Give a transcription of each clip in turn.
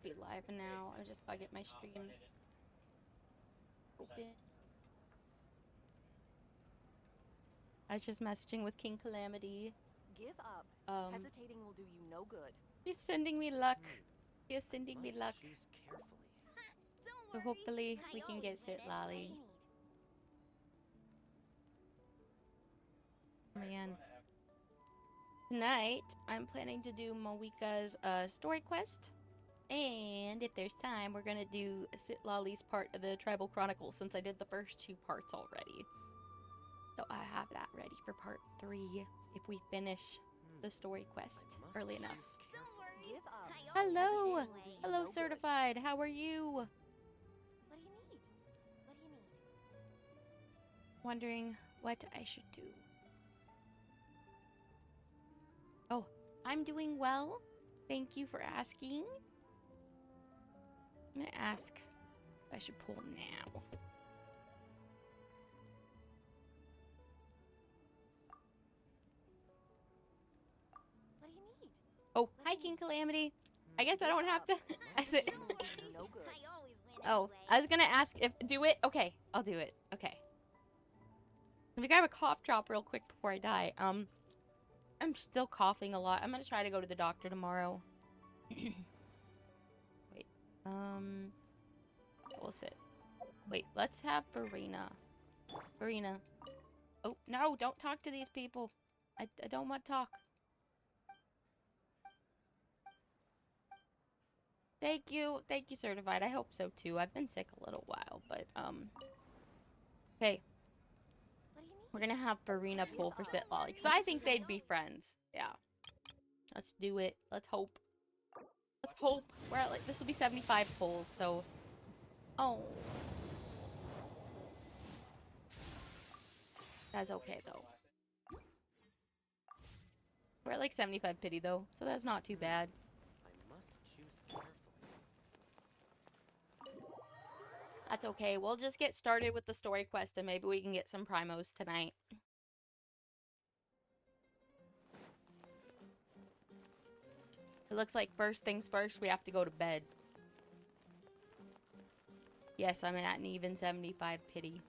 should be live now. I just gotta get my stream open. I was just messaging with King Calamity. Give up. Hesitating will do you no good. He's sending me luck. He is sending me luck. Choose carefully. So hopefully we can get Citlali. Man. Tonight, I'm planning to do Mavuika's story quest. And if there's time, we're gonna do Citlali's part of the Tribal Chronicles since I did the first 2 parts already. So I have that ready for part 3 if we finish the story quest early enough. Give up. Hello! Hello, Certified. How are you? What do you need? What do you need? Wondering what I should do. Oh, I'm doing well. Thank you for asking. I'm gonna ask if I should pull now. What do you need? Oh, hi, King Calamity. I guess I don't have to. I said. No good. Oh, I was gonna ask if do it. Okay, I'll do it. Okay. Let me grab a cough drop real quick before I die. I'm still coughing a lot. I'm gonna try to go to the doctor tomorrow. Wait. We'll sit. Wait, let's have Farina. Farina. Oh, no, don't talk to these people. I don't want to talk. Thank you. Thank you, Certified. I hope so, too. I've been sick a little while, but, okay. We're gonna have Farina pull for Citlali, because I think they'd be friends. Yeah. Let's do it. Let's hope. Let's hope. We're at, like, this will be 75 pulls, so... Oh. That's okay, though. We're at, like, 75 pity, though, so that's not too bad. I must choose carefully. That's okay. We'll just get started with the story quest, and maybe we can get some primos tonight. It looks like first things first, we have to go to bed. Yes, I'm at an even 75 pity.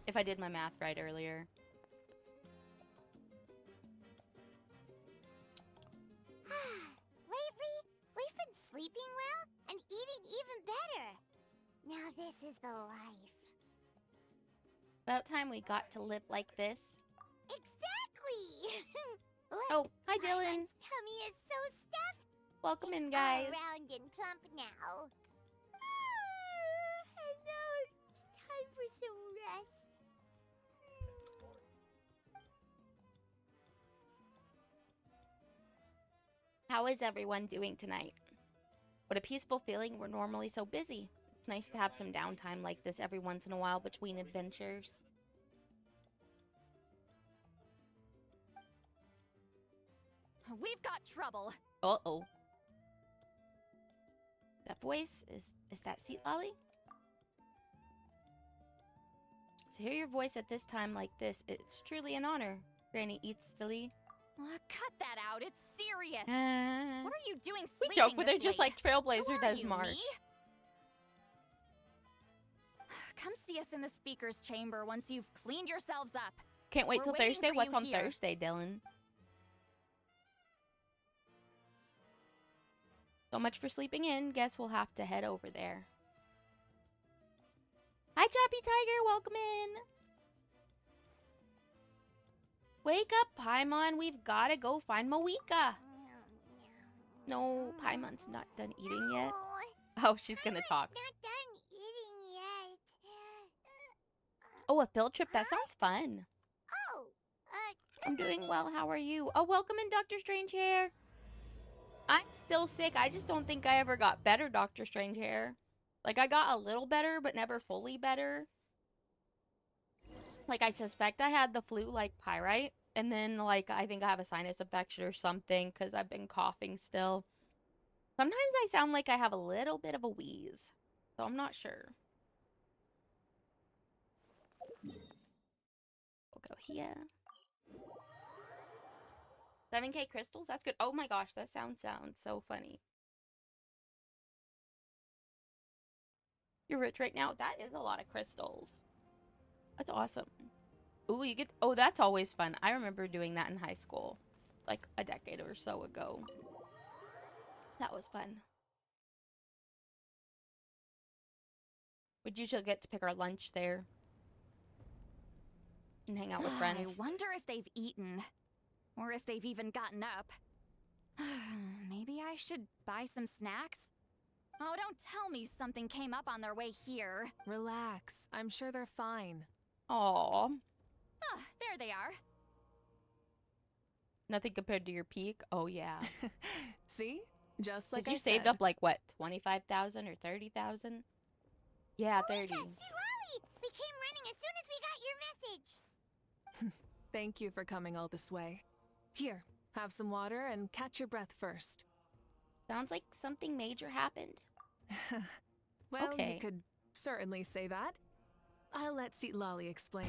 If I did my math right earlier. Lately, we've been sleeping well and eating even better. Now this is the life. About time we got to live like this. Exactly! Look, Oh, hi Dylan. Paimon tummy is so stuffed. Welcome in, It's guys. all round and plump now. And now it's time for some rest. How is everyone doing tonight? What a peaceful feeling. We're normally so busy. It's nice to have some downtime like this every once in a while between adventures. We've got trouble. Uh-oh. That voice, is that Citlali? To hear your voice at this time like this, it's truly an honor. Granny Citlali. Cut that out. It's serious. Uh, What are you doing we sleeping joke with her this just late? like Trailblazer Who are does you, Mark. me? Come see us in the speaker's chamber once you've cleaned yourselves up. Can't wait We're till waiting Thursday. for What's you on here. Thursday, Dylan? So much for sleeping in. Guess we'll have to head over there. Hi, Choppy Tiger. Welcome in. Wake up, Paimon. We've got to go find Mavuika. No, Paimon's not done eating yet. Oh, she's going to talk. Not done eating yet. Oh, a field trip. That sounds fun. Oh, I'm doing well. How are you? Oh, welcome in, Dr. Strange Hair. I'm still sick. I just don't think I ever got better, Dr. Strange Hair. Like, I got a little better, but never fully better. Like, I suspect I had the flu, like Pyrite. And then, like, I think I have a sinus infection or something because I've been coughing still. Sometimes I sound like I have a little bit of a wheeze. So I'm not sure. We'll go here. 7K crystals? That's good. Oh my gosh, that sounds so funny. You're rich right now. That is a lot of crystals. That's awesome. Ooh, you get... Oh, that's always fun. I remember doing that in high school. Like a decade or so ago. That was fun. We'd usually get to pick our lunch there. And hang out with friends. I wonder if they've eaten. Or if they've even gotten up. Maybe I should buy some snacks? Oh, don't tell me something came up on their way here. Relax. I'm sure they're fine. Aww. Ah, there they are. Nothing compared to your peak? Oh, yeah. See? Just like you I saved said. up like, what, 25,000 or 30,000? Yeah, 30. Citlali! We came running as soon as we got your message. Thank you for coming all this way. Here, have some water and catch your breath first. Sounds like something major happened. Well, Okay. you could certainly say that. I'll let Citlali explain.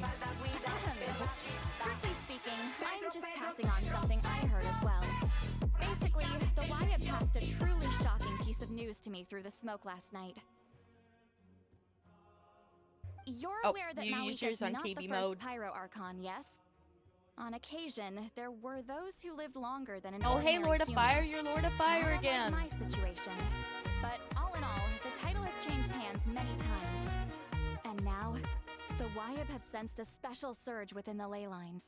Strictly speaking, I'm just passing on something I heard as well. Basically, the Wyatt passed a truly shocking piece of news to me through the smoke last night. You're Oh, aware that you use Mavuika's yours on not KB the mode. first Pyro Archon, yes? On occasion, there were those who lived longer than an Oh, hey, ordinary Lord of human. Fire, you're Lord of Fire Not again. unlike my situation. But all in all, the title has changed hands many times. And now, the Wyatt have sensed a special surge within the ley lines.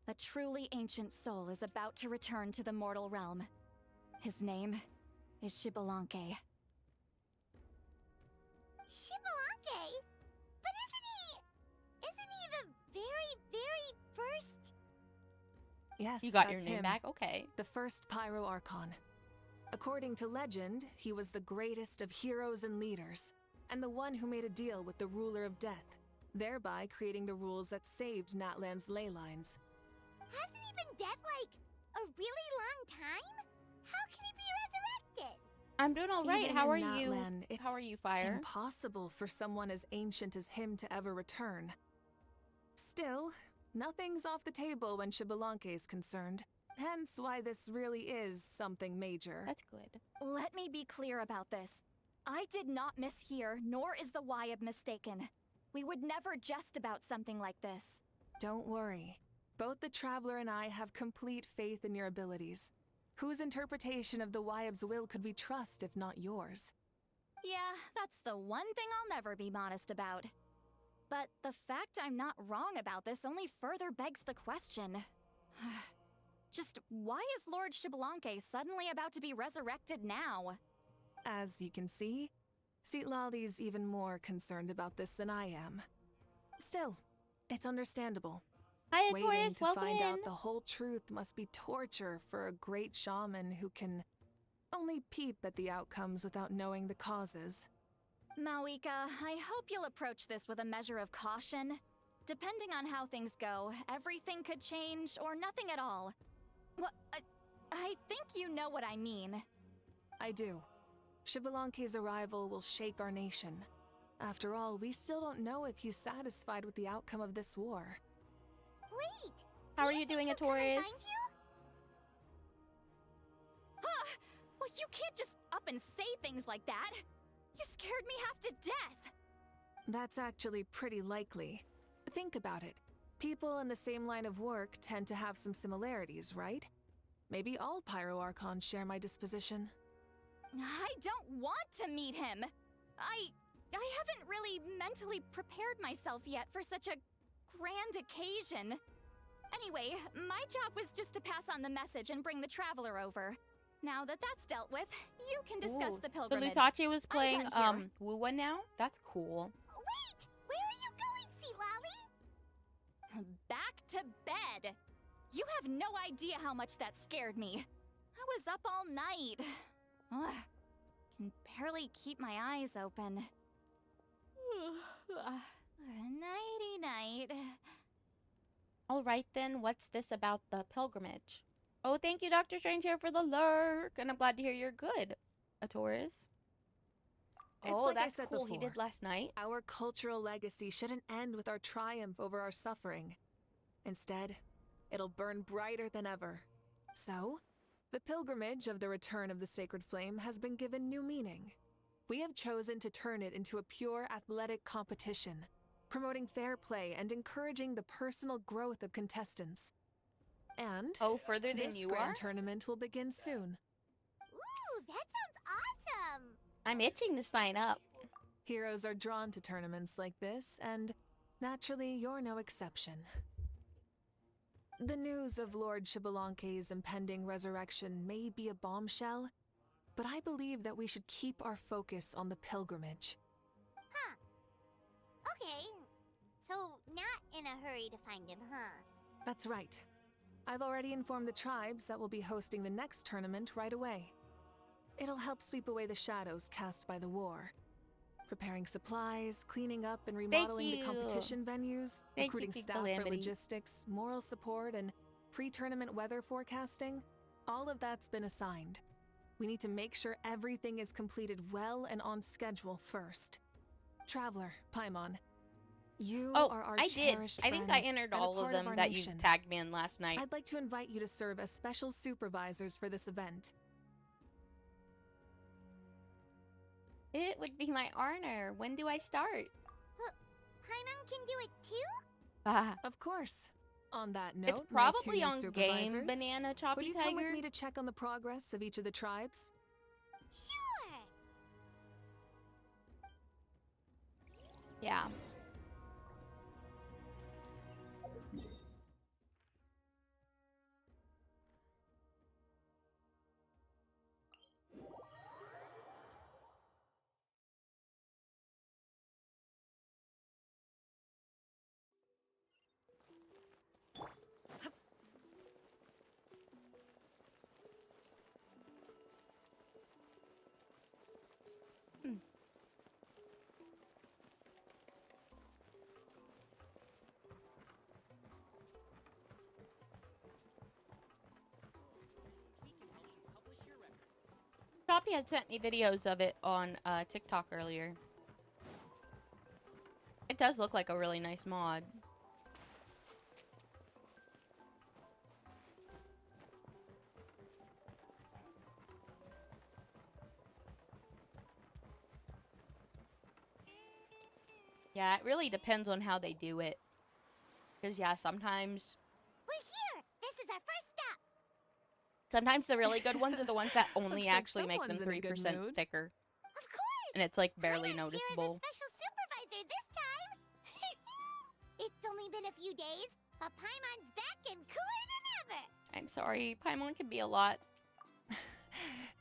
A truly ancient soul is about to return to the mortal realm. His name is Xbalanque. Xbalanque? But isn't he the very, very first? Yes, You got that's your name him. back? Okay. The first Pyro Archon. According to legend, he was the greatest of heroes and leaders, and the one who made a deal with the ruler of death, thereby creating the rules that saved Natlan's ley lines. Hasn't he been dead like a really long time? How can he be resurrected? I'm doing all right. Even How are in you? Natlan, it's How are you, Fire? Impossible for someone as ancient as him to ever return. Still, nothing's off the table when Xbalanque is concerned. Hence why this really is something major. That's good. Let me be clear about this. I did not mishear, nor is the Wyatt mistaken. We would never jest about something like this. Don't worry. Both the Traveler and I have complete faith in your abilities. Whose interpretation of the Wyab's will could we trust if not yours? Yeah, that's the one thing I'll never be modest about. But the fact I'm not wrong about this only further begs the question. Just why is Lord Xbalanque suddenly about to be resurrected now? As you can see, Citlali's even more concerned about this than I am. Still, it's understandable. Hi, Waiting Aquarius. to Welcome find in. out the whole truth must be torture for a great shaman who can only peep at the outcomes without knowing the causes. Mavuika, I hope you'll approach this with a measure of caution. Depending on how things go, everything could change or nothing at all. Well, I think you know what I mean. I do. Xbalanque's arrival will shake our nation. After all, we still don't know if he's satisfied with the outcome of this war. Wait! How are do you think doing, he'll come and Atorius? find you? Well, you can't just up and say things like that. You scared me half to death. That's actually pretty likely. Think about it. People in the same line of work tend to have some similarities, right? Maybe all Pyro Archons share my disposition. I don't want to meet him. I haven't really mentally prepared myself yet for such a grand occasion. Anyway, my job was just to pass on the message and bring the Traveler over. Now that that's dealt with, you can discuss Ooh. the So pilgrimage. Lutachi was playing done here. Wuwa now? That's cool. Wait! Where are you going, Citlali? Back to bed. You have no idea how much that scared me. I was up all night. Ugh. Can barely keep my eyes open. Nighty-night. All right, then. What's this about the pilgrimage? Oh, thank you, Dr. Strange here for the lurk. And I'm glad to hear you're good, Atorius. It's Oh, like I that's said cool. He before. did last night. Our cultural legacy shouldn't end with our triumph over our suffering. Instead, it'll burn brighter than ever. So, the pilgrimage of the return of the sacred flame has been given new meaning. We have chosen to turn it into a pure athletic competition, promoting fair play and encouraging the personal growth of contestants. And Oh, further than this you grand are? tournament will begin soon. Ooh, that sounds awesome! I'm itching to sign up. Heroes are drawn to tournaments like this, and naturally, you're no exception. The news of Lord Xbalanque's impending resurrection may be a bombshell, but I believe that we should keep our focus on the pilgrimage. Huh. Okay. So, not in a hurry to find him, huh? That's right. I've already informed the tribes that we'll be hosting the next tournament right away. It'll help sweep away the shadows cast by the war. Preparing supplies, cleaning up and remodeling the you. competition venues, Thank you, recruiting King staff for Calamity. logistics, moral support, and pre-tournament weather forecasting. All of that's been assigned. We need to make sure everything is completed well and on schedule first. Traveler, Paimon, you Oh, are our I did. cherished I think I friends entered and a all of part them our that you nation. tagged me in last night. I'd like to invite you to serve as special supervisors for this event. It would be my honor. When do I start? Paimon can do it too? Ah, Of course. On that note, it's my probably two new on Game supervisors, Banana would Choppy you come with Tiger. me to check on the progress of each of the tribes? Sure! Yeah. Hmm. Choppy had sent me videos of it on TikTok earlier. It does look like a really nice mod. Yeah, it really depends on how they do it. Because, yeah, sometimes We're here! This is our first stop! sometimes the really good ones are the ones that only Looks like actually make them someone's in a good 3% mood. thicker. Of course! And it's, like, barely Paimon's here noticeable. as a special supervisor this time! It's only been a few days, but Paimon's back and cooler than ever! I'm sorry, Paimon can be a lot.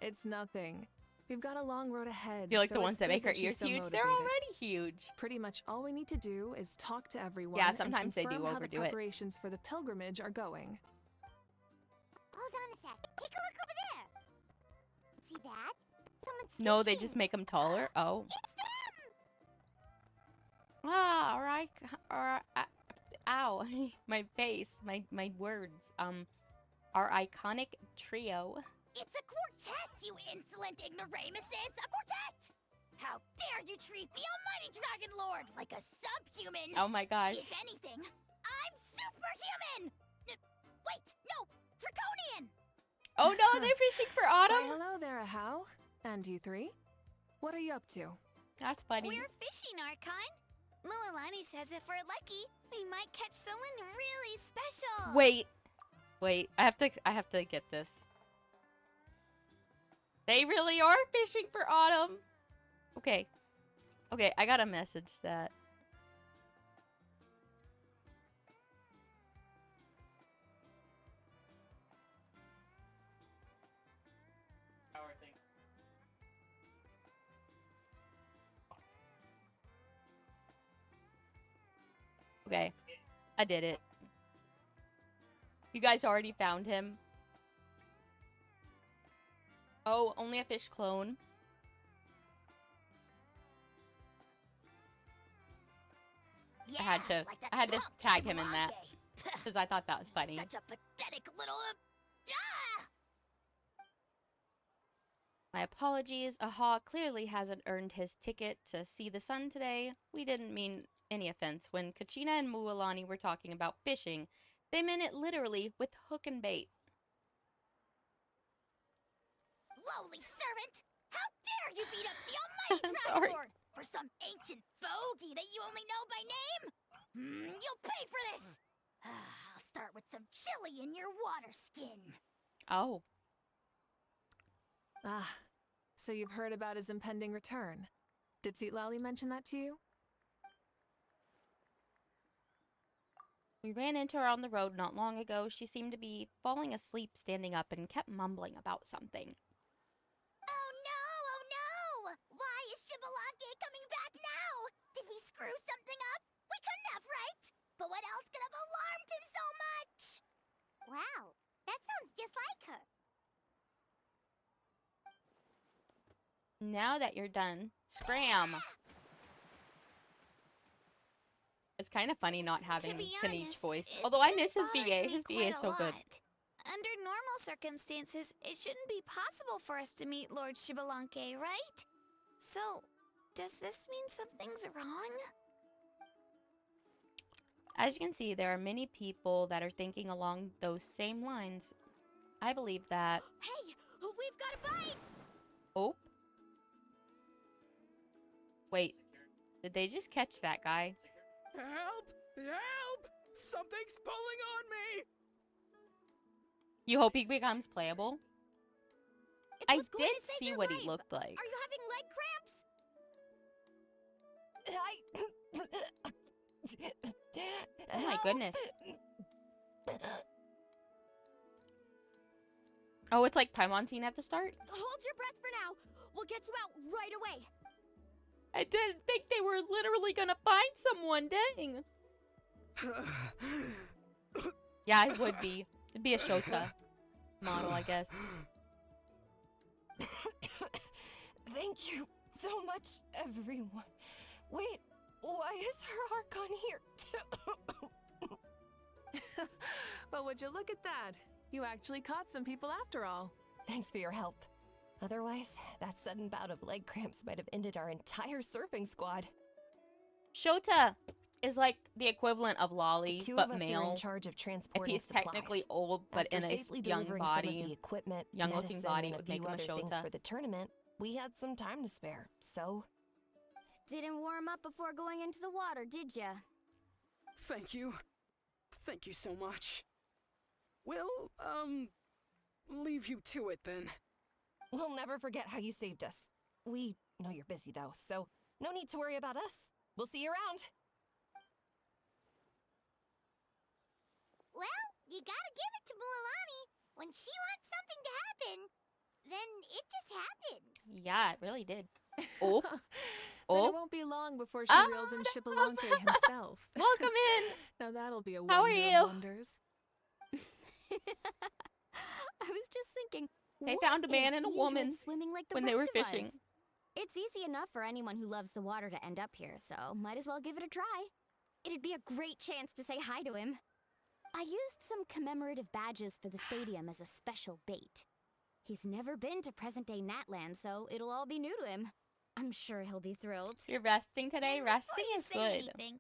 It's nothing. We've got a long road ahead. I feel like so the ones it's that good make her she's ears so huge, they're motivated. already huge. Pretty much all we need to do is talk to everyone Yeah, and sometimes they do confirm how the overdo it. preparations for the pilgrimage are going. Hold on a sec. Take a look over there! See that? Someone's No, they fishing. just make them taller. Oh. It's them! Ah, alright. Ow. My face. My words. Our iconic trio. It's a quartet, you insolent ignoramuses! A quartet! How dare you treat the almighty Dragon Lord like a subhuman! Oh my gosh. If anything, I'm superhuman! Wait, no! Draconian! Oh no, they're fishing for Why, Autumn? hello there, Ahau. And you three? What are you up to? That's funny. We're fishing, Archon. Mualani says if we're lucky, we might catch someone really special. Wait. I have to get this. They really are fishing for Autumn. Okay, I gotta message that. Okay, I did it. You guys already found him. Oh, only a fish clone. Yeah, like that I had to punk tag him in that Xbalanque. because I thought that was funny. Such a pathetic little... My apologies. Aha clearly hasn't earned his ticket to see the sun today. We didn't mean any offense. When Kachina and Mualani were talking about fishing, they meant it literally with hook and bait. Lowly servant! How dare you beat up the almighty Dragon Sorry. Lord for some ancient fogey that you only know by name? You'll pay for this! I'll start with some chili in your water skin. Oh. Ah, so you've heard about his impending return. Did Citlali mention that to you? We ran into her on the road not long ago. She seemed to be falling asleep standing up and kept mumbling about something. Oh no! Why is Shibalake coming back now? Did we screw something up? We couldn't have, right? But what else could have alarmed him so much? Wow, that sounds just like her. Now that you're done, scram! It's kind of funny not having To be Kanich's honest, voice. it's Although I been miss his VA. bothering me His VA quite is a so good. lot. Under normal circumstances, it shouldn't be possible for us to meet Lord Shibalanke, right? So, does this mean something's wrong? As you can see, there are many people that are thinking along those same lines. I believe that... Hey, we've got a bite! Oh. Wait. Did they just catch that guy? Help! Help! Something's pulling on me! You hope he becomes playable? It's I what's going did to save see your what life. he looked like. Are you having leg cramps? Oh my goodness. Oh, it's like Paimon scene at the start? Hold your breath for now. We'll get you out right away. I didn't think they were literally gonna find someone, dang. Yeah, I would be. It'd be a Shota model, I guess. Thank you so much, everyone. Wait, why is her Archon here too? Well, would you look at that? You actually caught some people after all. Thanks for your help. Otherwise, that sudden bout of leg cramps might have ended our entire surfing squad. Shota is like the equivalent of The Lolly, two but of us are male. in charge of If transporting he's supplies. technically old, but After in a safely young delivering some of the body. equipment, young-looking medicine, body and a would make few him a other things Shota. for the tournament, we had some time to spare. So, Didn't warm up before going into the water, did ya? Thank you. Thank you so much. We'll, leave you to it then. we'll never forget how you saved us. We know you're busy though, so no need to worry about us. We'll see you around. Well, you gotta give it to Mualani. When she wants something to happen, then it just happens. Yeah, it really did. Oh. Then Oh. it won't be long before she Ah, reels in Shibalanke himself. Welcome in. Now that'll be a How are wonder you? of wonders. I was just thinking, They what found a if man and a he woman enjoyed swimming like the when they were rest of us? fishing. It's easy enough for anyone who loves the water to end up here, so might as well give it a try. It'd be a great chance to say hi to him. I used some commemorative badges for the stadium as a special bait. He's never been to present-day Natland, so it'll all be new to him. I'm sure he'll be thrilled. You're resting today? And before Resting you is say good. anything,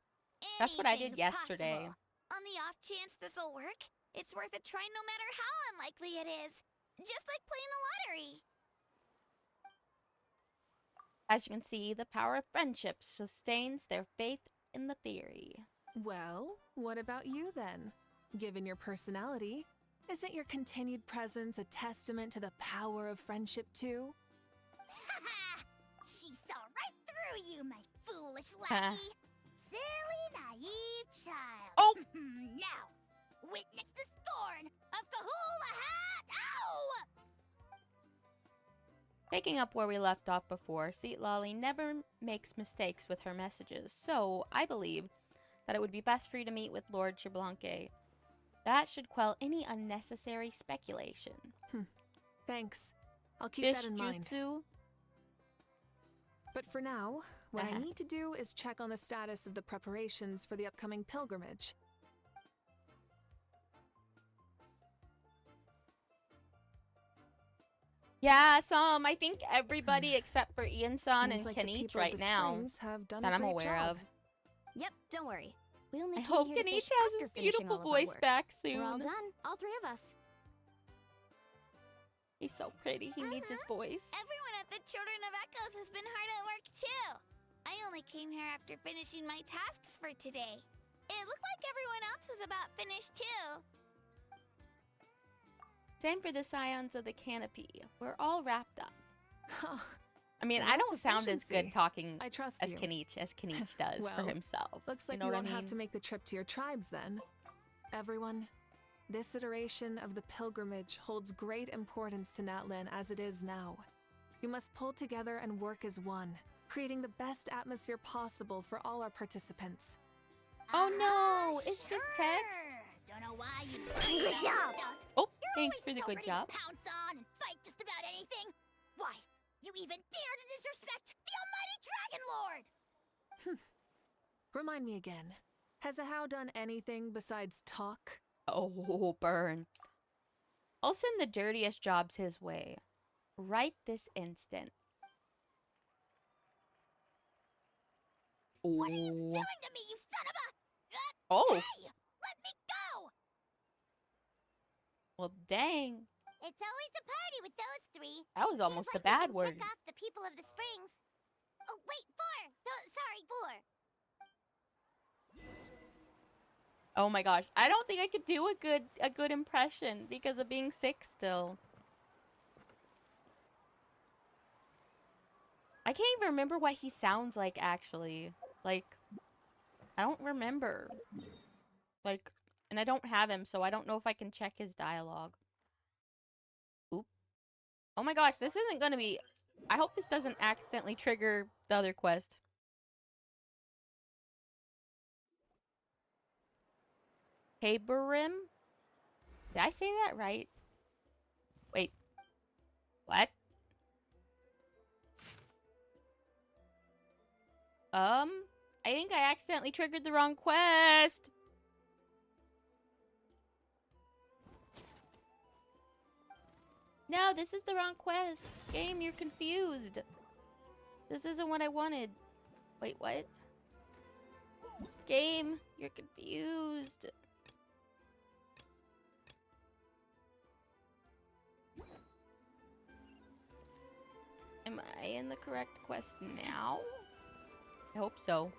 That's what I did anything's yesterday. possible. On the off chance this'll work, it's worth a try no matter how unlikely it is. Just like playing the lottery. As you can see, the power of friendship sustains their faith in the theory. Well, what about you then? Given your personality, isn't your continued presence a testament to the power of friendship too? Haha! She saw right through you, my foolish Ha. lackey. Silly, naive child. Oh! Now, witness the scorn of Kahula Hat! Ow! Picking up where we left off before, Citlali never makes mistakes with her messages, so I believe that it would be best for you to meet with Lord Shibalanke. That should quell any unnecessary speculation. Thanks. I'll keep Fish that in mind. jutsu? But for now, what I Uh-huh. need to do is check on the status of the preparations for the upcoming pilgrimage. Yeah, some. I think everybody except for Ian-san and Seems like the Kanich people right of the now Springs have done that a I'm great aware job. of. Yep, don't worry. We only I came hope here to Kanich fish has after his finishing beautiful all of our voice work. back We're all soon. done. All three of us. He's so pretty. He needs his voice. Everyone at the Children of Echoes has been hard at work too. I only came here after finishing my tasks for today. It looked like everyone else was about finished too. Same for the Scions of the Canopy. We're all wrapped up. I mean, Well, I that's don't sound as good efficiency. talking I trust as you. Kanich does for Well, himself. Looks like you know you what won't I mean? have to make the trip to your tribes then. Everyone, this iteration of the pilgrimage holds great importance to Natlan as it is now. You must pull together and work as one, creating the best atmosphere possible for all our participants. Oh no, it's just text. Don't know why you. Good job. Oh, You're thanks always for the so good ready job. to pounce on and fight just about anything. Why? You even dare to disrespect the almighty Dragon Lord! Remind me again, has Ahau done anything besides talk? Oh, burn. I'll send the dirtiest jobs his way. Right this instant. What are you Oh. doing to me, you son of a... Oh. Hey! Let me go! Well, dang. It's always a party with those three. That was almost a Seems like we bad can word. Check off the people of the springs. Oh, wait, four! Sorry, four. Oh my gosh. I don't think I could do a good impression because of being sick still. I can't even remember what he sounds like actually. Like, I don't remember. Like, and I don't have him, so I don't know if I can check his dialogue. Oop. Oh my gosh, this isn't gonna be... I hope this doesn't accidentally trigger the other quest. Haberim? Did I say that right? Wait. What? I think I accidentally triggered the wrong quest. No, this is the wrong quest. Game, you're confused. This isn't what I wanted. Wait, what? Game, you're confused. Am I in the correct quest now? I hope so.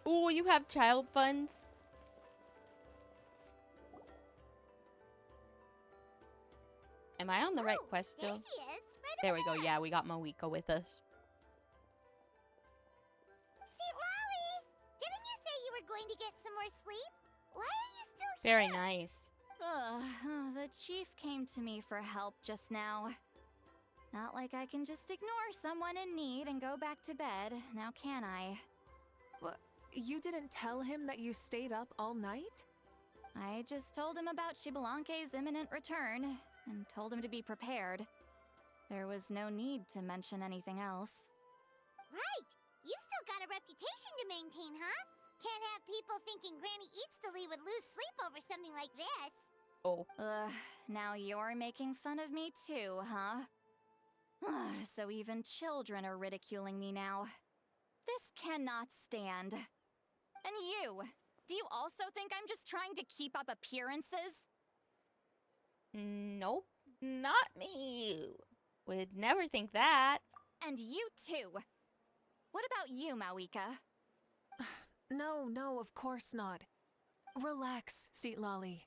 Oh, you have child funds? Am I on the right quest still? There she is, right There over we go. there. Yeah, we got Mavuika with us. Citlali, didn't you say you were going to get some more sleep? Why are you still Very here? nice. The chief came to me for help just now. Not like I can just ignore someone in need and go back to bed, now can I? You didn't tell him that you stayed up all night? I just told him about Shibalanke's imminent return, and told him to be prepared. There was no need to mention anything else. Right. You've still got a reputation to maintain, huh? Can't have people thinking Granny Eatstally would lose sleep over something like this. Oh. Now you're making fun of me too, huh? So even children are ridiculing me now. This cannot stand. And you, do you also think I'm just trying to keep up appearances? Nope. Not me. Would never think that. And you too. What about you, Mavuika? No, of course not. Relax, Citlali.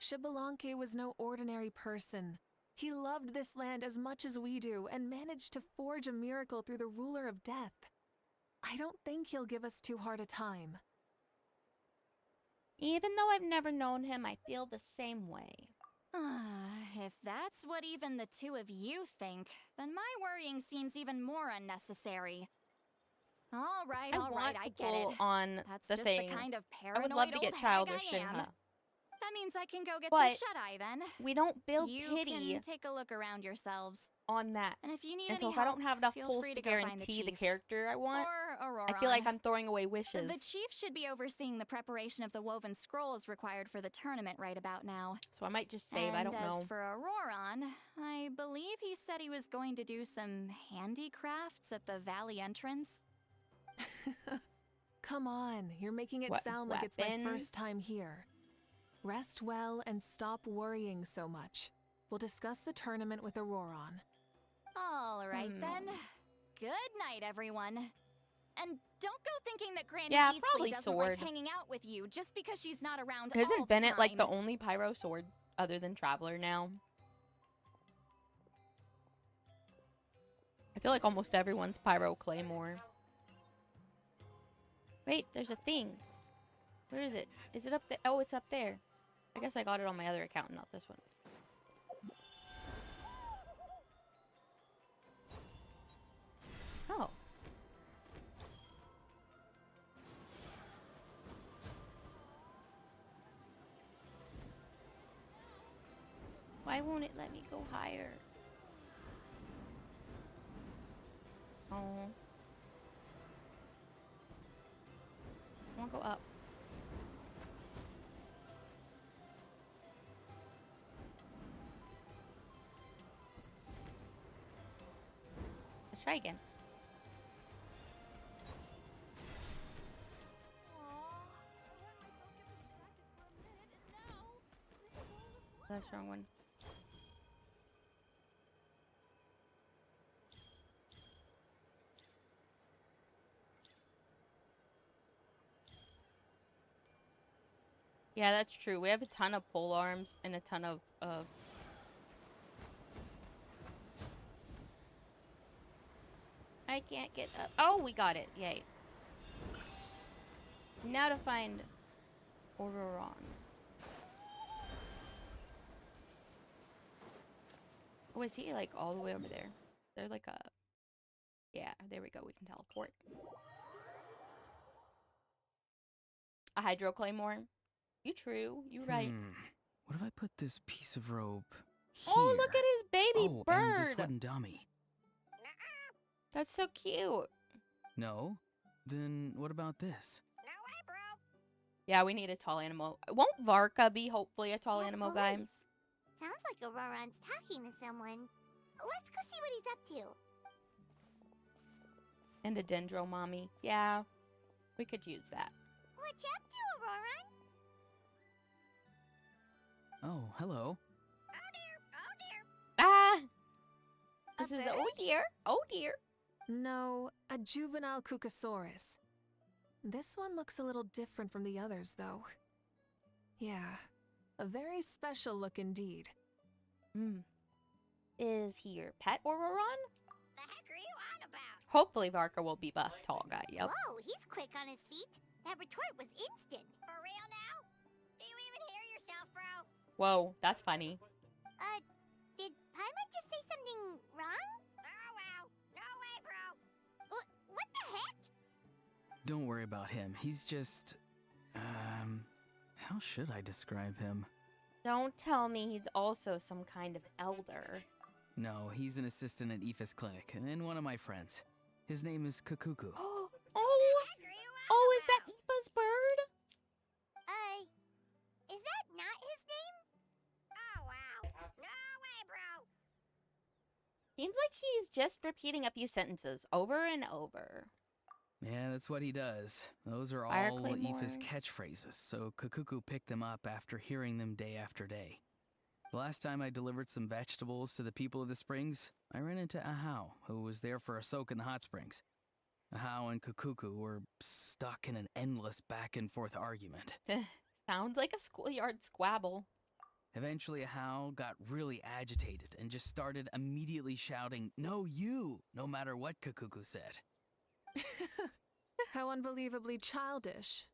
Shibalanke was no ordinary person. He loved this land as much as we do and managed to forge a miracle through the ruler of death. I don't think he'll give us too hard a time. Even though I've never known him, I feel the same way. If that's what even the two of you think, then my worrying seems even more unnecessary. All right, I get it. On That's the just thing. the kind of I paranoid would love to old get hag childish I in am. her. That means I can go get But some shut-eye then. We don't build You pity can take a look around yourselves. on that. And if you need And any so if help, I don't have enough feel pulls free to to go find guarantee the chief. character I want, Or Aurora. I feel like I'm throwing away wishes. The chief should be overseeing the preparation of the woven scrolls required for the tournament right about now. So I might just save, And I don't know. as for Auroron, I believe he said he was going to do some handicrafts at the valley entrance. Come on, you're making it What sound like it's my weapon? first time here. Rest well and stop worrying so much. We'll discuss the tournament with Auroron. All right then. Good night, everyone. And don't go thinking that Granny Yeah, Easley probably doesn't sword. like hanging out with you just because she's not around all Isn't the Bennett like the time. only pyro sword other than Traveler now? I feel like almost everyone's pyro claymore. Wait, there's a thing. Where is it? Is it up there? Oh, it's up there. I guess I got it on my other account, not this one. Oh. Why won't it let me go higher? Oh. I want to go up. Let's try again. That's the wrong one. Yeah, that's true. We have a ton of pole arms and a ton of I can't get up. Oh, we got it. Yay. Now to find Auroron. Oh, is he like all the way over there? They're like a... Yeah, there we go. We can teleport. A Hydro Claymore. You true. You right. What if I put this piece of rope here? Oh, look at his baby and bird. this wooden dummy. That's so cute. No? Then what about this? Yeah, we need a tall animal. Won't Varka be hopefully a tall That animal guy? voice. Sounds like Auroron's talking to someone. Let's go see what he's up to. And a Dendro mommy. Yeah, we could use that. What you up to, Auroron? Oh, hello. Ah! A This is, bird? oh dear. Oh dear. No, a juvenile Cucasaurus. This one looks a little different from the others, though. Yeah, a very special look indeed. Is he your pet, Auroron? The heck are you on about? Hopefully Varka will be buff tall guy. Yep. Whoa, he's quick on his feet. That retort was instant. For real now? Do you even hear yourself, bro? Whoa, that's funny. Did Paimon just say something wrong? Oh, wow. No way, bro. What the heck? Don't worry about him. He's just... how should I describe him? Don't tell me he's also some kind of elder. No, he's an assistant at Aoife's clinic, and one of my friends. His name is Kakuku. Oh, Heck are you on oh, is that about? Aoife's bird? Is that not his name? Oh, wow. No way, bro. Seems like she's just repeating a few sentences over and over. Yeah, that's what he does. Those are Fire all Claymore. Aoife's catchphrases, so Kakuku picked them up after hearing them day after day. The last time I delivered some vegetables to the people of the springs, I ran into Ahau, who was there for a soak in the hot springs. Ahau and Kakuku were stuck in an endless back-and-forth argument. Sounds like a schoolyard squabble. Eventually, Ahau got really agitated and just started immediately shouting, "No, you!" no matter what Kakuku said. How unbelievably childish.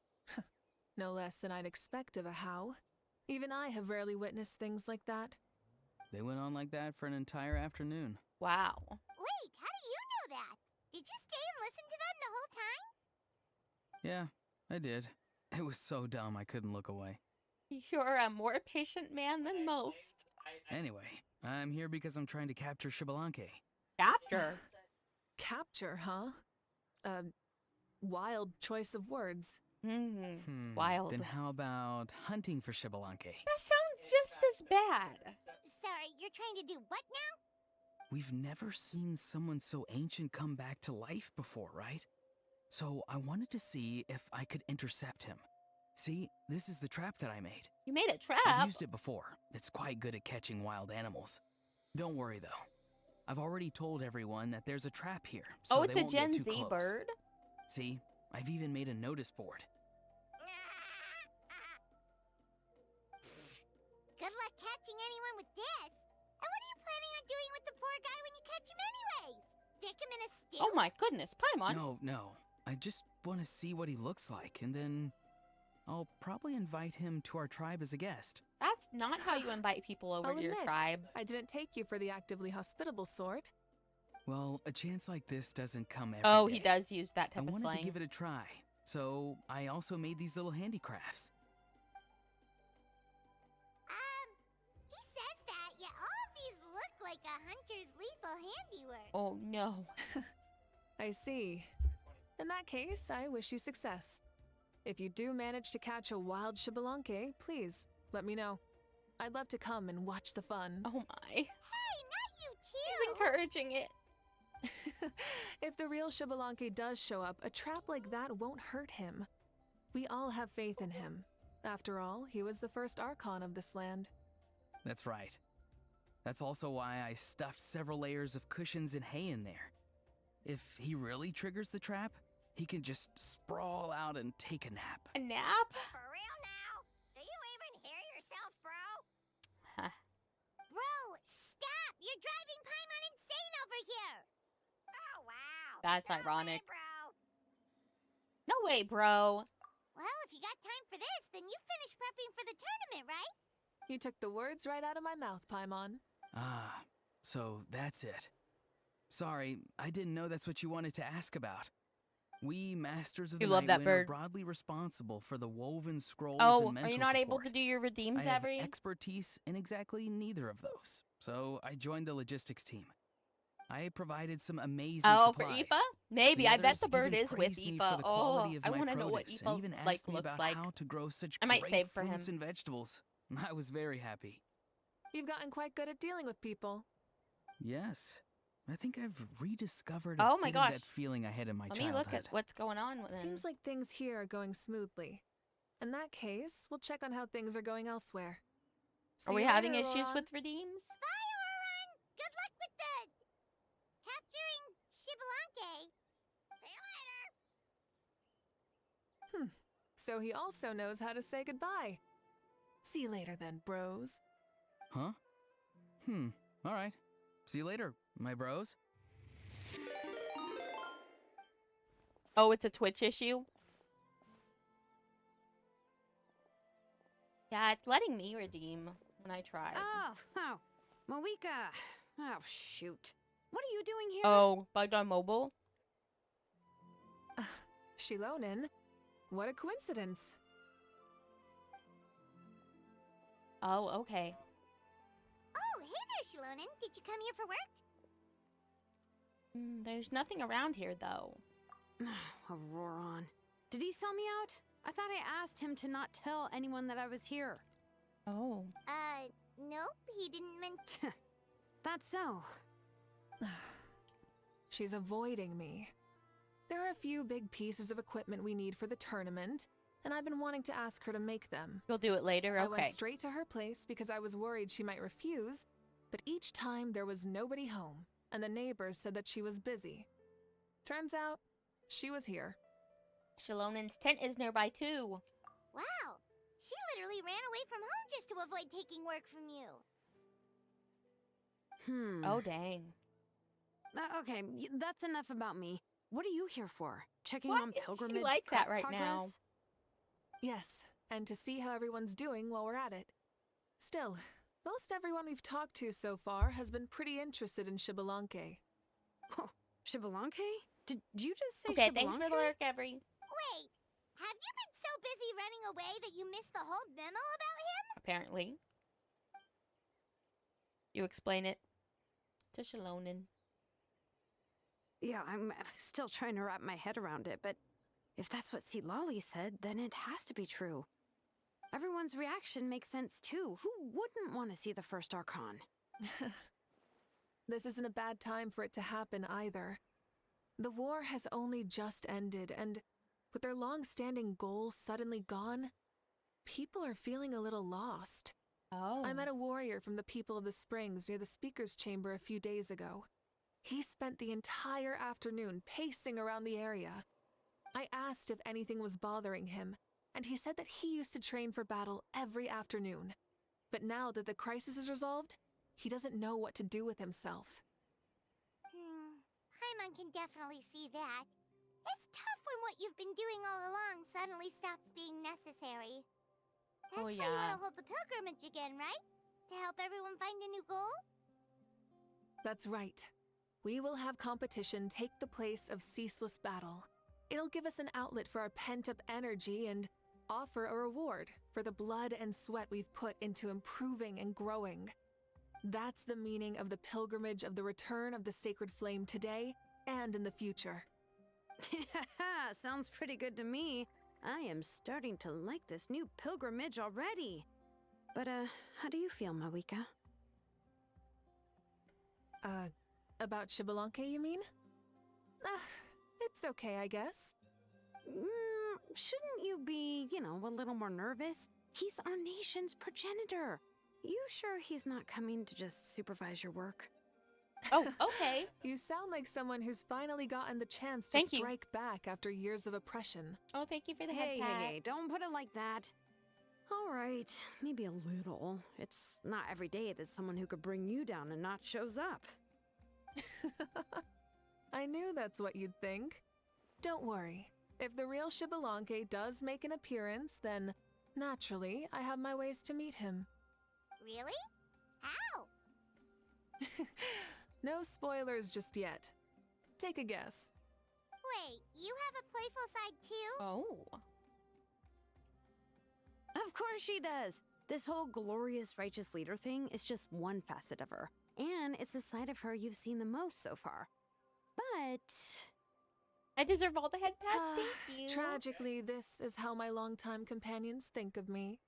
No less than I'd expect of a how. Even I have rarely witnessed things like that. They went on like that for an entire afternoon. Wow. Wait, how do you know that? Did you stay and listen to them the whole time? Yeah, I did. It was so dumb I couldn't look away. You're a more patient man than most. Anyway, I'm here because I'm trying to capture Shibalanke. Capture. Capture, huh? Wild choice of words. Wild. Then how about hunting for Shibalanke? That sounds just as bad. Sorry, you're trying to do what now? We've never seen someone so ancient come back to life before, right? So I wanted to see if I could intercept him. See, this is the trap that I made. You made a I've trap? used it before. It's quite good at catching wild animals. Don't worry though. I've already told everyone that there's a trap here, so Oh, it's they a won't get Gen too Z close. bird? See, I've even made a notice board. Good luck catching anyone with this. And what are you planning on doing with the poor guy when you catch him anyways? Stick him in a stew? Oh my goodness, Paimon. No. I just want to see what he looks like, and then I'll probably invite him to our tribe as a guest. That's not how you invite people over I'll to your admit, tribe. I didn't take you for the actively hospitable sort. Well, a chance like this doesn't come every Oh, day. he does use that I type of wanted slang. to give it a try, so I also made these little handicrafts. He says that, yet all of these look like a hunter's lethal handiwork. Oh no. I see. In that case, I wish you success. If you do manage to catch a wild Xbalanque, please let me know. I'd love to come and watch the fun. Oh my. Hey, not you He's too! encouraging it. If the real Xbalanque does show up, a trap like that won't hurt him. We all have faith in him. After all, he was the first Archon of this land. That's right. That's also why I stuffed several layers of cushions and hay in there. If he really triggers the trap, he can just sprawl out and take a nap. A nap? For real now? Do you even hear yourself, bro? Huh. Bro, stop! You're driving Paimon insane over here! Oh, wow. That's No way, ironic. bro. No way, bro. Well, if you got time for this, then you finished prepping for the tournament, right? You took the words right out of my mouth, Paimon. Ah, so that's it. Sorry, I didn't know that's what you wanted to ask about. We Masters of the You love that Nightwind bird. are broadly responsible for the woven scrolls Oh, and are mental you not able support. to do your redeems I have every? expertise in exactly neither of those, so I joined the logistics team. I provided some amazing Oh, supplies. for Aoife? Maybe. The I bet others the bird even is with praised me Aoife. for the Oh, quality of I my want to know what produce, and Aoife even asked like me looks about like. how to grow such I might great save for fruits him. and vegetables. I was very happy. You've gotten quite good at dealing with people. Yes. I think I've rediscovered Oh a my bit gosh. of that feeling I had in my Let me childhood. look at what's going on with him. Seems like things here are going smoothly. In that case, we'll check on how things are going elsewhere. Are See we you having later, issues Auron. with redeems? Bye, Auron! Good luck with the... capturing Xbalanque. See you later! So he also knows how to say goodbye. See you later then, bros. Huh? Alright. See you later, my bros. Oh, it's a Twitch issue? Yeah, it's letting me redeem when I try. Oh, Mavuika. Oh, shoot. What are you doing here? Oh, bugged on mobile? Shilonen? What a coincidence. Oh, okay. Oh, hey there, Shilonen. Did you come here for work? There's nothing around here, though. Auroron. Did he sell me out? I thought I asked him to not tell anyone that I was here. Oh. Nope, he didn't mention... That's so. She's avoiding me. There are a few big pieces of equipment we need for the tournament, and I've been wanting to ask her to make them. You'll do it later? I Okay. went straight to her place because I was worried she might refuse, but each time there was nobody home, and the neighbors said that she was busy. Turns out, she was here. Shilonen's tent is nearby, too. Wow, she literally ran away from home just to avoid taking work from you. Oh, dang. Okay, that's enough about me. What are you here for? Checking Why on is she pilgrimage like that prep right progress? now? Yes, and to see how everyone's doing while we're at it. Still, most everyone we've talked to so far has been pretty interested in Xbalanque. Oh, Xbalanque? Did you just say Okay, thanks for the Xbalanque? lurk, Every. Wait, have you been so busy running away that you missed the whole memo about him? Apparently. You explain it to Shilonen. Yeah, I'm still trying to wrap my head around it, but if that's what Citlali said, then it has to be true. Everyone's reaction makes sense too. Who wouldn't want to see the first Archon? This isn't a bad time for it to happen either. The war has only just ended, and with their long-standing goal suddenly gone, people are feeling a little lost. Oh. I met a warrior from the people of the Springs near the speaker's chamber a few days ago. He spent the entire afternoon pacing around the area. I asked if anything was bothering him, and he said that he used to train for battle every afternoon. But now that the crisis is resolved, he doesn't know what to do with himself. Paimon can definitely see that. It's tough when what you've been doing all along suddenly stops being necessary. That's why you want to hold the pilgrimage again, right? To help everyone find a new goal? That's right. We will have competition take the place of ceaseless battle. It'll give us an outlet for our pent-up energy and offer a reward for the blood and sweat we've put into improving and growing. That's the meaning of the pilgrimage of the return of the sacred flame today and in the future. Sounds pretty good to me. I am starting to like this new pilgrimage already. But, how do you feel, Mavuika? About Xbalanque, you mean? It's okay, I guess. Shouldn't you be, a little more nervous? He's our nation's progenitor. You sure he's not coming to just supervise your work? Oh, okay. You sound like someone who's finally gotten the chance to Thank you. strike back after years of oppression. Oh, thank you for the head pat. Hey, don't put it like that. All right, maybe a little. It's not every day that someone who could bring you down and not shows up. I knew that's what you'd think. Don't worry. If the real Xbalanque does make an appearance, then naturally I have my ways to meet him. Really? How? No spoilers just yet. Take a guess. Wait, you have a playful side too? Oh. Of course she does. This whole glorious righteous leader thing is just one facet of her. And it's a side of her you've seen the most so far. But I deserve all the head pats. Thank you. Tragically, this is how my longtime companions think of me.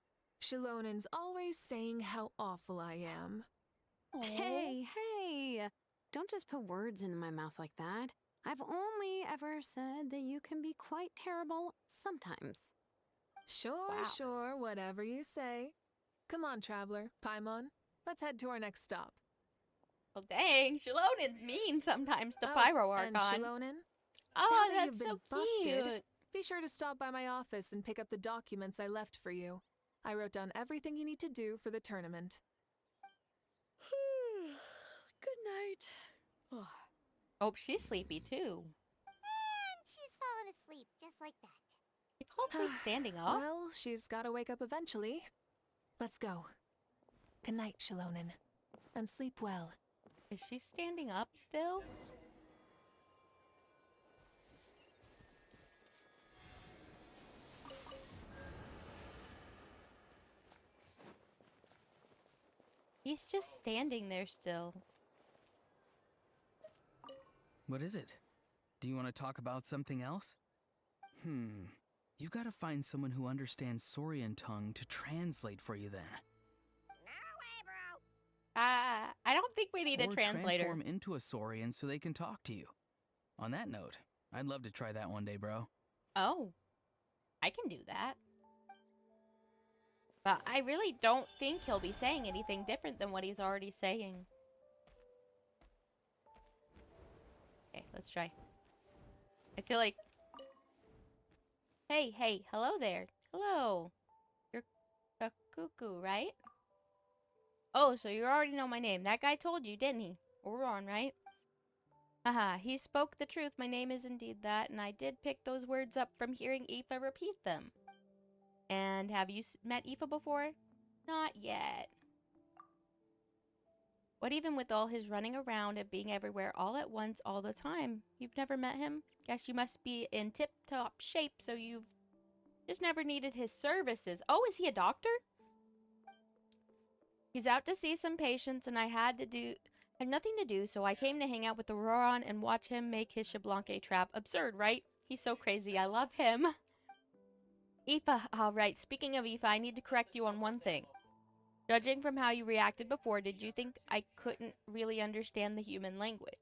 Shilonen's always saying how awful I am. Aw. hey, don't just put words into my mouth like that. I've only ever said that you can be quite terrible sometimes. Sure, whatever you say. Come on, traveler, Paimon. Let's head to our next stop. Well, dang, Shilonen's mean sometimes to Oh, Pyro and Archon. Shilonen, Oh, now that that's you've been so busted, cute. be sure to stop by my office and pick up the documents I left for you. I wrote down everything you need to do for the tournament. Good night. Oh, she's sleepy too. And she's fallen asleep just like that. You called sleep standing up? Well, she's gotta wake up eventually. Let's go. Good night, Shilonen. And sleep well. Is she standing up still? He's just standing there still. What is it? Do you want to talk about something else? You gotta find someone who understands Saurian tongue to translate for you then. I don't think we need a Or translator. transform into a Saurian so they can talk to you. On that note, I'd love to try that one day, bro. Oh, I can do that. But I really don't think he'll be saying anything different than what he's already saying. Okay, let's try. I feel like... Hey, hello there. Hello. You're a cuckoo, right? Oh, so you already know my name. That guy told you, didn't he? We're on, right? Haha, he spoke the truth. My name is indeed that, and I did pick those words up from hearing Aoife repeat them. And have you met Aoife before? Not yet. What even with all his running around and being everywhere all at once all the time? You've never met him? Guess you must be in tip-top shape, so you've just never needed his services. Oh, is he a doctor? He's out to see some patients, and I had nothing to do, so I came to hang out with the Roron and watch him make his Xbalanque trap. Absurd, right? He's so crazy. I love him. Aoife, alright. Speaking of Aoife, I need to correct you on one thing. Judging from how you reacted before, did you think I couldn't really understand the human language?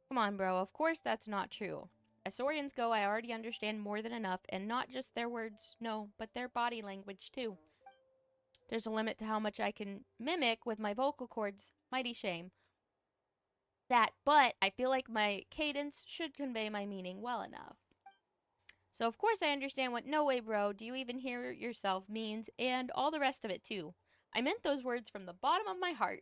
Come on, bro. Of course that's not true. As Saurians go, I already understand more than enough, and not just their words, no, but their body language, too. There's a limit to how much I can mimic with my vocal cords. Mighty shame. But I feel like my cadence should convey my meaning well enough. So of course I understand what "no way, bro, do you even hear yourself" means, and all the rest of it too. I meant those words from the bottom of my heart.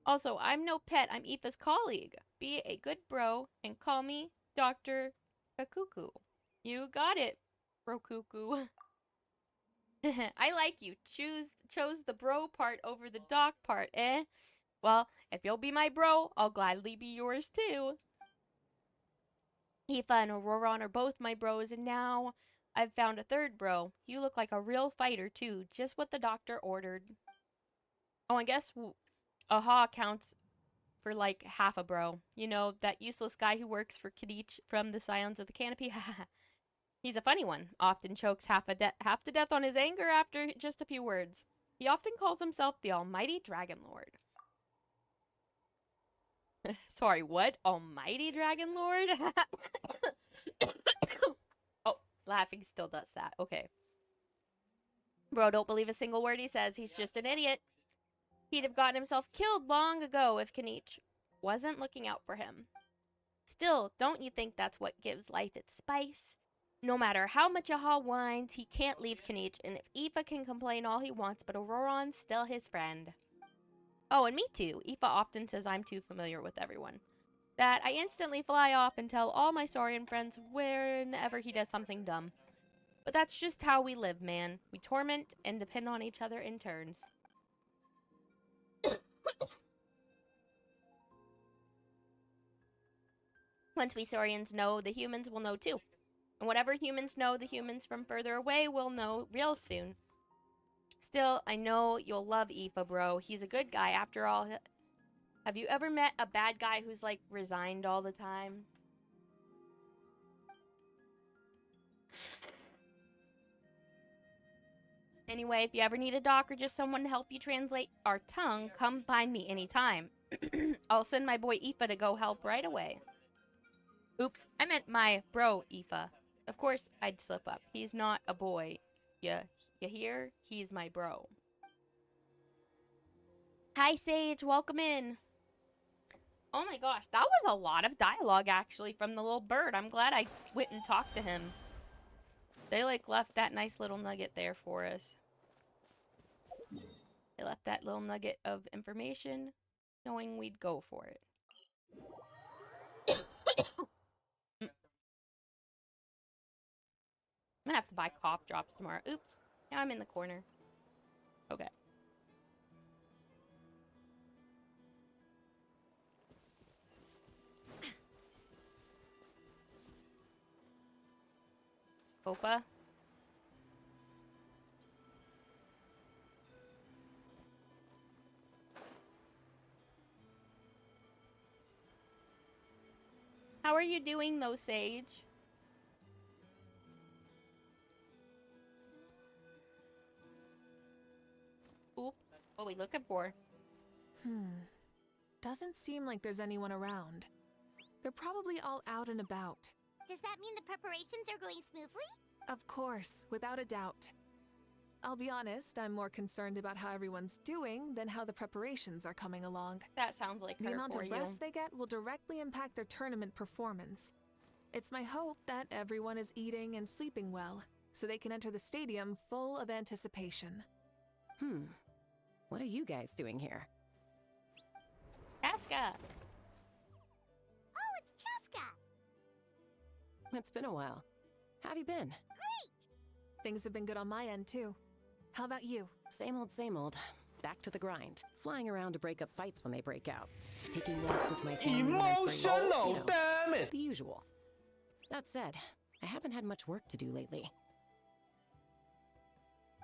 Also, I'm no pet, I'm Aoife's colleague. Be a good bro and call me Dr. Kakuku. You got it, bro cuckoo. I like you. Chose the bro part over the doc part, eh? Well, if you'll be my bro, I'll gladly be yours too. Aoife and Auroron are both my bros, and now I've found a third bro. You look like a real fighter too, just what the doctor ordered. Oh, I guess Aha counts for like half a bro. You know, that useless guy who works for Kadich from the Scions of the Canopy? He's a funny one. Often chokes half to death on his anger after just a few words. He often calls himself the Almighty Dragon Lord. Sorry, what? Almighty Dragon Lord? Oh, laughing still does that. Okay. Bro, don't believe a single word he says. He's just an idiot. He'd have gotten himself killed long ago if Kanich wasn't looking out for him. Still, don't you think that's what gives life its spice? No matter how much Aha whines, he can't leave Kanich, and if Aoife can complain all he wants, but Auroron's still his friend. Oh, and me too. Aoife often says I'm too familiar with everyone. That I instantly fly off and tell all my Saurian friends whenever he does something dumb. But that's just how we live, man. We torment and depend on each other in turns. Once we Saurians know, the humans will know too. And whatever humans know, the humans from further away will know real soon. Still, I know you'll love Aoife, bro. He's a good guy after all. Have you ever met a bad guy who's like resigned all the time? Anyway, if you ever need a doc or just someone to help you translate our tongue, come find me anytime. I'll send my boy Aoife to go help right away. Oops, I meant my bro Aoife. Of course I'd slip up. He's not a boy. You hear? He's my bro. Hi Sage, welcome in. Oh my gosh, that was a lot of dialogue actually from the little bird. I'm glad I went and talked to him. They like left that nice little nugget there for us. They left that little nugget of information knowing we'd go for it. I'm gonna have to buy cough drops tomorrow. Oops. Now I'm in the corner. Okay. Opa. How are you doing though, Sage? Oop. What are we looking for? Doesn't seem like there's anyone around. They're probably all out and about. Does that mean the preparations are going smoothly? Of course, without a doubt. I'll be honest, I'm more concerned about how everyone's doing than how the preparations are coming along. That sounds like The her amount for of you. rest they get will directly impact their tournament performance. It's my hope that everyone is eating and sleeping well, so they can enter the stadium full of anticipation. What are you guys doing here? Casca. Oh, it's Cheska! It's been a while. How have you been? Things have been good on my end, too. How about you? Same old, same old. Back to the grind. Flying around to break up fights when they break out. Taking walks with my family when I'm free. You know, damn it! the usual. That said, I haven't had much work to do lately.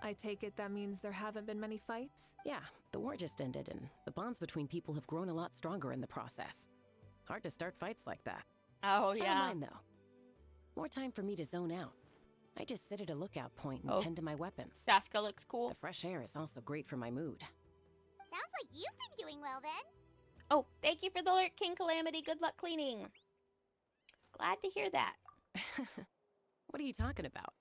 I take it that means there haven't been many fights? Yeah, the war just ended, and the bonds between people have grown a lot stronger in the process. Hard to start fights like that. Oh, I don't yeah. mind, though. More time for me to zone out. I just sit at a lookout point and tend to my weapons. Casca looks cool. The fresh air is also great for my mood. Sounds like you've been doing well then. Oh, thank you for the alert, King Calamity. Good luck cleaning. Glad to hear that. What are you talking about?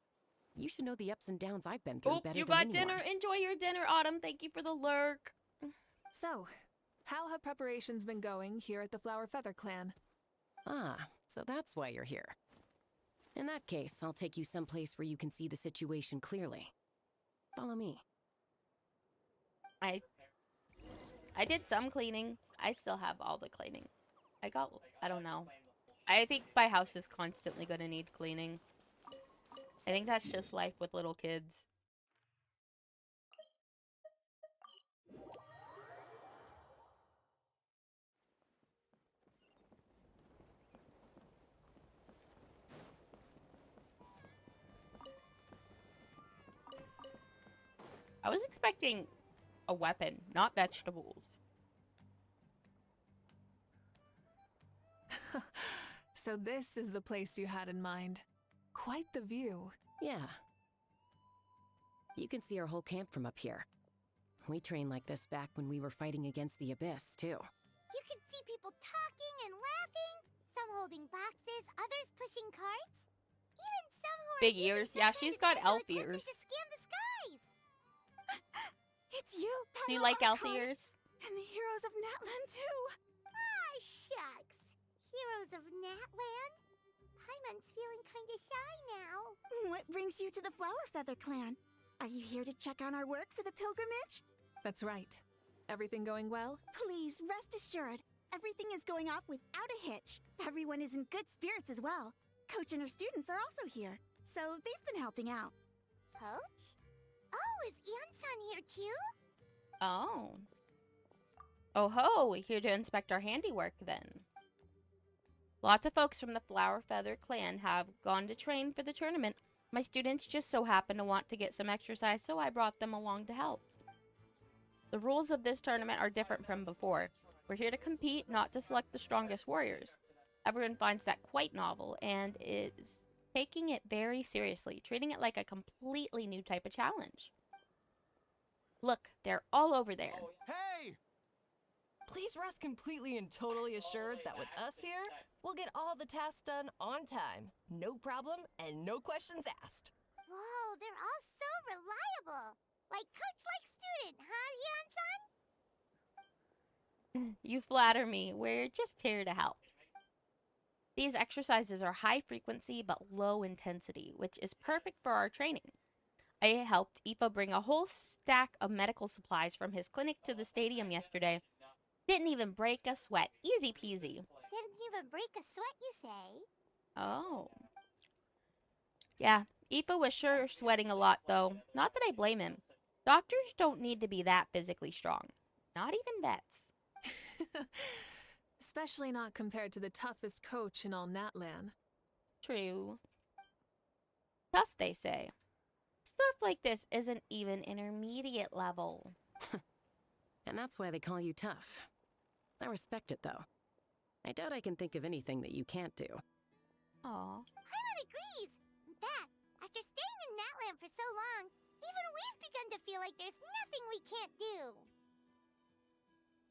You should know the ups and downs I've been through Oh, better you than got anyone. dinner. Enjoy your dinner, Autumn. Thank you for the lurk. So, how have preparations been going here at the Flower Feather Clan? Ah, so that's why you're here. In that case, I'll take you someplace where you can see the situation clearly. Follow me. I did some cleaning. I still have all the cleaning. I don't know. I think my house is constantly gonna need cleaning. I think that's just life with little kids. I was expecting a weapon, not vegetables. So this is the place you had in mind. Quite the view. Yeah. You can see our whole camp from up here. We trained like this back when we were fighting against the Abyss, too. You can see people talking and laughing, some holding boxes, others pushing carts. Even some who are Big using ears. some Yeah, kind she's of got special elf equipment ears. to scan the skies. It's you, Do you Pyro like elf Archon, ears? and the heroes of Natland too. Ah, shucks. Heroes of Natland? Paimon's feeling kinda shy now. What brings you to the Flower Feather Clan? Are you here to check on our work for the pilgrimage? That's right. Everything going well? Please, rest assured, everything is going off without a hitch. Everyone is in good spirits as well. Coach and her students are also here, so they've been helping out. Coach? Oh, is Ian-san here too? Oh. Oh ho, we're here to inspect our handiwork then. Lots of folks from the Flower Feather clan have gone to train for the tournament. My students just so happen to want to get some exercise, so I brought them along to help. The rules of this tournament are different from before. We're here to compete, not to select the strongest warriors. Everyone finds that quite novel and is taking it very seriously, treating it like a completely new type of challenge. Look, they're all over there. Hey! Please rest completely and totally assured that with us here, we'll get all the tasks done on time. No problem and no questions asked. Whoa, they're all so reliable. Like coach like student, huh, Ian-san? You flatter me. We're just here to help. These exercises are high frequency but low intensity, which is perfect for our training. I helped Aoife bring a whole stack of medical supplies from his clinic to the stadium yesterday. Didn't even break a sweat. Easy peasy. Didn't even break a sweat, you say? Oh. Yeah, Aoife was sure sweating a lot, though. Not that I blame him. Doctors don't need to be that physically strong. Not even vets. Especially not compared to the toughest coach in all Natlan. True. Tough, they say. Stuff like this isn't even intermediate level. And that's why they call you tough. I respect it, though. I doubt I can think of anything that you can't do. Aw. Paimon agrees. In fact, after staying in Natland for so long, even we've begun to feel like there's nothing we can't do.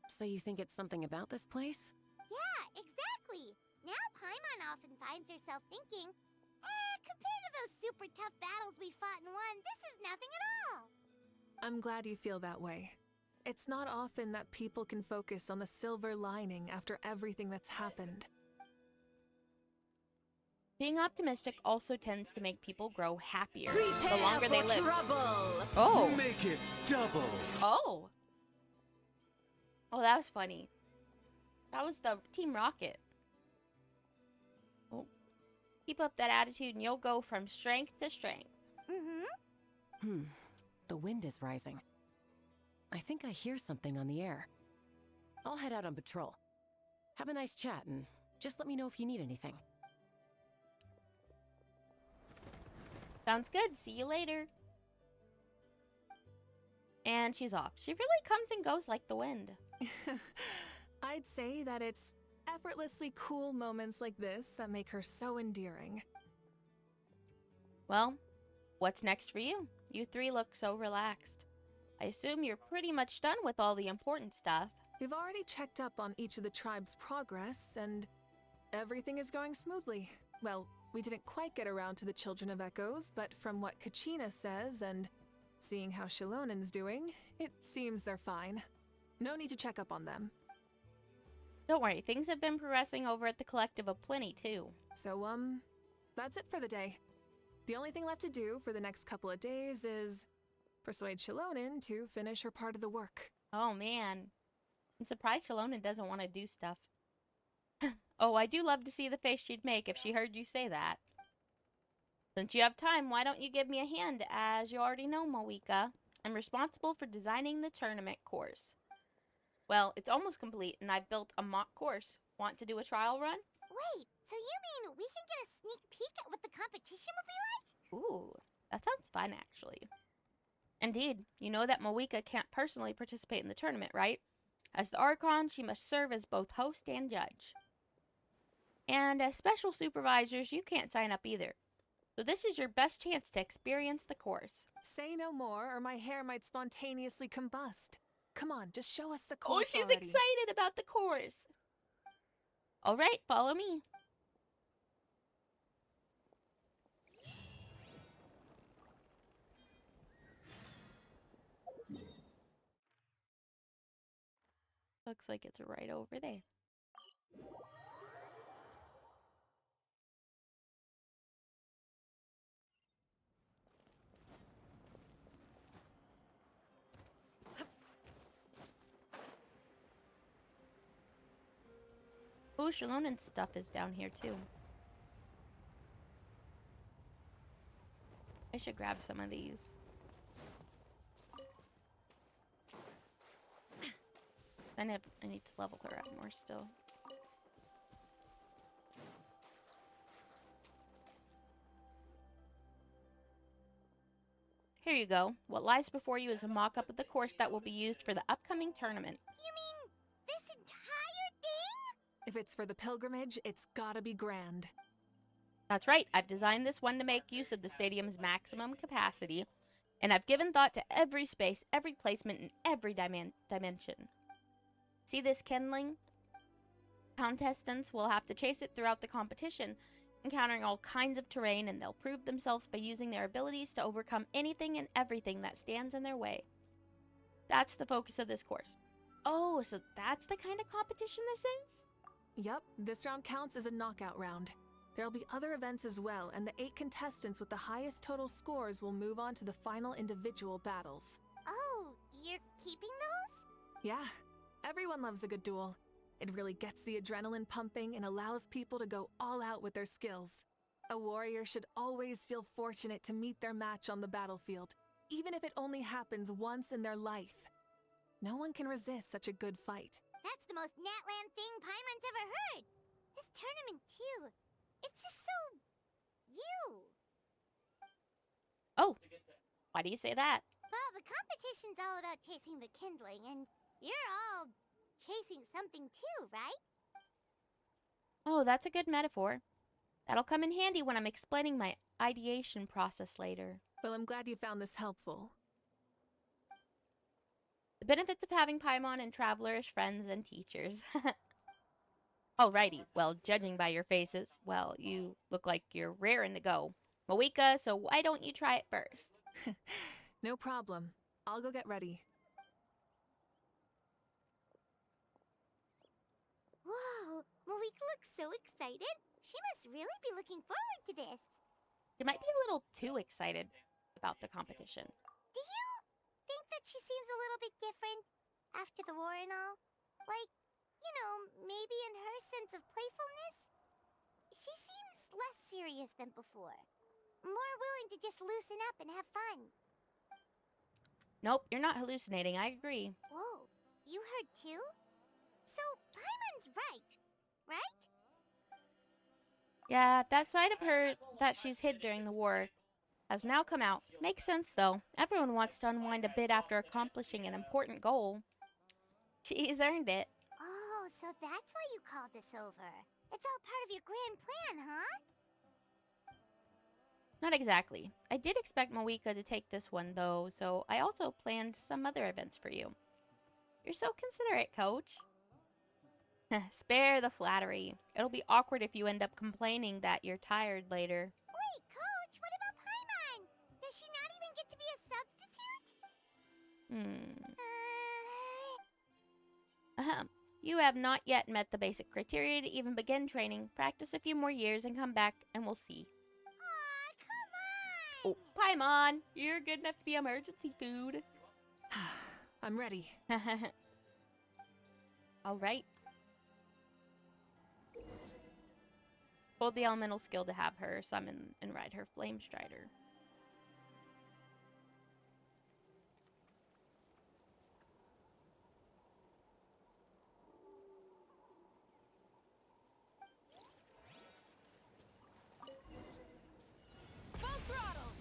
So you think it's something about this place? Yeah, exactly. Now Paimon often finds herself thinking, compared to those super tough battles we fought and won, this is nothing at all. I'm glad you feel that way. It's not often that people can focus on the silver lining after everything that's happened. Being optimistic also tends to make people grow happier the longer they live. Trouble. Oh. Make it double. Oh. Oh, that was funny. That was the Team Rocket. Oh. Keep up that attitude and you'll go from strength to strength. Hmm. The wind is rising. I think I hear something on the air. I'll head out on patrol. Have a nice chat and just let me know if you need anything. Sounds good. See you later. And she's off. She really comes and goes like the wind. I'd say that it's effortlessly cool moments like this that make her so endearing. Well, what's next for you? You three look so relaxed. I assume you're pretty much done with all the important stuff. We've already checked up on each of the tribe's progress, and everything is going smoothly. Well, we didn't quite get around to the Children of Echoes, but from what Kachina says and seeing how Shilonen's doing, it seems they're fine. No need to check up on them. Don't worry, things have been progressing over at the Collective of Plenty, too. So, that's it for the day. The only thing left to do for the next couple of days is persuade Shilonen to finish her part of the work. Oh, man. I'm surprised Shilonen doesn't want to do stuff. Oh, I do love to see the face she'd make if she heard you say that. Since you have time, why don't you give me a hand? As you already know, Mavuika, I'm responsible for designing the tournament course. Well, it's almost complete, and I've built a mock course. Want to do a trial run? Wait, so you mean we can get a sneak peek at what the competition will be like? Ooh, that sounds fun, actually. Indeed, you know that Mavuika can't personally participate in the tournament, right? As the Archon, she must serve as both host and judge. And as special supervisors, you can't sign up either. So this is your best chance to experience the course. Say no more, or my hair might spontaneously combust. Come on, just show us the course she's already. excited about the course. All right, follow me. Looks like it's right over there. Oh, Shilonen's stuff is down here too. I should grab some of these. I need to level her up more still. Here you go. What lies before you is a mock-up of the course that will be used for the upcoming tournament. You mean this entire thing? If it's for the pilgrimage, it's gotta be grand. That's right. I've designed this one to make use of the stadium's maximum capacity, and I've given thought to every space, every placement, and every dimension. See this kindling? Contestants will have to chase it throughout the competition, encountering all kinds of terrain, and they'll prove themselves by using their abilities to overcome anything and everything that stands in their way. That's the focus of this course. Oh, so that's the kind of competition this is? Yup, this round counts as a knockout round. There'll be other events as well, and the 8 contestants with the highest total scores will move on to the final individual battles. Oh, you're keeping those? Yeah, everyone loves a good duel. It really gets the adrenaline pumping and allows people to go all out with their skills. A warrior should always feel fortunate to meet their match on the battlefield, even if it only happens once in their life. No one can resist such a good fight. That's the most Natland thing Paimon's ever heard. This tournament, too. It's just so... you. Oh, why do you say that? Well, the competition's all about chasing the kindling, and you're all chasing something too, right? Oh, that's a good metaphor. That'll come in handy when I'm explaining my ideation process later. Well, I'm glad you found this helpful. The benefits of having Paimon and Traveler as friends and teachers. Alrighty, well, judging by your faces, well, you look like you're raring to go. Mavuika, so why don't you try it first? No problem. I'll go get ready. Whoa, Mavuika looks so excited. She must really be looking forward to this. She might be a little too excited about the competition. Do you think that she seems a little bit different after the war and all? Like, you know, maybe in her sense of playfulness? She seems less serious than before. More willing to just loosen up and have fun. Nope, you're not hallucinating, I agree. Whoa, you heard too? So, Paimon's right? Yeah, that side of her that she's hid during the war has now come out. Makes sense, though. Everyone wants to unwind a bit after accomplishing an important goal. She's earned it. Oh, so that's why you called this over. It's all part of your grand plan, huh? Not exactly. I did expect Mavuika to take this one, though, so I also planned some other events for you. You're so considerate, Coach. Spare the flattery. It'll be awkward if you end up complaining that you're tired later. Wait, Coach, what about Paimon? Does she not even get to be a substitute? Ahem. You have not yet met the basic criteria to even begin training. Practice a few more years and come back and we'll see. Aw, come on! Oh, Paimon! You're good enough to be emergency food. I'm ready. Alright. Hold the elemental skill to have her summon and ride her Flame Strider. Full throttle!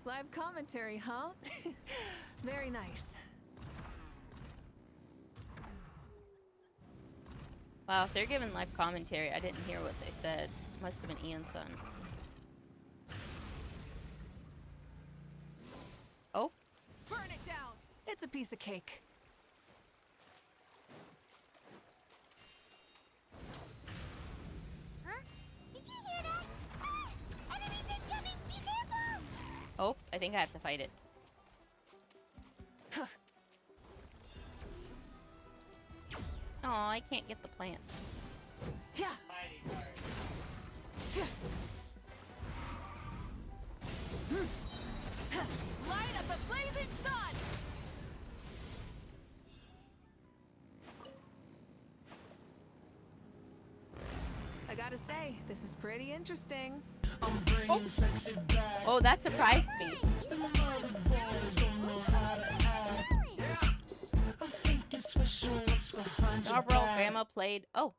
Live commentary, huh? Very nice. Wow, if they're giving live commentary, I didn't hear what they said. Must have been Ian's son. Oh? Burn it down! It's a piece of cake. Huh? Did you hear that? Ah! Enemies incoming! Be careful! Oh, I think I have to fight it. Oh, I can't get the plants. Yeah. Light up the blazing sun! I gotta say, this is pretty interesting. Oh, that surprised me. Overall, Grandma played. Oh,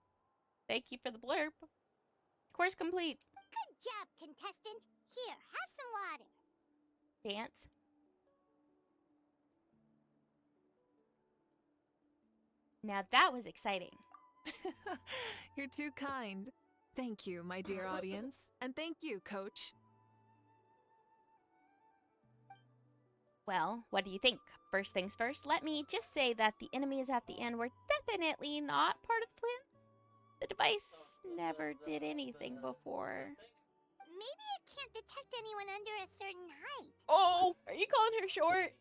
thank you for the blurb. Course complete. Good job, contestant. Here, have some water. Dance. Now that was exciting. You're too kind. Thank you, my dear audience. And thank you, Coach. Well, what do you think? First things first, let me just say that the enemies at the end were definitely not part of the plan. The device never did anything before. Maybe it can't detect anyone under a certain height. Oh, are you calling her short?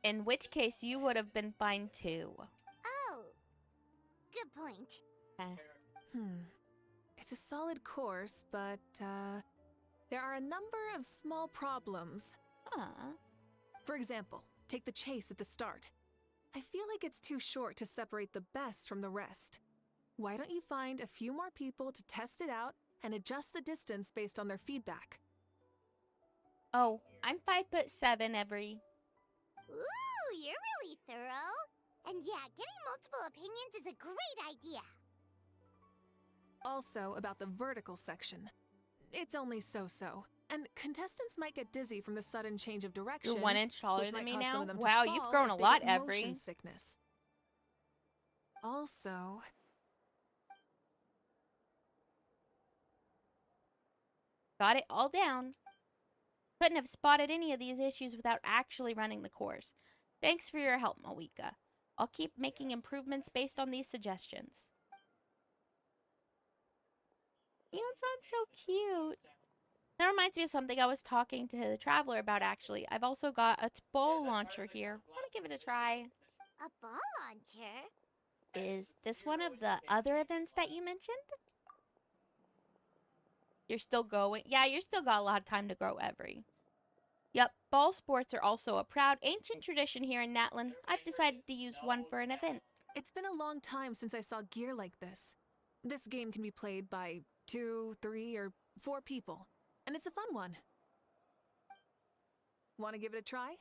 In which case, you would have been fine too. Oh, good point. It's a solid course, but, there are a number of small problems. For example, take the chase at the start. I feel like it's too short to separate the best from the rest. Why don't you find a few more people to test it out and adjust the distance based on their feedback? Oh, I'm 5'7" every. Ooh, you're really thorough. And yeah, getting multiple opinions is a great idea. Also, about the vertical section. It's only so-so, and contestants might get dizzy from the sudden change of direction. You're 1 inch taller which than might me cause some now? of them to Wow, you've fall grown if a they lot, get every. motion sickness. Also, Got it all down. Couldn't have spotted any of these issues without actually running the course. Thanks for your help, Mavuika. I'll keep making improvements based on these suggestions. Eon's so cute. That reminds me of something I was talking to the traveler about, actually. I've also got a ball launcher here. Want to give it a try? A ball launcher? Is this one of the other events that you mentioned? You're still going? Yeah, you're still got a lot of time to grow, every. Yep, ball sports are also a proud ancient tradition here in Natlan. I've decided to use one for an event. it's been a long time since I saw gear like this. This game can be played by 2, 3, or 4 people, and it's a fun one. Want to give it a try?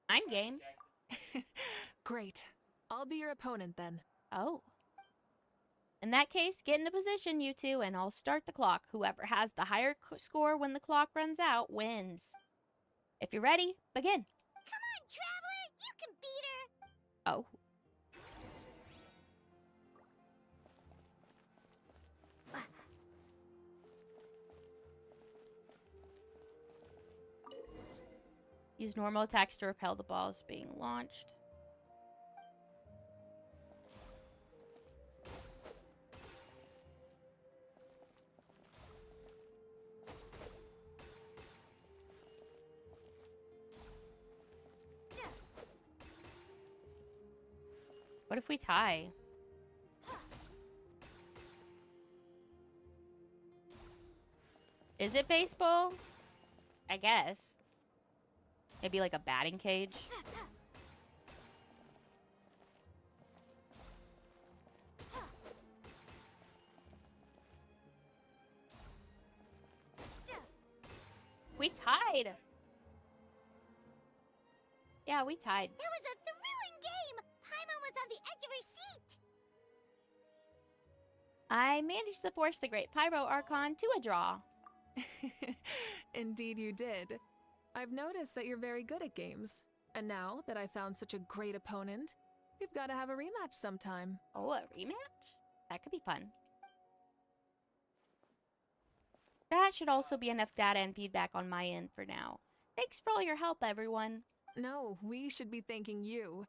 I'm game. Great. I'll be your opponent then. Oh. In that case, get into position, you two, and I'll start the clock. Whoever has the higher score when the clock runs out wins. If you're ready, begin. Come on, Traveler! You can beat her! Oh. Use normal attacks to repel the balls being launched. What if we tie? Is it baseball? I guess. Maybe like a batting cage. We tied. Yeah, we tied. That was a thrilling game! Paimon was on the edge of her seat! I managed to force the Great Pyro Archon to a draw. Indeed you did. I've noticed that you're very good at games. And now that I found such a great opponent, we've got to have a rematch sometime. Oh, a rematch? That could be fun. That should also be enough data and feedback on my end for now. Thanks for all your help, everyone. No, we should be thanking you.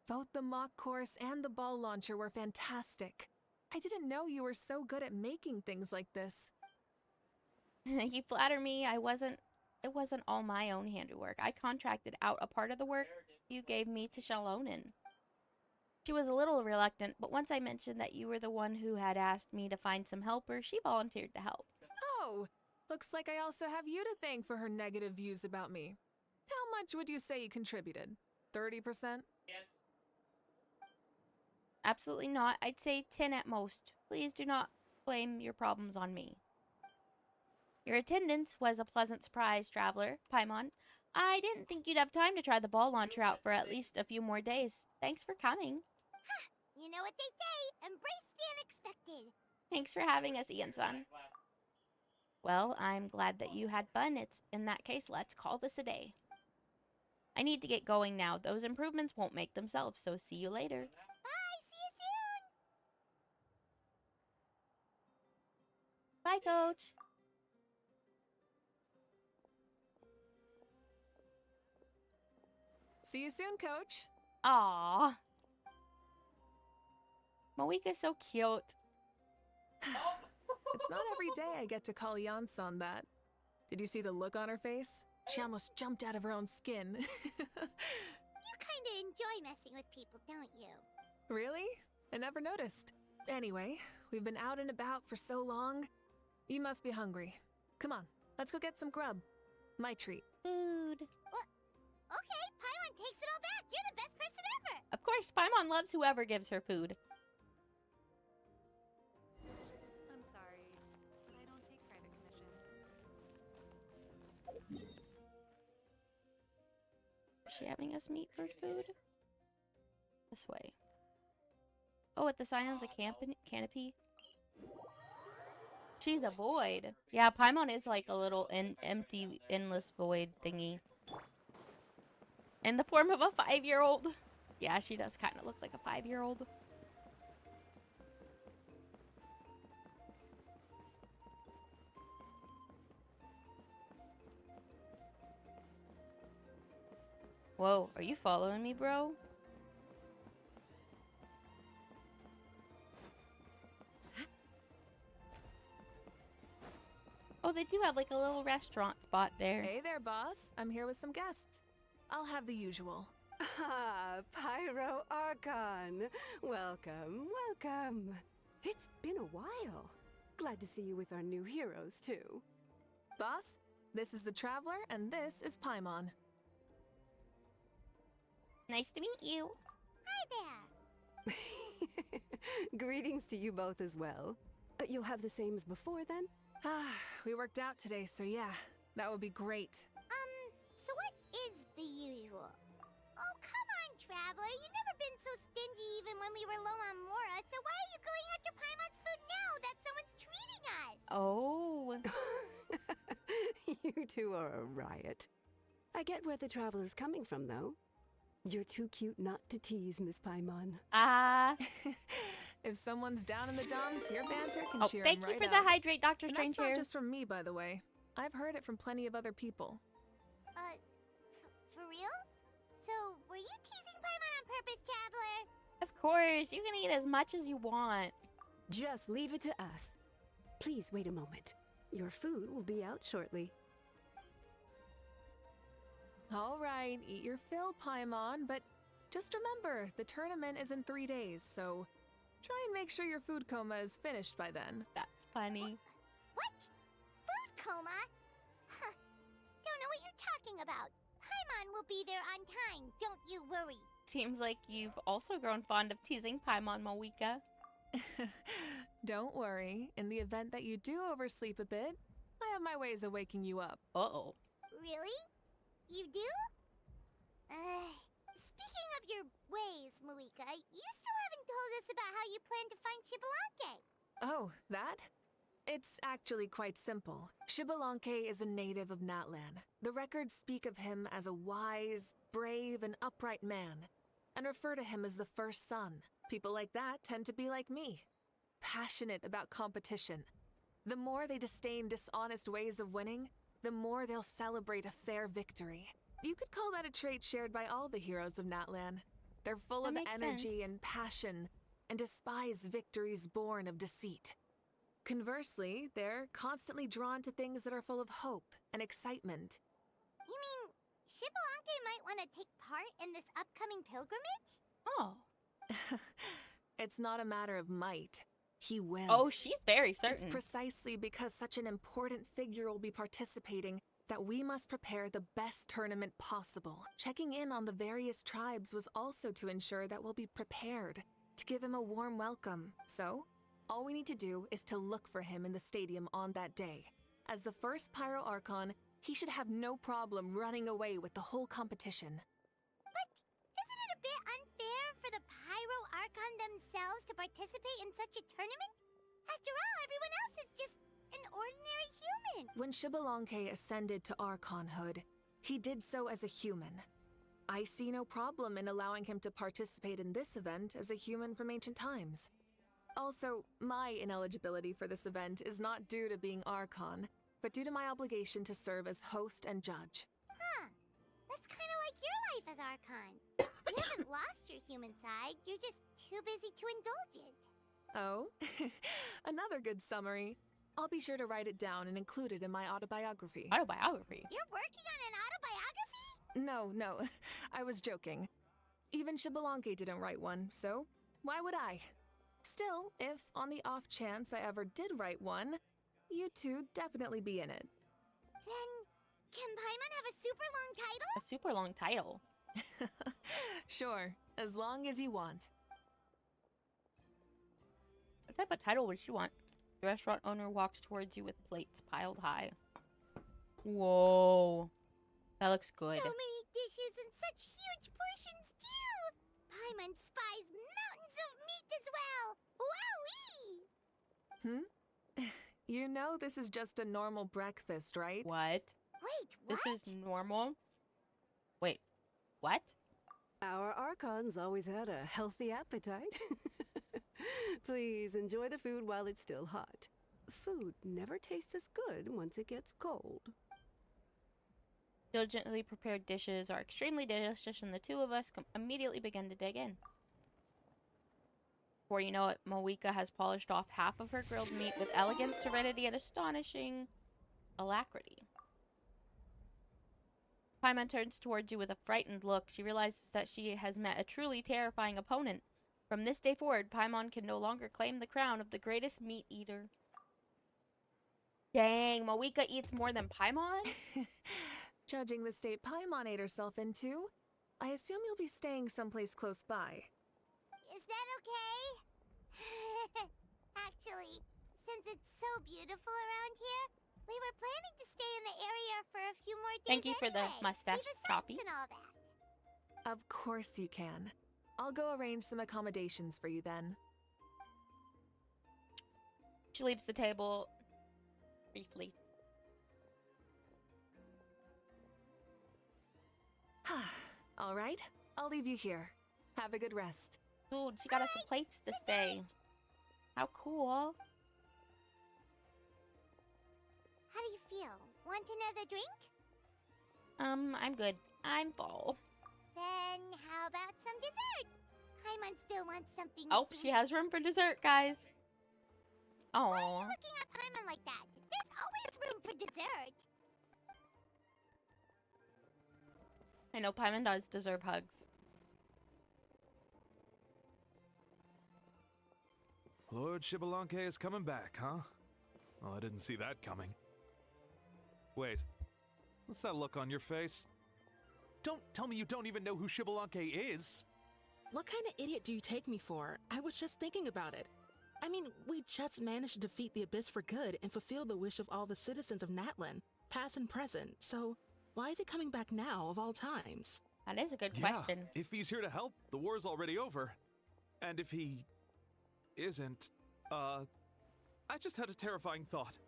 Both the mock course and the ball launcher were fantastic. I didn't know you were so good at making things like this. You flatter me. It wasn't all my own handiwork. I contracted out a part of the work you gave me to Shalonin. She was a little reluctant, but once I mentioned that you were the one who had asked me to find some helpers, she volunteered to help. Oh, looks like I also have you to thank for her negative views about me. How much would you say you contributed? 30%? Absolutely not. I'd say 10 at most. Please do not blame your problems on me. Your attendance was a pleasant surprise, traveler. Paimon, I didn't think you'd have time to try the ball launcher out for at least a few more days. Thanks for coming. Ha! You know what they say, embrace the unexpected. Thanks for having us, Ian-san. Well, I'm glad that you had fun. In that case, let's call this a day. I need to get going now. Those improvements won't make themselves, so see you later. Bye, see you soon. Bye, Coach. See you soon, Coach. Aww. Mavuika's so cute. It's not every day I get to call Yansan that. Did you see the look on her face? She almost jumped out of her own skin. You kinda enjoy messing with people, don't you? Really? I never noticed. Anyway, we've been out and about for so long. You must be hungry. Come on, let's go get some grub. My treat. Food. Well, okay, Paimon takes it all back. You're the best person ever. Of course, Paimon loves whoever gives her food. I'm sorry, but I don't take private commissions. Is she having us meet for food? This way. Oh, at the Scion's a canopy. She's a void. Yeah, Paimon is like a little empty, endless void thingy. In the form of a 5-year-old. Yeah, she does kind of look like a 5-year-old. Whoa, are you following me, bro? Oh, they do have like a little restaurant spot there. Hey there, boss. I'm here with some guests. I'll have the usual. Ah, Pyro Archon. Welcome, welcome. It's been a while. Glad to see you with our new heroes, too. Boss, this is the Traveler, and this is Paimon. Nice to meet you. Hi there. Greetings to you both as well. You'll have the same as before, then? We worked out today, so yeah, that would be great. So what is the usual? Oh, come on, Traveler. You've never been so stingy even when we were low on Mora, so why are you going after Paimon's food now that someone's treating us? Oh. You two are a riot. I get where the Traveler's coming from, though. You're too cute not to tease, Miss Paimon. If someone's down in the dumps, your banter can cheer 'em thank you right for up. the hydrate, Dr. And Strange that's not here. just from me, by the way. I've heard it from plenty of other people. For course, you can eat as much as you want. Just leave it to us. Please wait a moment. Your food will be out shortly. All right, eat your fill, Paimon, but just remember, the tournament is in 3 days, so try and make sure your food coma is finished by then. That's funny. What? Food coma? Huh. Don't know what you're talking about. Paimon will be there on time, don't you worry. Seems like you've also grown fond of teasing Paimon, Mavuika. Don't worry, in the event that you do oversleep a bit, I have my ways of waking you up. Uh-oh. Really? You do? Speaking of your ways, Mavuika, you still haven't told us about how you plan to find Citlali. Oh, that? It's actually quite simple. Citlali is a native of Natlan. The records speak of him as a wise, brave, and upright man, and refer to him as the first son. People like that tend to be like me, passionate about competition. The more they disdain dishonest ways of winning, the more they'll celebrate a fair victory. You could call that a trait shared by all the heroes of Natlan. They're full of energy and passion, and despise victories born of deceit. Conversely, they're constantly drawn to things that are full of hope and excitement. You mean Citlali might want to take part in this upcoming pilgrimage? Oh. It's not a matter of might. He will. Oh, she's very certain. It's precisely because such an important figure will be participating that we must prepare the best tournament possible. Checking in on the various tribes was also to ensure that we'll be prepared to give him a warm welcome. So, all we need to do is to look for him in the stadium on that day. As the first Pyro Archon, he should have no problem running away with the whole competition. But isn't it a bit unfair for the Pyro Archon themselves to participate in such a tournament? After all, everyone else is just an ordinary human. When Citlali ascended to Archonhood, he did so as a human. I see no problem in allowing him to participate in this event as a human from ancient times. Also, my ineligibility for this event is not due to being Archon, but due to my obligation to serve as host and judge. Huh. That's kind of like your life as Archon. You haven't lost your human side, you're just too busy to indulge it. Oh, another good summary. I'll be sure to write it down and include it in my autobiography. Autobiography? You're working on an autobiography? No, I was joking. Even Citlali didn't write one, so why would I? Still, if on the off chance I ever did write one, you two definitely be in it. Then, can Paimon have a super long title? A super long title? Sure, as long as you want. What type of title would she want? The restaurant owner walks towards you with plates piled high. Whoa. That looks good. So many dishes and such huge portions, too! Paimon spies mountains of meat as well! Wowee! You know this is just a normal breakfast, right? What? Wait, what? This is normal? Wait, what? Our Archons always had a healthy appetite. Please enjoy the food while it's still hot. Food never tastes as good once it gets cold. Diligently prepared dishes are extremely delicious, and the two of us immediately begin to dig in. Before you know it, Mavuika has polished off half of her grilled meat with elegant serenity and astonishing alacrity. Paimon turns towards you with a frightened look. She realizes that she has met a truly terrifying opponent. From this day forward, Paimon can no longer claim the crown of the greatest meat eater. Dang, Mavuika eats more than Paimon? Judging the state Paimon ate herself into, I assume you'll be staying someplace close by. Is that okay? Actually, since it's so beautiful around here, we were planning to stay in the area for a few more days. Thank you for the mustache copy. And all that. Of course you can. I'll go arrange some accommodations for you then. She leaves the table briefly. All right, I'll leave you here. Have a good rest. Dude, she got us some plates this day. How cool. How do you feel? Want another drink? I'm good. I'm full. Then how about some dessert? Paimon still wants something Oh, sweet. she has room for dessert, guys. Oh. Why are you looking at Paimon like that? There's always room for dessert. I know Paimon does deserve hugs. Lord Shibalanke is coming back, huh? Well, I didn't see that coming. Wait, what's that look on your face? Don't tell me you don't even know who Shibalanke is! What kind of idiot do you take me for? I was just thinking about it. I mean, we just managed to defeat the Abyss for good and fulfill the wish of all the citizens of Natlan, past and present, so why is he coming back now of all times? That is a good Yeah, question. if he's here to help, the war's already over. And if he isn't, I just had a terrifying thought.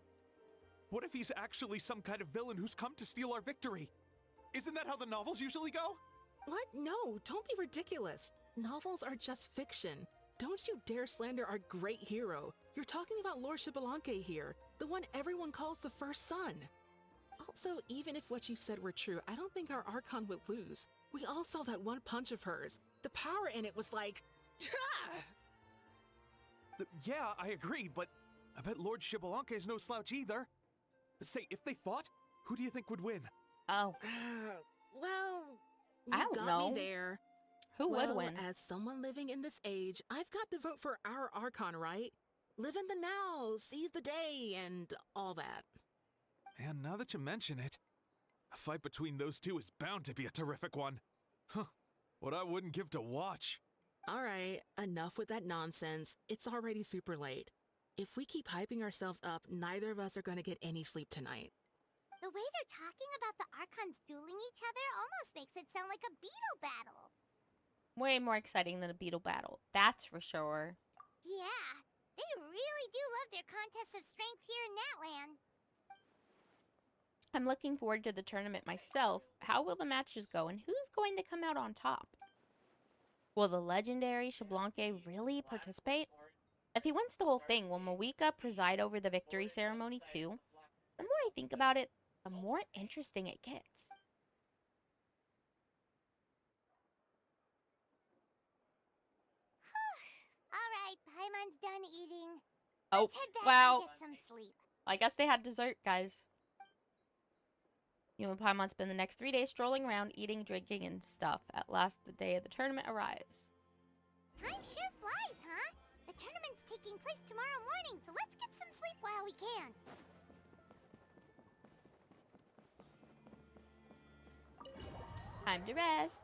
What if he's actually some kind of villain who's come to steal our victory? Isn't that how the novels usually go? What? No, don't be ridiculous. Novels are just fiction. Don't you dare slander our great hero. You're talking about Lord Shibalanke here, the one everyone calls the first son. Also, even if what you said were true, I don't think our Archon would lose. We all saw that one punch of hers. The power in it was like... Yeah, I agree, but I bet Lord Shibalanke is no slouch either. Say, if they fought, who do you think would win? Oh. Well, you I don't got know. me there. Who would Well, win? as someone living in this age, I've got to vote for our Archon, right? Live in the now, seize the day, and all that. And now that you mention it, a fight between those two is bound to be a terrific one. Huh, what I wouldn't give to watch. All right, enough with that nonsense. It's already super late. If we keep hyping ourselves up, neither of us are going to get any sleep tonight. The way they're talking about the Archons dueling each other almost makes it sound like a beetle battle. Way more exciting than a beetle battle. That's for sure. Yeah, they really do love their contests of strength here in Natlan. I'm looking forward to the tournament myself. How will the matches go, and who's going to come out on top? Will the legendary Shibalanke really participate? If he wins the whole thing, will Mavuika preside over the victory ceremony too? The more I think about it, the more interesting it gets. Alright, Paimon's done eating. Oh, Let's head back wow. and get some sleep. I guess they had dessert, guys. You and Paimon spend the next 3 days strolling around, eating, drinking, and stuff. At last, the day of the tournament arrives. Time sure flies, huh? The tournament's taking place tomorrow morning, so let's get some sleep while we can. Time to rest.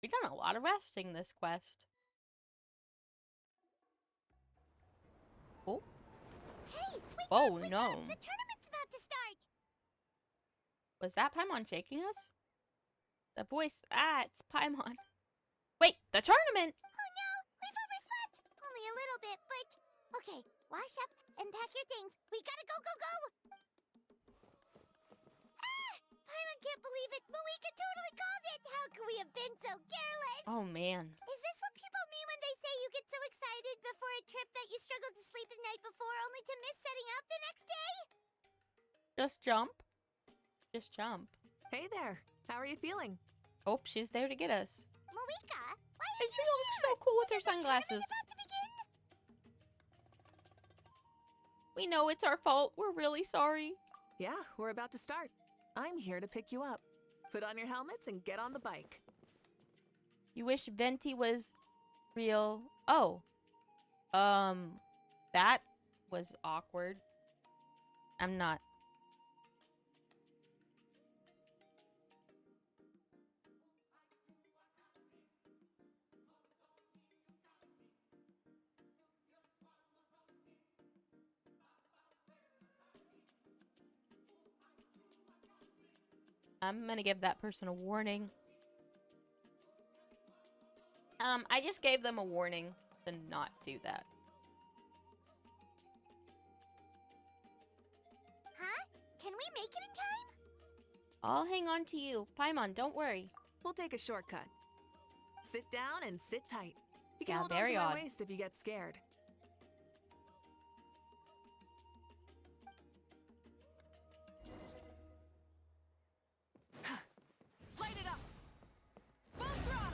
We've done a lot of resting this quest. Oh. Hey, wake Oh, up, wake no. up. The tournament's about to start. Was that Paimon shaking us? The voice. Ah, it's Paimon. Wait, the tournament! Oh no, we've overslept. Only a little bit, but... Okay, wash up and pack your things. We gotta go, go, go! Ah! Paimon can't believe it. Mavuika totally called it. How could we have been so careless? Oh, man. Is this what people mean when they say you get so excited before a trip that you struggle to sleep the night before only to miss setting out the next day? Just jump. Just jump. Hey there. How are you feeling? Oh, she's there to get us. Mavuika, why are And you she looks here? so cool with her Isn't the sunglasses. tournament about to begin? We know it's our fault. We're really sorry. Yeah, we're about to start. I'm here to pick you up. Put on your helmets and get on the bike. You wish Venti was real. Oh. That was awkward. I'm not. I'm gonna give that person a warning. I just gave them a warning to not do that. Huh? Can we make it in time? I'll hang on to you. Paimon, don't worry. We'll take a shortcut. Sit down and sit tight. You can Yeah, hold on very to my odd. waist if you get scared. Light it up! Full throttle!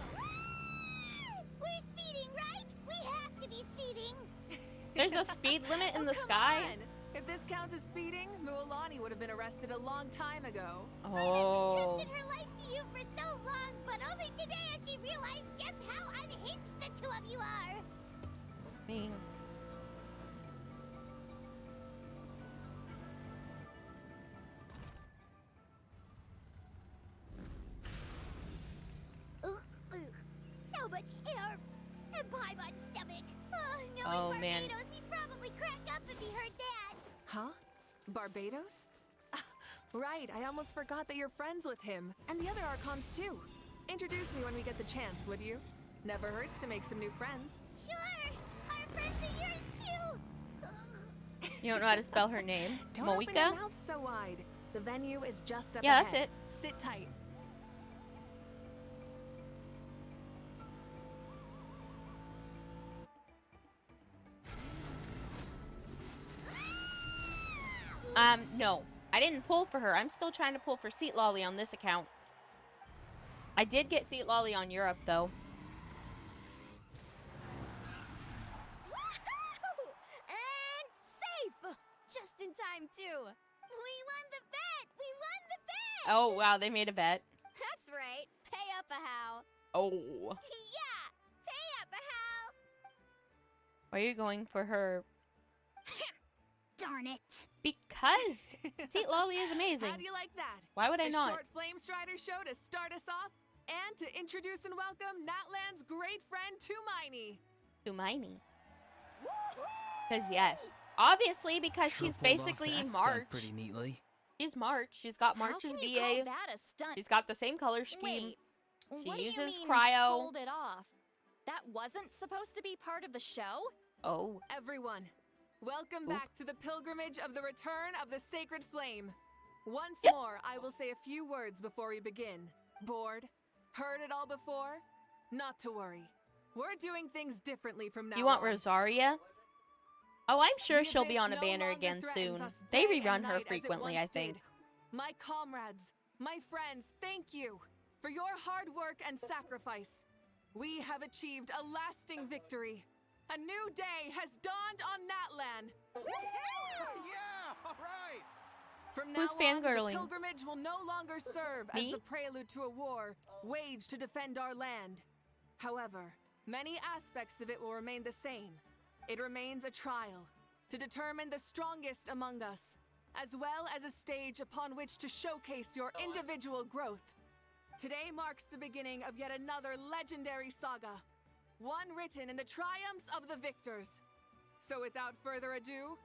There's a speed limit in the come sky? on. If this counts as speeding, Mualani would have been arrested a long time ago. Oh. I've entrusted her life to you for so long, but only today has she realized just how unhinged the two of you are. Me. So much air and Paimon's stomach. Knowing Oh, man. Barbados, he'd probably crack up if he heard that. Huh? Barbados? Right, I almost forgot that you're friends with him. And the other Archons too. Introduce me when we get the chance, would you? Never hurts to make some new friends. Sure, our friends are yours too. You don't know how to spell her name? Don't open Mavuika? your mouth so wide. The venue is just up Yeah, ahead. that's it. Sit tight. No. I didn't pull for her. I'm still trying to pull for Citlali on this account. I did get Citlali on Europe, though. Woohoo! And safe! Just in time, too. We won the bet! We won the bet! Oh, wow, they made a bet. That's right. Pay up a how. Oh. Yeah! Pay up a how! Why are you going for her? Darn it! Because Citlali is amazing. How do you like that? Why would I A not? short Flame Strider show to start us off, and to introduce and welcome Natlan's great friend Tumaini. Tumaini. Because yes, obviously because Sure she's pulled off basically that stunt March. pretty neatly. She's March. She's got How March's can you VA. call that a stunt? She's got the same color scheme. Wait, She what do you uses mean, cryo. pulled it off? That wasn't supposed to be part of the show? Oh. Everyone, welcome back to the pilgrimage of the return of the sacred flame. Once more, I will say a few words before we begin. Bored? Heard it all before? Not to worry. We're doing things differently from now You want on. Rosaria? Oh, I'm sure The she'll be abyss on a no banner longer again threatens soon. us They day and rerun her night as it frequently, I once think. did. My comrades, my friends, thank you for your hard work and sacrifice. We have achieved a lasting victory. A new day has dawned on Natlan. Yeah, all right. From Who's now on, the fangirling? pilgrimage will no longer serve as Me? the prelude to a war waged to defend our land. However, many aspects of it will remain the same. It remains a trial to determine the strongest among us, as well as a stage upon which to showcase your individual growth. Today marks the beginning of yet another legendary saga, one written in the triumphs of the victors. So without further ado,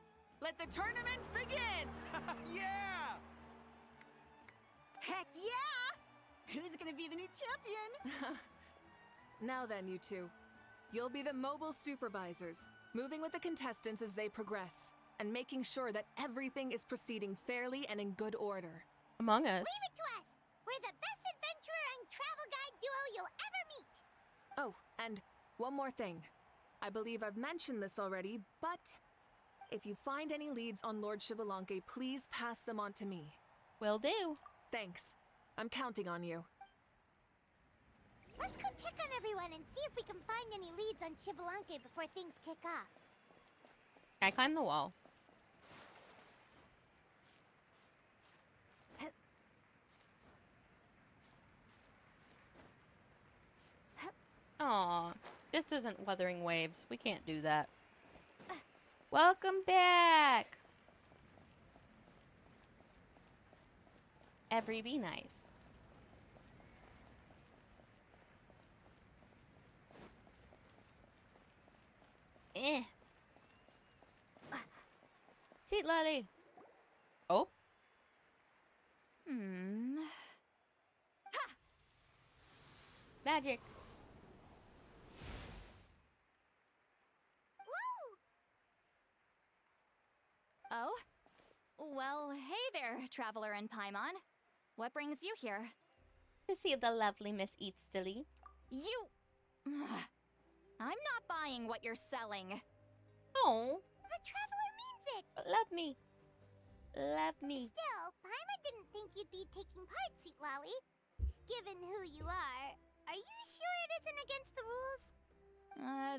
let the tournament begin! Yeah! Heck yeah! Who's gonna be the new champion? Now then, you two. You'll be the mobile supervisors, moving with the contestants as they progress, and making sure that everything is proceeding fairly and in good order. Among Us. Leave it to us! We're the best adventurer and travel guide duo you'll ever meet! Oh, and one more thing. I believe I've mentioned this already, but if you find any leads on Lord Shibalanke, please pass them on to me. Will do. Thanks. I'm counting on you. Let's go check on everyone and see if we can find any leads on Shibalanke before things kick off. Can I climb the wall? Aw, this isn't Wuthering Waves. We can't do that. Welcome back! Every be nice. Eh. Citlali. Oh. Magic. Oh? Well, hey there, Traveler and Paimon. What brings you here? To see the lovely Miss Citlali. You... I'm not buying what you're selling. Oh. The traveler means it! Love me. Love me. Still, Paimon didn't think you'd be taking part, Citlali. Given who you are you sure it isn't against the rules?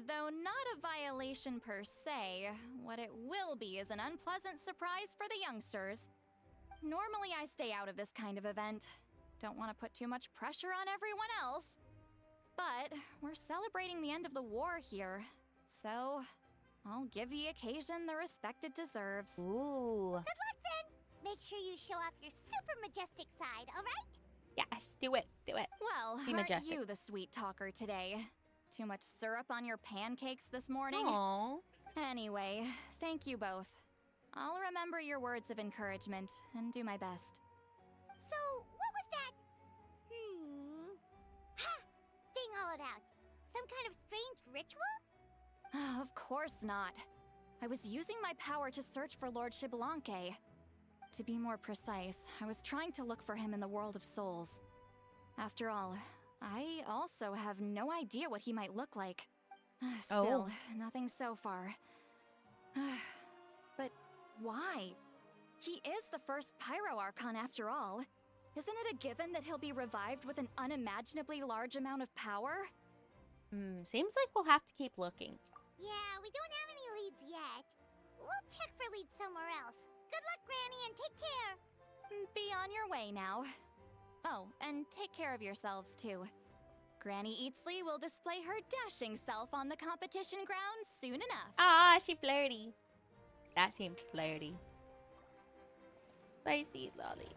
Though not a violation per se, what it will be is an unpleasant surprise for the youngsters. Normally I stay out of this kind of event. Don't want to put too much pressure on everyone else. But we're celebrating the end of the war here, so I'll give the occasion the respect it deserves. Ooh. Good luck then! Make sure you show off your super majestic side, alright? Yes, do it, do it. Well, Be aren't majestic. you the sweet talker today? Too much syrup on your pancakes this morning? Aww. Anyway, thank you both. I'll remember your words of encouragement and do my best. So, what was that? Ha! Thing all about? Some kind of strange ritual? Of course not. I was using my power to search for Lord Xbalanque. To be more precise, I was trying to look for him in the world of souls. After all, I also have no idea what he might look like. Still, nothing so far. But why? He is the first Pyro Archon after all. Isn't it a given that he'll be revived with an unimaginably large amount of power? Seems like we'll have to keep looking. Yeah, we don't have any leads yet. We'll check for leads somewhere else. Good luck, Granny, and take care! Be on your way now. Oh, and take care of yourselves too. Granny Eatsley will display her dashing self on the competition grounds soon enough. Ah, she flirty. That seemed flirty. Bye, Citlali.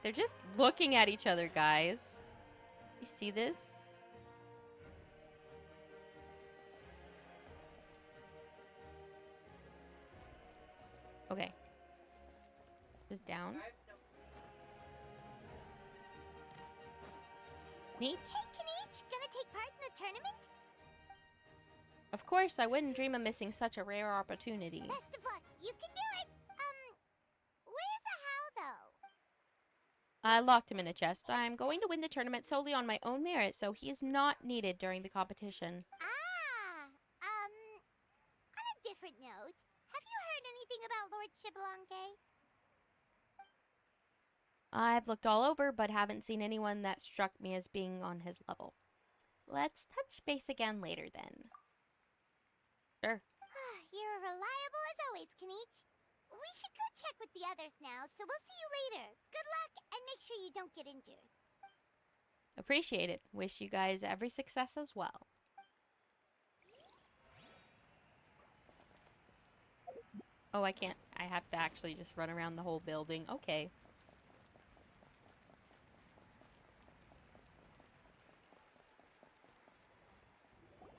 They're just looking at each other, guys. You see this? Okay. Just down. Neat. Hey, Kanich, gonna take part in the tournament? Of course, I wouldn't dream of missing such a rare opportunity. Best of luck. You can do it. Where's the how, though? I locked him in a chest. I'm going to win the tournament solely on my own merit, so he is not needed during the competition. On a different note, have you heard anything about Lord Xbalanque? I've looked all over, but haven't seen anyone that struck me as being on his level. Let's touch base again later, then. Sure. You're reliable as always, Kanich. We should go check with the others now, so we'll see you later. Good luck, and make sure you don't get injured. Appreciate it. Wish you guys every success as well. Oh, I can't. I have to actually just run around the whole building. Okay.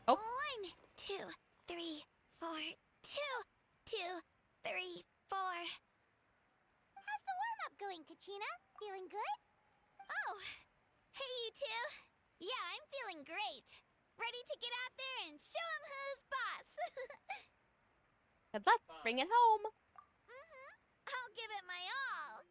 Oh. 1, 2, 3, 4, 2, 2, 3, 4. How's the warm-up going, Kachina? Feeling good? Oh, hey you two. Yeah, I'm feeling great. Ready to get out there and show 'em who's boss. Good luck. Bring it home. I'll give it my all.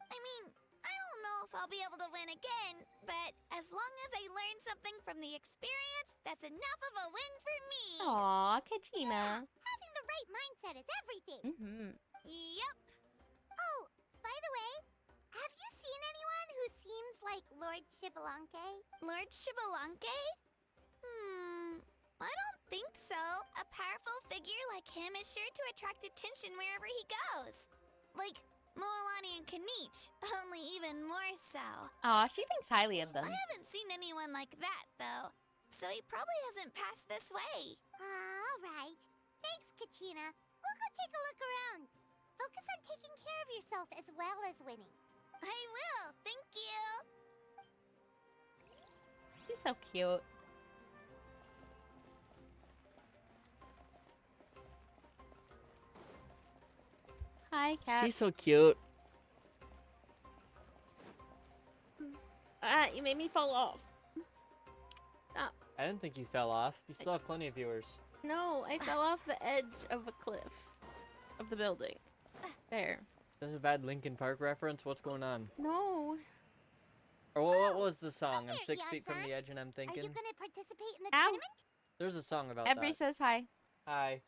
I mean, I don't know if I'll be able to win again, but as long as I learn something from the experience, that's enough of a win for me. Aw, Kachina. Having the right mindset is everything. Yep. Oh, by the way, have you seen anyone who seems like Lord Xbalanque? Lord Xbalanque? I don't think so. A powerful figure like him is sure to attract attention wherever he goes. Like Moalani and Kanich, only even more so. Aw, she thinks highly of them. I haven't seen anyone like that, though. So he probably hasn't passed this way. All right. Thanks, Kachina. We'll go take a look around. Focus on taking care of yourself as well as winning. I will. Thank you. She's so cute. Hi, Cat. She's so cute. You made me fall off. Stop. I didn't think you fell off. You still have plenty of viewers. No, I fell off the edge of a cliff. Of the building. There. This is a bad Linkin Park reference? What's going on? No. Or what was the song? I'm there, 6 feet from Yonza. the edge and I'm Are thinking. you gonna participate in the Ow. tournament? There's a song about Every that. says hi. Hi.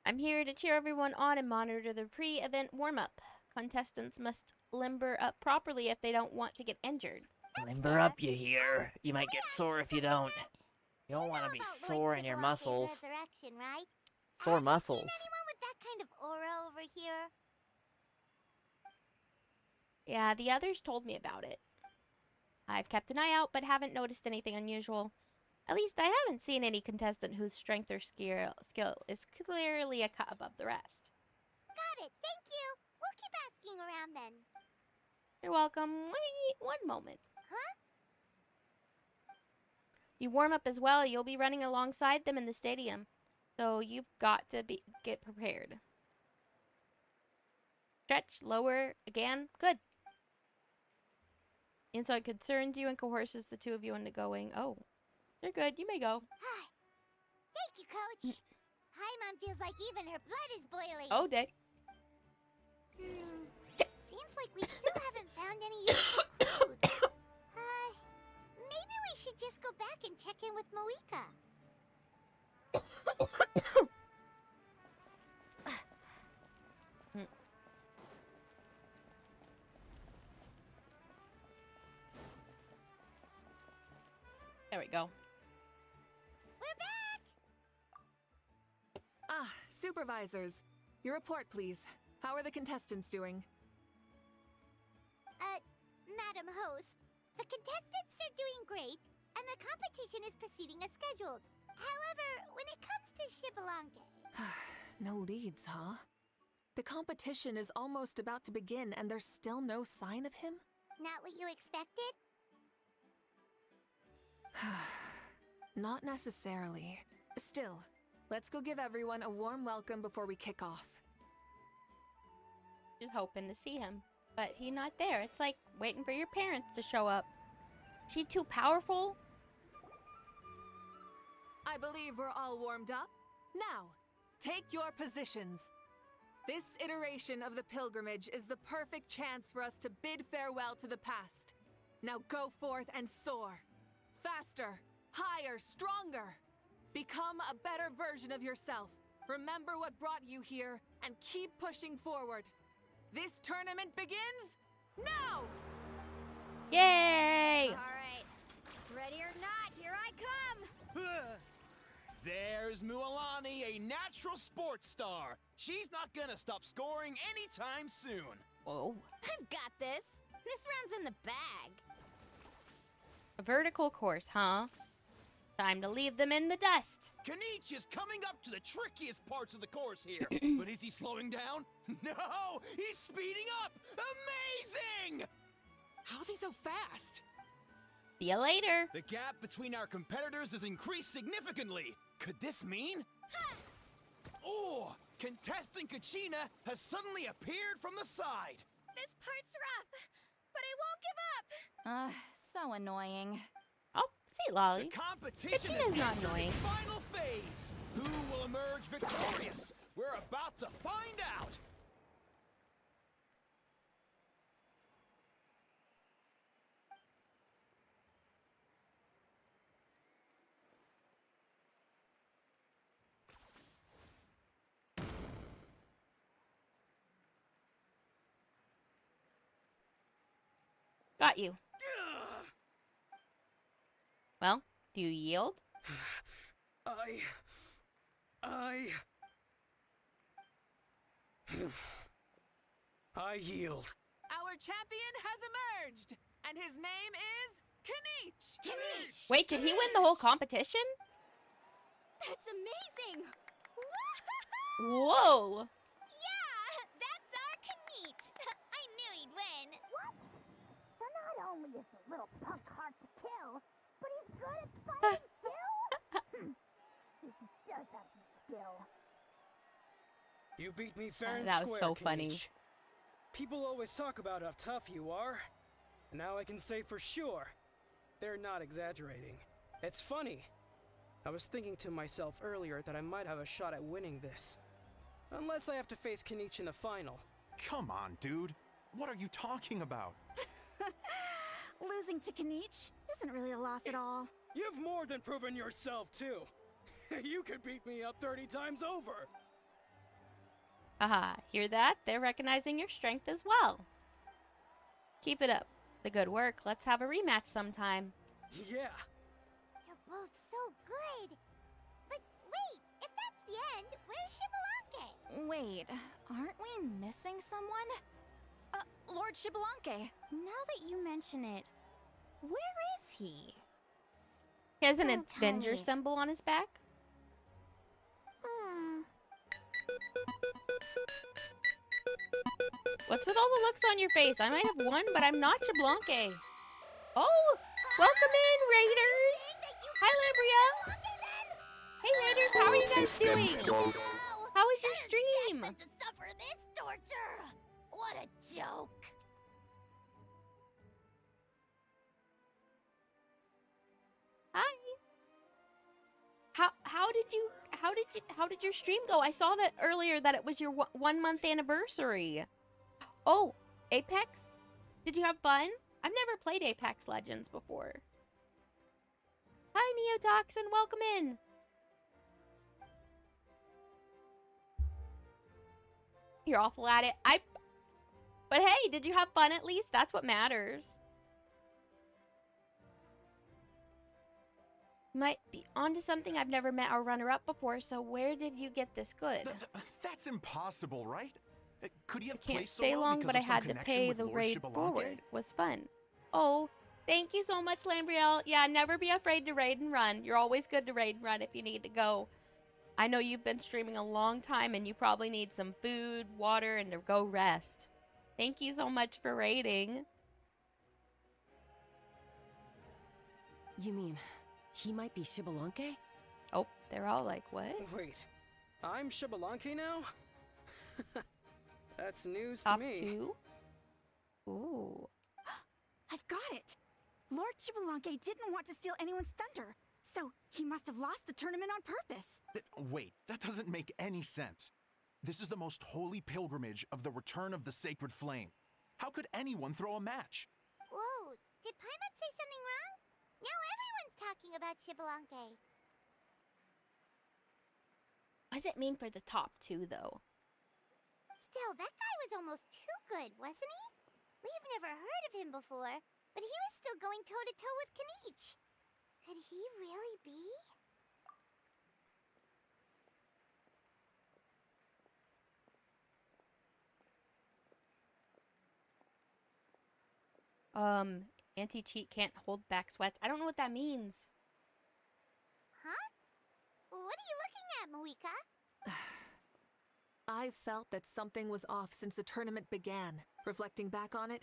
I'm here to cheer everyone on and monitor the pre-event warm-up. contestants must limber up properly if they don't want to get injured. Limber up, you hear? You might get sore if you don't. You don't want to be sore in your muscles. Resurrection, right? Sore muscles. Anyone with that kind of aura over here? Yeah, the others told me about it. I've kept an eye out, but haven't noticed anything unusual. At least I haven't seen any contestant whose strength or skill is clearly a cut above the rest. Got it, thank you. We'll keep asking around then. You're welcome. Wait one moment. Huh? You warm up as well. You'll be running alongside them in the stadium. So you've got to get prepared. Stretch, lower, again. Good. Inside concerns you and coerces the two of you into going. Oh, you're good. You may go. Thank you, Coach. Paimon feels like even her blood is boiling. Oh, day. Seems like we still haven't found any useful clues. Maybe we should just go back and check in with Mavuika. There we go. We're back! Ah, supervisors. Your report, please. How are the contestants doing? Madam Host, the contestants are doing great, and the competition is proceeding as scheduled. However, when it comes to Shibalanke... No leads, huh? The competition is almost about to begin, and there's still no sign of him? Not what you expected? Not necessarily. Still, let's go give everyone a warm welcome before we kick off. Just hoping to see him. But he's not there. It's like waiting for your parents to show up. Is she too powerful? I believe we're all warmed up. Now, take your positions. This iteration of the pilgrimage is the perfect chance for us to bid farewell to the past. Now go forth and soar. Faster, higher, stronger. Become a better version of yourself. Remember what brought you here and keep pushing forward. This tournament begins now! Yay! Alright. Ready or not, here I come! There's Mualani, a natural sports star. She's not gonna stop scoring anytime soon. Whoa. I've got this. This round's in the bag. A vertical course, huh? Time to leave them in the dust. Kanich is coming up to the trickiest parts of the course here. But is he slowing down? No! He's speeding up! Amazing! How's he so fast? See you later. The gap between our competitors has increased significantly. Could this mean? Oh! Contestant Kachina has suddenly appeared from the side. This part's rough, but I won't give up. So annoying. Oh, Citlali. The competition Kachina's is not entering annoying. its final phase. Who will emerge victorious? We're about to find out. Got you. Well, do you yield? I yield. Our champion has emerged, and his name is Kanich! Kanich! Wait, did he win the whole competition? That's amazing! Whoa! Yeah, that's our Kanich. I knew he'd win. What? So not only is the little punk hard to kill, but he's good at fighting too? He does have some skill. You beat me fair and That was square, so funny. Kanich. People always talk about how tough you are. And now I can say for sure, they're not exaggerating. It's funny. I was thinking to myself earlier that I might have a shot at winning this. Unless I have to face Kanich in the final. Come on, dude. What are you talking about? Losing to Kanich isn't really a loss at all. You've more than proven yourself, too. You could beat me up 30 times over. Haha, hear that? They're recognizing your strength as well. Keep it up. The good work. Let's have a rematch sometime. Yeah. You're both so good. But wait, if that's the end, where's Shibalanke? Wait, aren't we missing someone? Lord Shibalanke. Now that you mention it, where is he? He has an Don't tell Avenger me. symbol on his back. What's with all the looks on your face? I might have won, but I'm not Shibalanke. Oh, welcome in, Raiders! Hi, Libria! Hey, Raiders, how are you guys doing? How was your stream? To suffer this torture. What a joke. Hi. How did your stream go? I saw that earlier that it was your 1 month anniversary. Oh, Apex? Did you have fun? I've never played Apex Legends before. Hi, Neotoxin, welcome in. You're awful at it. But hey, did you have fun at least? That's what matters. Might be onto something. I've never met our runner-up before, so where did you get this good? That's impossible, right? Could he have Can't placed so stay well long, because but I of some had to connection pay with the Lord raid Shibalanke? forward. Was fun. Oh, thank you so much, Lambrielle. Yeah, never be afraid to raid and run. You're always good to raid and run if you need to go. I know you've been streaming a long time and you probably need some food, water, and to go rest. Thank you so much for raiding. You mean he might be Shibalanke? Oh, they're all like, what? Wait, I'm Shibalanke now? That's news Top to me. 2? Ooh. I've got it! Lord Shibalanke didn't want to steal anyone's thunder, so he must have lost the tournament on purpose. Wait, that doesn't make any sense. This is the most holy pilgrimage of the return of the sacred flame. How could anyone throw a match? Whoa, did Paimon say something wrong? Now everyone's talking about Shibalanke. What does it mean for the top 2, though? Still, that guy was almost too good, wasn't he? We've never heard of him before, but he was still going toe-to-toe with Kanich. Could he really be? Anti-cheat can't hold back sweats. I don't know what that means. Huh? What are you looking at, Mavuika? I felt that something was off since the tournament began. Reflecting back on it,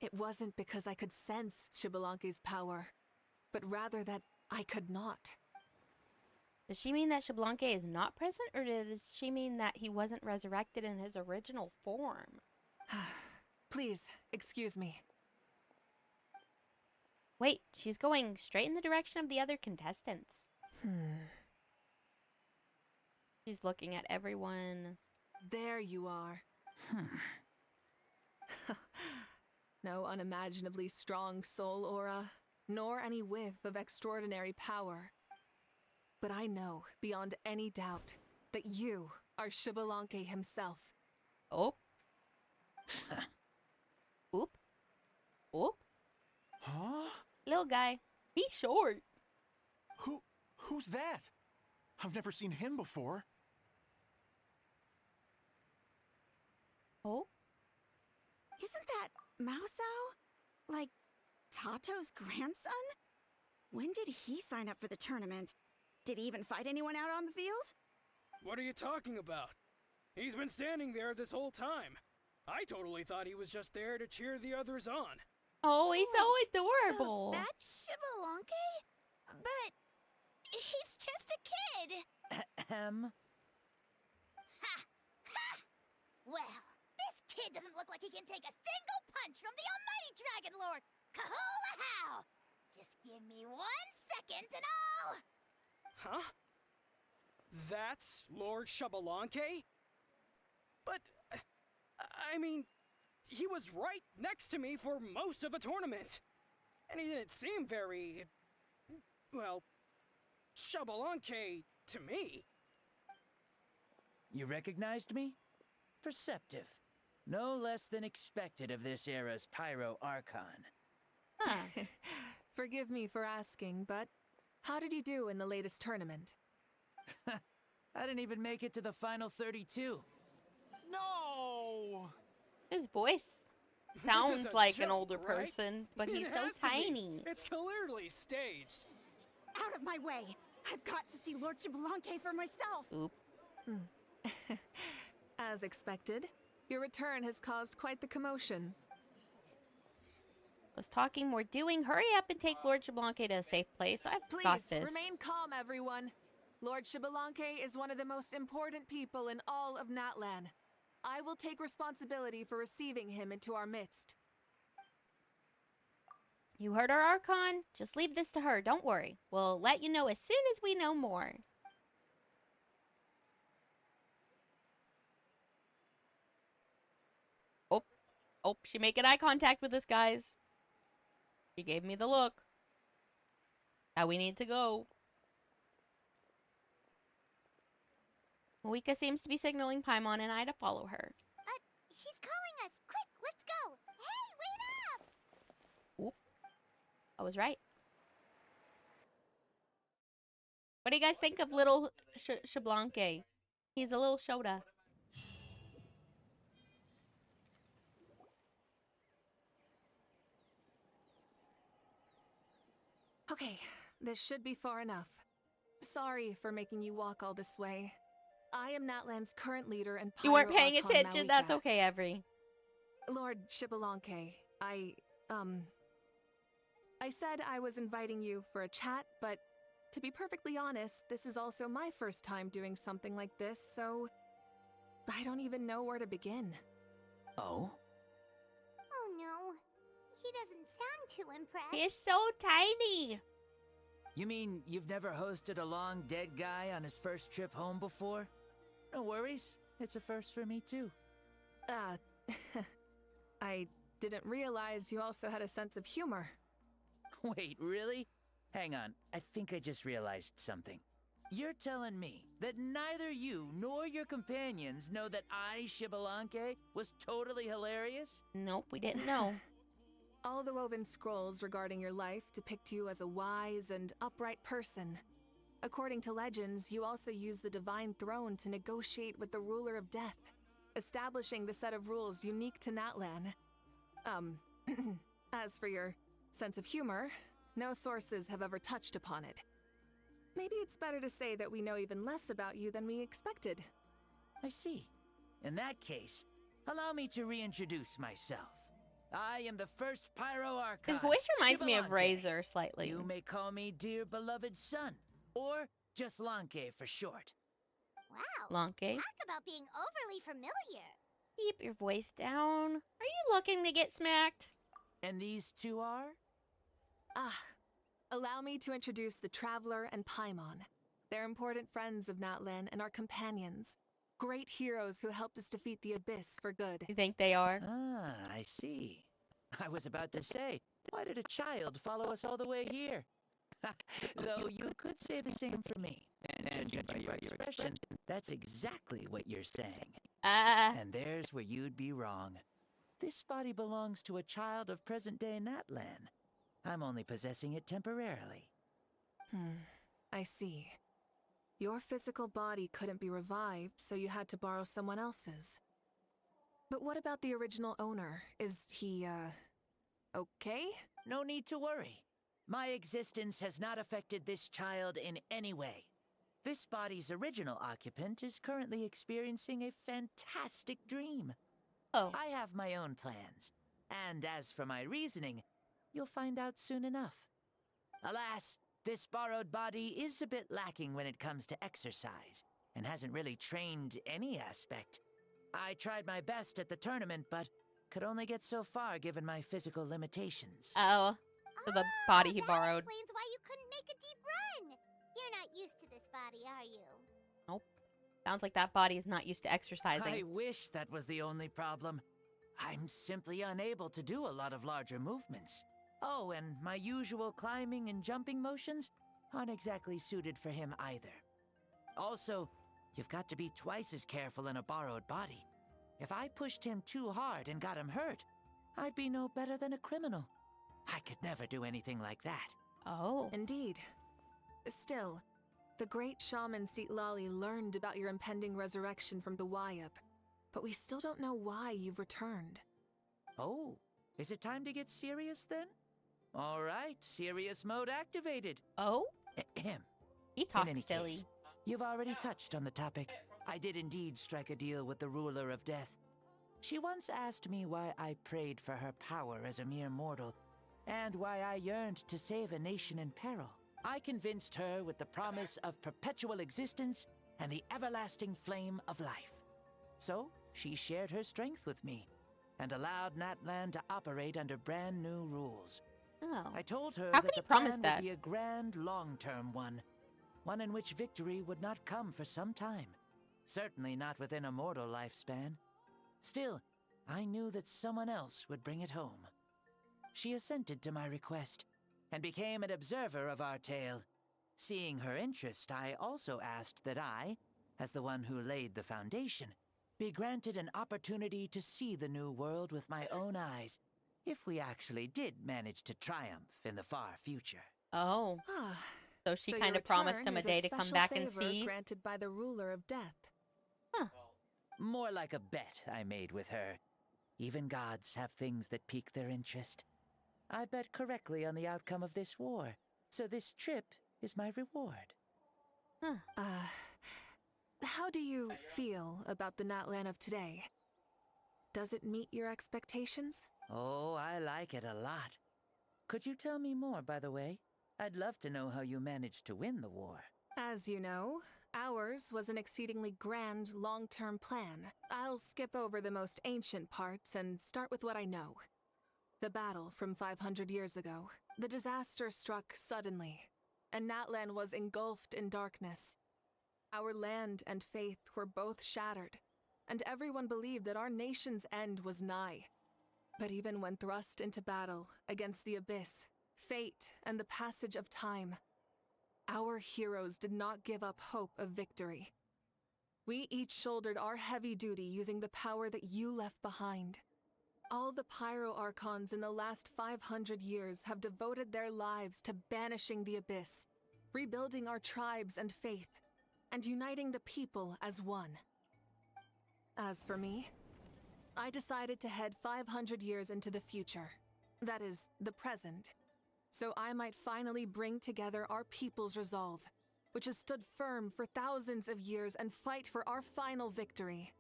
it wasn't because I could sense Shibalanke's power, but rather that I could not. Does she mean that Shibalanke is not present, or does she mean that he wasn't resurrected in his original form? Please, excuse me. Wait, she's going straight in the direction of the other contestants. She's looking at everyone. There you are. No unimaginably strong soul aura, nor any whiff of extraordinary power. But I know, beyond any doubt, that you are Shibalanke himself. Oh. Oop. Oop. Huh? Little guy. He's short. Who's that? I've never seen him before. Oh? Isn't that Mausao? Like, Tato's grandson? When did he sign up for the tournament? Did he even fight anyone out on the field? What are you talking about? He's been standing there this whole time. I totally thought he was just there to cheer the others on. Oh, he's so adorable. So that's Shibalanke? But he's just a kid. Ha! Ha! Well, this kid doesn't look like he can take a single punch from the almighty Dragon Lord! Kahola how! Just give me 1 second and I'll... Huh? That's Lord Shibalanke? But, I mean, he was right next to me for most of the tournament. And he didn't seem very, well, Shibalanke to me. You recognized me? perceptive. No less than expected of this era's Pyro Archon. Forgive me for asking, but how did you do in the latest tournament? I didn't even make it to the final 32. No! His voice This sounds is a like an joke, older right? person, but It he's so has to be. tiny. It's clearly staged. Out of my way! I've got to see Lord Chibalanque for myself! Oop. As expected, your return has caused quite the commotion. Was talking more doing. Hurry up and take Lord Chibalanque to a safe place. I've Please, got this. remain calm, everyone. Lord Chibalanque is one of the most important people in all of Natlan. I will take responsibility for receiving him into our midst. You heard our Archon? Just leave this to her. Don't worry. We'll let you know as soon as we know more. Oh. Oh, she making eye contact with us, guys. She gave me the look. Now we need to go. Mavuika seems to be signaling Paimon and I to follow her. She's calling us. Quick, let's go. Hey, wait up! Oop. I was right. What do you guys think of little Chibalanque? He's a little Shota. Okay, this should be far enough. Sorry for making you walk all this way. I am Natlan's current leader and Pyro You weren't paying Archon attention. Mavuika. That's okay, Every. Lord Chibalanque, I said I was inviting you for a chat, but to be perfectly honest, this is also my first time doing something like this, so I don't even know where to begin. Oh? Oh no. He doesn't sound too impressed. He's so tiny. You mean you've never hosted a long dead guy on his first trip home before? No worries. It's a first for me, too. I didn't realize you also had a sense of humor. Wait, really? Hang on, I think I just realized something. You're telling me that neither you nor your companions know that I, Chibalanque, was totally hilarious? Nope, we didn't know. All the woven scrolls regarding your life depict you as a wise and upright person. According to legends, you also use the Divine Throne to negotiate with the Ruler of Death, establishing the set of rules unique to Natlan. As for your sense of humor, no sources have ever touched upon it. Maybe it's better to say that we know even less about you than we expected. I see. In that case, allow me to reintroduce myself. I am the first Pyro Archon. His voice reminds me of Chibalanque. Razor slightly. You may call me dear beloved son, or just Lanque for short. Wow. Lanque. Talk about being overly familiar. Keep your voice down. Are you looking to get smacked? And these two are? Allow me to introduce the Traveler and Paimon. They're important friends of Natlan and our companions. Great heroes who helped us defeat the Abyss for good. You think they are? Ah, I see. I was about to say, why did a child follow us all the way here? Though you could say the same for me. And judging by your expression, that's exactly what you're saying. And there's where you'd be wrong. This body belongs to a child of present-day Natlan. I'm only possessing it temporarily. I see. Your physical body couldn't be revived, so you had to borrow someone else's. But what about the original owner? Is he, okay? No need to worry. My existence has not affected this child in any way. This body's original occupant is currently experiencing a fantastic dream. Oh. I have my own plans, and as for my reasoning, you'll find out soon enough. Alas, this borrowed body is a bit lacking when it comes to exercise, and hasn't really trained any aspect. I tried my best at the tournament, but could only get so far given my physical limitations. Oh. So the body he borrowed. Explains why you couldn't make a deep run. You're not used to this body, are you? Nope. Sounds like that body is not used to exercising. I wish that was the only problem. I'm simply unable to do a lot of larger movements. Oh, and my usual climbing and jumping motions aren't exactly suited for him either. Also, you've got to be twice as careful in a borrowed body. If I pushed him too hard and got him hurt, I'd be no better than a criminal. I could never do anything like that. Oh. Indeed. Still, the great shaman Citlali learned about your impending resurrection from the Wayup, but we still don't know why you've returned. Oh, is it time to get serious then? All right, serious mode activated. Oh? Ahem. He talks In any silly. case, you've already touched on the topic. I did indeed strike a deal with the ruler of death. She once asked me why I prayed for her power as a mere mortal, and why I yearned to save a nation in peril. I convinced her with the promise of perpetual existence and the everlasting flame of life. So, she shared her strength with me, and allowed Natlan to operate under brand new rules. Oh. I told her How that could he the plan promise would that? be a grand, long-term one in which victory would not come for some time. Certainly not within a mortal lifespan. Still, I knew that someone else would bring it home. She assented to my request, and became an observer of our tale. Seeing her interest, I also asked that I, as the one who laid the foundation, be granted an opportunity to see the new world with my own eyes, if we actually did manage to triumph in the far future. Oh. So she kind your of promised him return a is day to come special back and favor see. granted by the ruler of death. More like a bet I made with her. Even gods have things that pique their interest. I bet correctly on the outcome of this war, so this trip is my reward. How do you feel about the Natlan of today? Does it meet your expectations? Oh, I like it a lot. Could you tell me more, by the way? I'd love to know how you managed to win the war. As you know, ours was an exceedingly grand, long-term plan. I'll skip over the most ancient parts and start with what I know. The battle from 500 years ago. The disaster struck suddenly, and Natlan was engulfed in darkness. Our land and faith were both shattered, and everyone believed that our nation's end was nigh. But even when thrust into battle against the abyss, fate, and the passage of time, our heroes did not give up hope of victory. We each shouldered our heavy duty using the power that you left behind. All the Pyro Archons in the last 500 years have devoted their lives to banishing the abyss, rebuilding our tribes and faith, and uniting the people as one. As for me, I decided to head 500 years into the future, that is, the present, so I might finally bring together our people's resolve, which has stood firm for thousands of years, and fight for our final victory.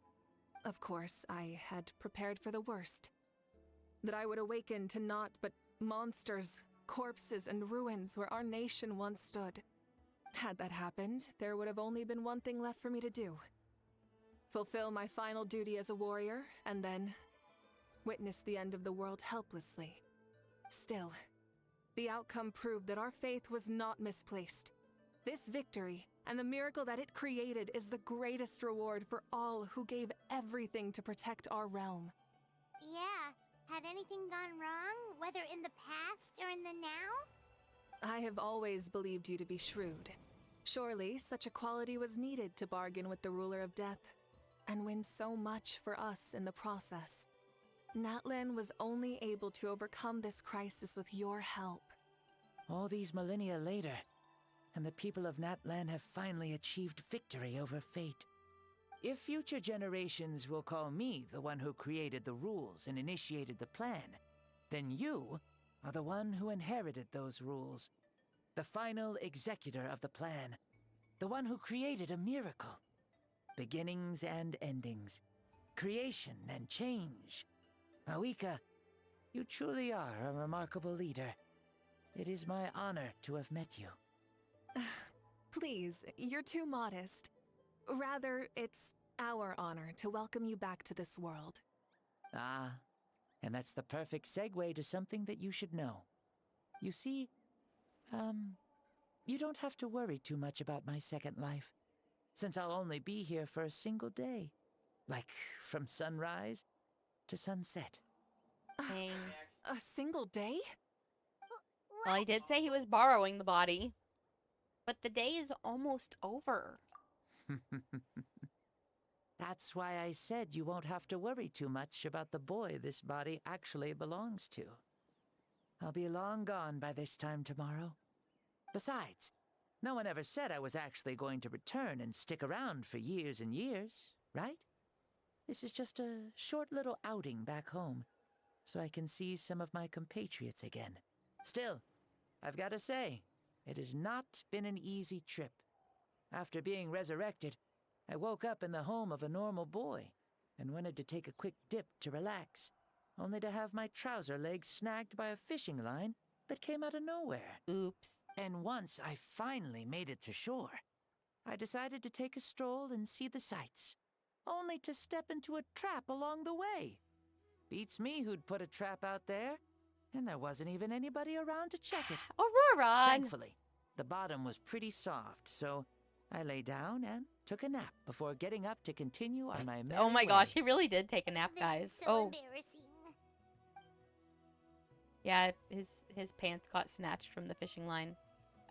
Of course, I had prepared for the worst. That I would awaken to naught but monsters, corpses, and ruins where our nation once stood. Had that happened, there would have only been one thing left for me to do. Fulfill my final duty as a warrior, and then witness the end of the world helplessly. Still, the outcome proved that our faith was not misplaced. This victory, and the miracle that it created, is the greatest reward for all who gave everything to protect our realm. Yeah, had anything gone wrong, whether in the past or in the now? I have always believed you to be shrewd. Surely, such a quality was needed to bargain with the ruler of death, and win so much for us in the process. Natlan was only able to overcome this crisis with your help. All these millennia later, and the people of Natlan have finally achieved victory over fate. If future generations will call me the one who created the rules and initiated the plan, then you are the one who inherited those rules. The final executor of the plan. The one who created a miracle. Beginnings and endings. Creation and change. Mavuika, you truly are a remarkable leader. It is my honor to have met you. Please, you're too modest. Rather, it's our honor to welcome you back to this world. Ah, and that's the perfect segue to something that you should know. You see, you don't have to worry too much about my second life, since I'll only be here for a single day. Like, from sunrise to sunset. Dang. A single day? Well, he did say he was borrowing the body. But the day is almost over. That's why I said you won't have to worry too much about the boy this body actually belongs to. I'll be long gone by this time tomorrow. Besides, no one ever said I was actually going to return and stick around for years and years, right? This is just a short little outing back home, so I can see some of my compatriots again. Still, I've got to say, it has not been an easy trip. After being resurrected, I woke up in the home of a normal boy and wanted to take a quick dip to relax, only to have my trouser legs snagged by a fishing line that came out of nowhere. Oops. And once I finally made it to shore, I decided to take a stroll and see the sights, only to step into a trap along the way. Beats me who'd put a trap out there, and there wasn't even anybody around to check it. Aurora! Thankfully, the bottom was pretty soft, so I lay down and took a nap before getting up to continue on my merry Oh my gosh, way. he really did take a nap, guys. This is so embarrassing. Yeah, his pants got snatched from the fishing line.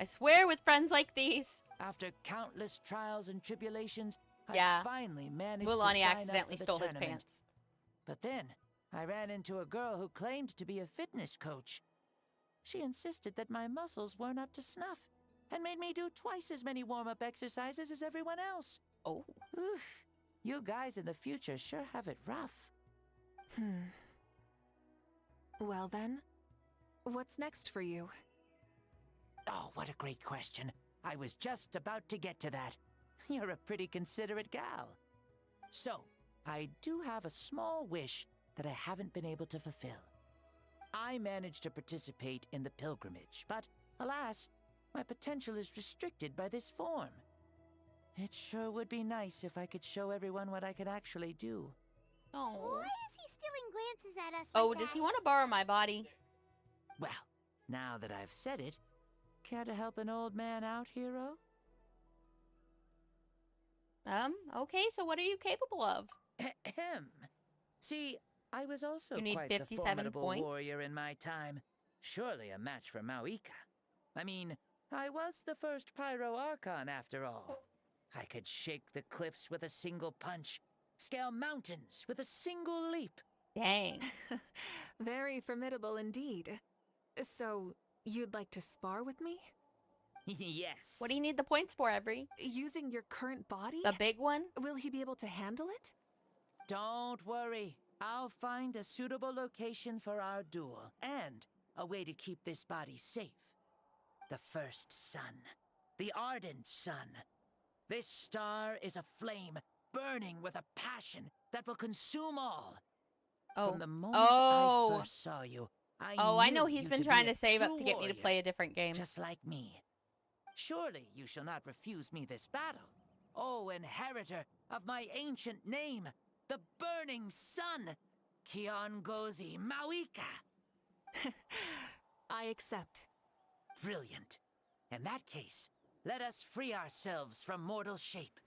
I swear with friends like these. After countless trials and tribulations, Yeah. I finally managed Mulani to sign accidentally up for the stole his tournament. pants. But then, I ran into a girl who claimed to be a fitness coach. She insisted that my muscles weren't up to snuff, and made me do twice as many warm-up exercises as everyone else. Oh. Oof. You guys in the future sure have it rough. Well then, what's next for you? Oh, what a great question. I was just about to get to that. You're a pretty considerate gal. So, I do have a small wish that I haven't been able to fulfill. I managed to participate in the pilgrimage, but alas, my potential is restricted by this form. It sure would be nice if I could show everyone what I can actually do. Oh. Why is he stealing glances at us Oh, like does that? he want to borrow my body? Well, now that I've said it, care to help an old man out, hero? Okay, so what are you capable of? Ahem. See, I was also You need quite 57 the formidable points? warrior in my time. Surely a match for Mavuika. I mean, I was the first Pyro Archon after all. I could shake the cliffs with a single punch, scale mountains with a single leap. Dang. Very formidable indeed. So, you'd like to spar with me? Yes. What do you need the points for, Every? Using your current body? The big one? Will he be able to handle it? Don't worry. I'll find a suitable location for our duel, and a way to keep this body safe. The first sun. The ardent sun. This star is a flame, burning with a passion that will consume all. Oh. From the moment I first saw you, I know he's you been to be trying a to save up true to get me to warrior, play a different game. just like me. Surely you shall not refuse me this battle, O inheritor of my ancient name, the Burning Sun, Kiongozi Mavuika. I accept. Brilliant. In that case, let us free ourselves from mortal shape.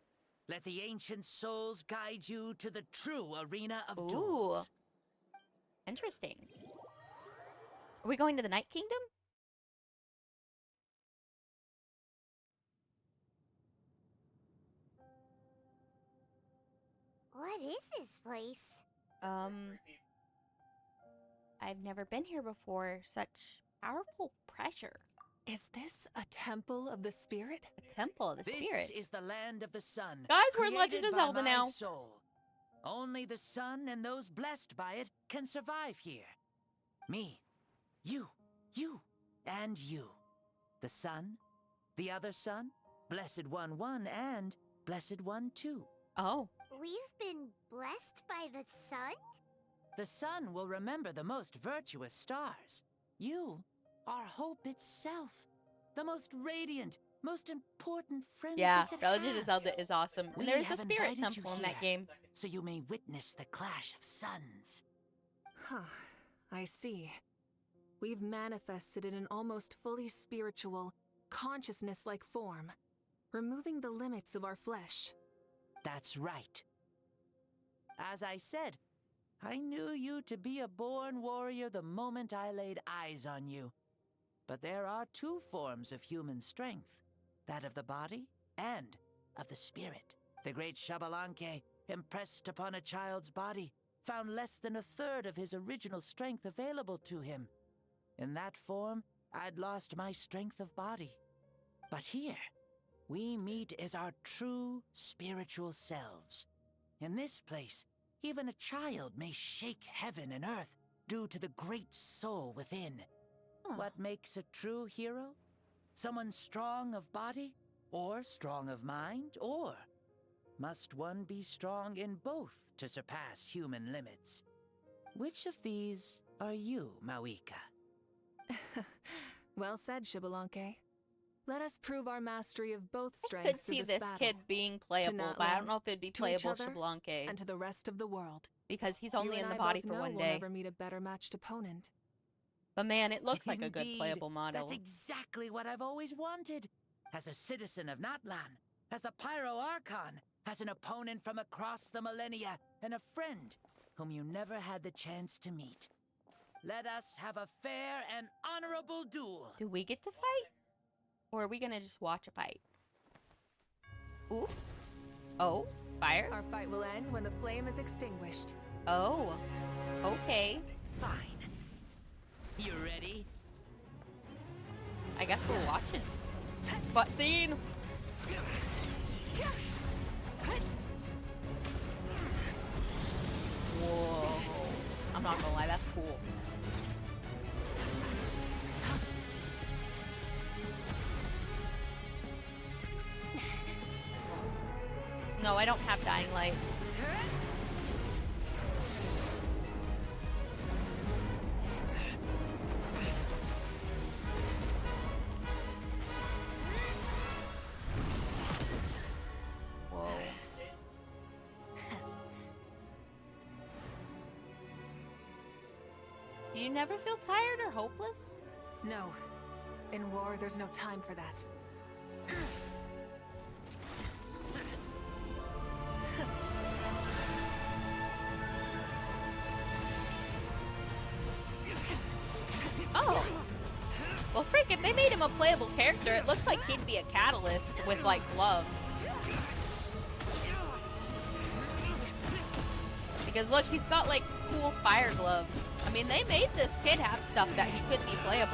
Let the ancient souls guide you to the true arena of duels. Interesting. Are we going to the Night Kingdom? What is this place? I've never been here before. Such powerful pressure. Is this a temple of the spirit? A temple of the spirit. This is the land of the sun. Guys, we're in Legend created of by Zelda my now. Soul. Only the sun and those blessed by it can survive here. Me, you, and you. The sun, the other sun, Blessed One 1, and Blessed One 2. Oh. We've been blessed by the sun? The sun will remember the most virtuous stars. You are hope itself. The most radiant, most important friends Yeah, we could Legend of have. Zelda is awesome. We And there's a have spirit invited you temple in that here, game. so you may witness the clash of suns. Huh. I see. We've manifested in an almost fully spiritual, consciousness-like form, removing the limits of our flesh. That's right. As I said, I knew you to be a born warrior the moment I laid eyes on you. But there are two forms of human strength, that of the body and of the spirit. The great Xbalanque impressed upon a child's body, found less than a third of his original strength available to him. In that form, I'd lost my strength of body. But here, we meet as our true spiritual selves. In this place, even a child may shake heaven and earth due to the great soul within. What makes a true hero? Someone strong of body, or strong of mind, or must one be strong in both to surpass human limits? Which of these are you, Mavuika? Well said, Xbalanque. Let us prove our mastery of both I strengths could through see this this battle. kid being playable, but I don't know if it'd be to each playable other, Xbalanque. and to the rest of the world. Because he's You only in and the I body both for know one we'll day. never meet a better matched opponent. But man, it looks like a good Indeed, playable model. That's exactly what I've always wanted. As a citizen of Natlan, as the Pyro Archon, as an opponent from across the millennia, and a friend whom you never had the chance to meet. Let us have a fair and honorable duel. Do we get to fight? Or are we gonna just watch a fight? Ooh. Oh, fire? Our fight will end when the flame is extinguished. Oh. Okay. Fine. You ready? I guess we're watching. Butt scene! Whoa. I'm not gonna lie, that's cool. No, I don't have dying light. Whoa. Do you never feel tired or hopeless? No. In war, there's no time for that. Oh. Well, freak, if they made him a playable character, it looks like he'd be a catalyst with, like, gloves. Because, look, he's got, like, cool fire gloves. I mean, they made this kid have stuff that he could be playable.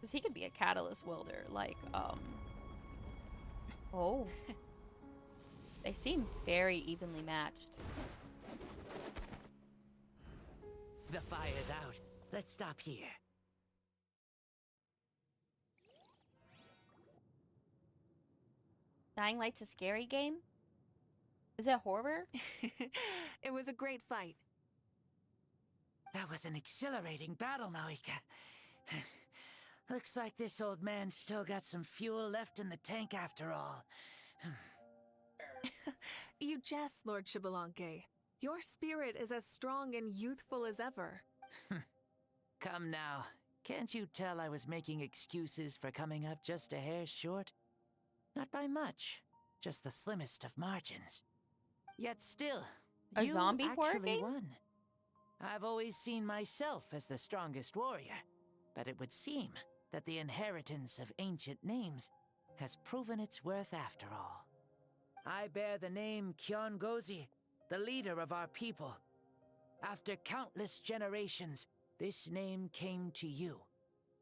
Because he could be a catalyst wielder, like, Oh. They seem very evenly matched. The fire's out. Let's stop here. Dying Light's a scary game? Is it horror? It was a great fight. That was an exhilarating battle, Mavuika. Looks like this old man's still got some fuel left in the tank after all. You jest, Lord Xbalanque. Your spirit is as strong and youthful as ever. Come now. Can't you tell I was making excuses for coming up just a hair short? Not by much. Just the slimmest of margins. Yet still, A you zombie horror actually game? won. I've always seen myself as the strongest warrior, but it would seem that the inheritance of ancient names has proven its worth after all. I bear the name Kiongozi, the leader of our people. After countless generations, this name came to you,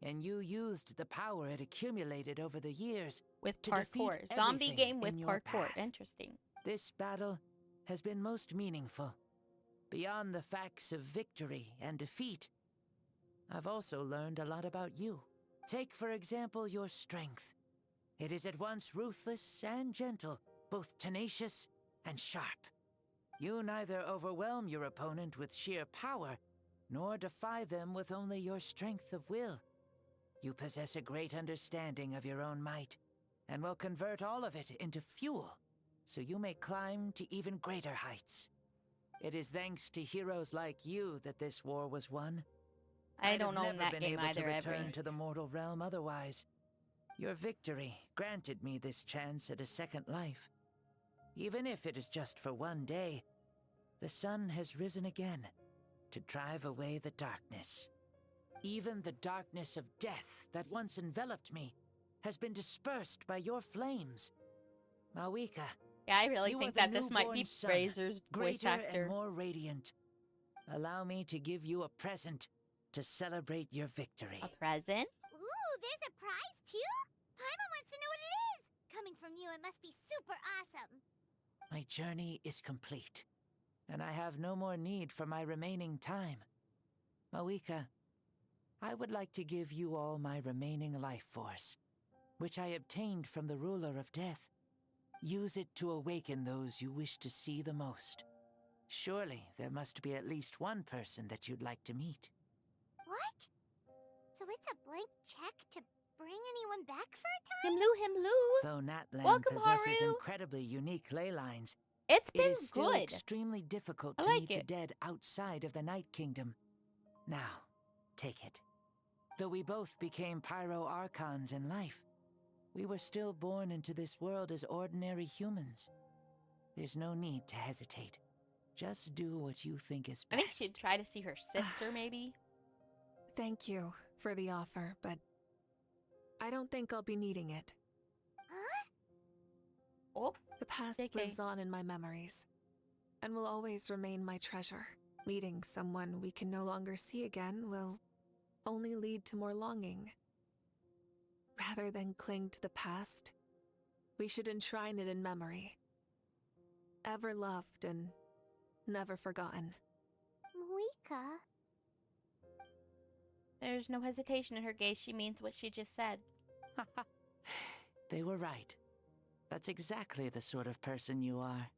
and you used the power it accumulated over the years with to parkour. defeat Zombie everything game with in your parkour. path. Interesting. This battle has been most meaningful. Beyond the facts of victory and defeat, I've also learned a lot about you. Take, for example, your strength. It is at once ruthless and gentle, both tenacious and sharp. You neither overwhelm your opponent with sheer power, nor defy them with only your strength of will. You possess a great understanding of your own might, and will convert all of it into fuel, so you may climb to even greater heights. It is thanks to heroes like you that this war was won. I don't own never that been game able either, to return Every. to the mortal realm otherwise. Your victory granted me this chance at a second life. Even if it is just for one day, the sun has risen again to drive away the darkness. Even the darkness of death that once enveloped me has been dispersed by your flames. Mavuika, Yeah, I really you think are the that this might be newborn sun, Razor's voice greater actor. and more radiant. Allow me to give you a present to celebrate your victory. A present? Ooh, there's a prize too? Paimon wants to know what it is! Coming from you, it must be super awesome! My journey is complete, and I have no more need for my remaining time. Mavuika, I would like to give you all my remaining life force, which I obtained from the ruler of death. Use it to awaken those you wish to see the most. Surely there must be at least one person that you'd like to meet. What? So it's a blank check to bring anyone back for a time? Himlu. Though Natlan Welcome, possesses Haru. incredibly unique ley lines, It's it been is still good. extremely difficult I to like meet the it. dead outside of the Night Kingdom. Now, take it. Though we both became Pyro Archons in life, we were still born into this world as ordinary humans. There's no need to hesitate. Just do what you think is best. I think she'd try to see her sister, maybe. Thank you for the offer, but I don't think I'll be needing it. Huh? Oh, the past JK. lives on in my memories, and will always remain my treasure. Meeting someone we can no longer see again will only lead to more longing. Rather than cling to the past, we should enshrine it in memory. Ever loved and never forgotten. Mavuika? There's no hesitation in her gaze. She means what she just said. They were right. That's exactly the sort of person you are.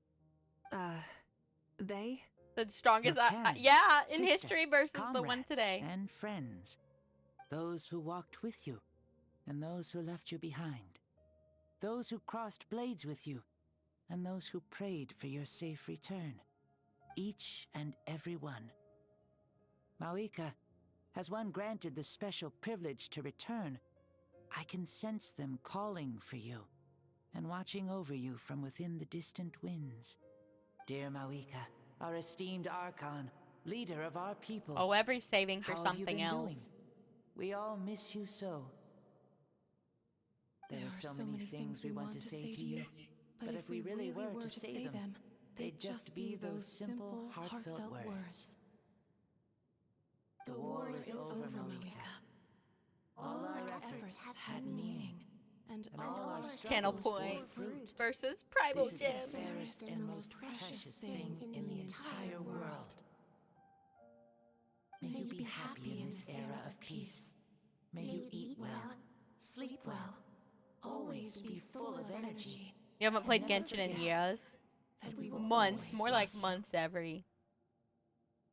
They? The strongest, Your parents, yeah, in sister, history versus the one comrades, today. And friends. Those who walked with you, and those who left you behind. Those who crossed blades with you, and those who prayed for your safe return. Each and every one. Mavuika, has one granted the special privilege to return, I can sense them calling for you, and watching over you from within the distant winds. Dear Mavuika, our esteemed Archon, leader of our people. Oh, every saving for how have you something been else. doing? We all miss you so. There are so many things we want to say to you, but if we really were to say them, they'd just be those simple, heartfelt words. The war is over, Mavuika. All our efforts had meaning, and all our Channel struggles bore point fruit. versus Primal This is Gems. the fairest and most precious thing in the entire world. May you be happy in this era of peace. May you eat well, sleep well, always be full of energy. You haven't played Genshin in years. Months, more like months every.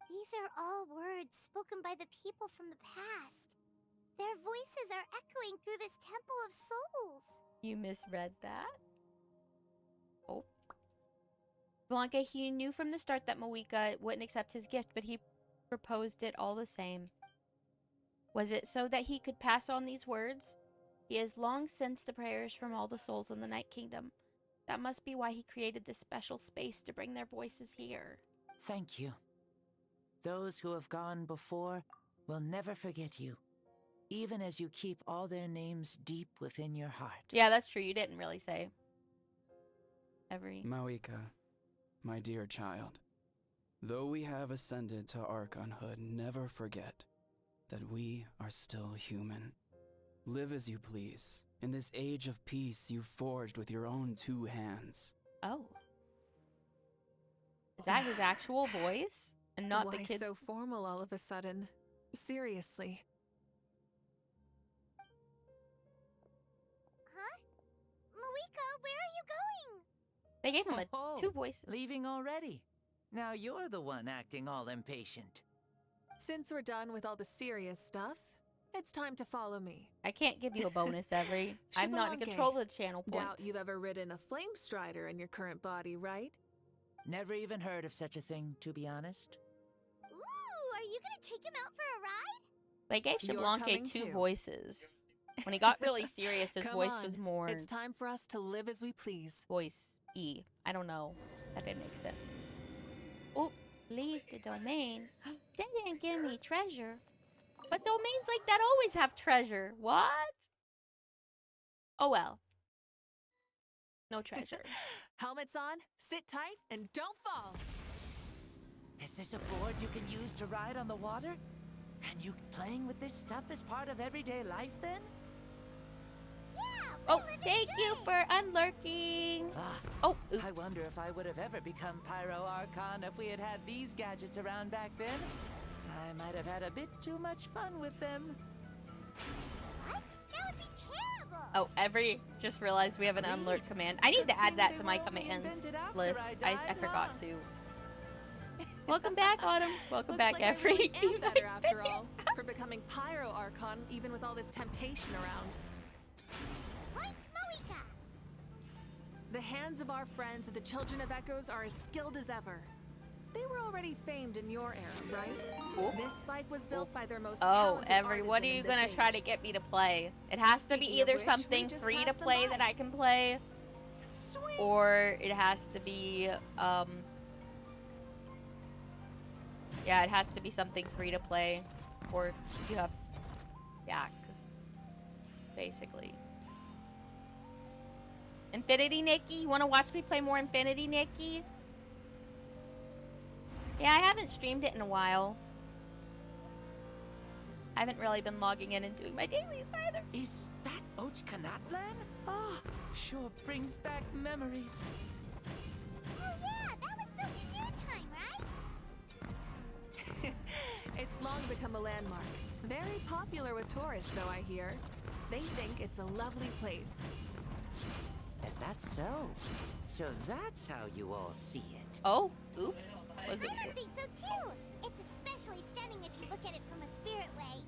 These are all words spoken by the people from the past. Their voices are echoing through this Temple of Souls. You misread that? Oh. Blanca, he knew from the start that Mavuika wouldn't accept his gift, but he proposed it all the same. Was it so that he could pass on these words? He has long sensed the prayers from all the souls in the Night Kingdom. That must be why he created this special space to bring their voices here. Thank you. Those who have gone before will never forget you, even as you keep all their names deep within your heart. Yeah, that's true. You didn't really say. Every. Mavuika, my dear child, though we have ascended to Archonhood, never forget that we are still human. Live as you please, in this age of peace you forged with your own 2 hands. Oh. Is that his actual voice? And not Why the kid's? so formal all of a sudden? Seriously. Huh? Mavuika, where are you going? They gave him Oh, 2 voices. Leaving already? Now you're the one acting all impatient. Since we're done with all the serious stuff, it's time to follow me. I can't give you a bonus every. I'm not in Shibalanke. control of the channel points. Doubt you've ever ridden a flame strider in your current body, right? Never even heard of such a thing, to be honest. Ooh, are you gonna take him out for a ride? They gave You're Shibalanke coming 2 too. voices. When he got really serious, his Come voice on. was more It's time for us to live as we please. voice E. I don't know. That didn't make sense. Oh, leave the domain. They didn't give me treasure. But domains like that always have treasure. What? Oh well. No treasure. Helmets on, sit tight, and don't fall. Is this a board you can use to ride on the water? And you playing with this stuff is part of everyday life then? Oh, thank you for unlurking. Oh, oops. I wonder if I would have ever become Pyro Archon if we had had these gadgets around back then. I might have had a bit too much fun with them. What? That would be terrible. Oh, just realized we have an unlurk command. I need to add that to my commands list. I forgot to. Welcome back, Autumn. Welcome back, Looks like Every. I really am better after all, for becoming Pyro Archon, even with all this temptation around. Point Mavuika. The hands of our friends at the Children of Echoes are as skilled as ever. They were already famed in your era, right? This bike was built by their most talented Every, what are artisan you in gonna this try to age. get me to play? It has to be Speaking of either which, something we just free to passed them play by. that I can play, or it has to be, yeah, it has to be something free to play, or you have, yeah, because basically. Infinity Nikki, you want to watch me play more Infinity Nikki? Yeah, I haven't streamed it in a while. I haven't really been logging in and doing my dailies either. Is that Ochkanatlan? Ah, sure brings back memories. Oh yeah, that was built in your time, right? It's long become a landmark. Very popular with tourists, so I hear. They think it's a lovely place. Is that so? So that's how you all see it. Oh, oop. Was it? I think so too. It's especially stunning if you look at it from a spirit way.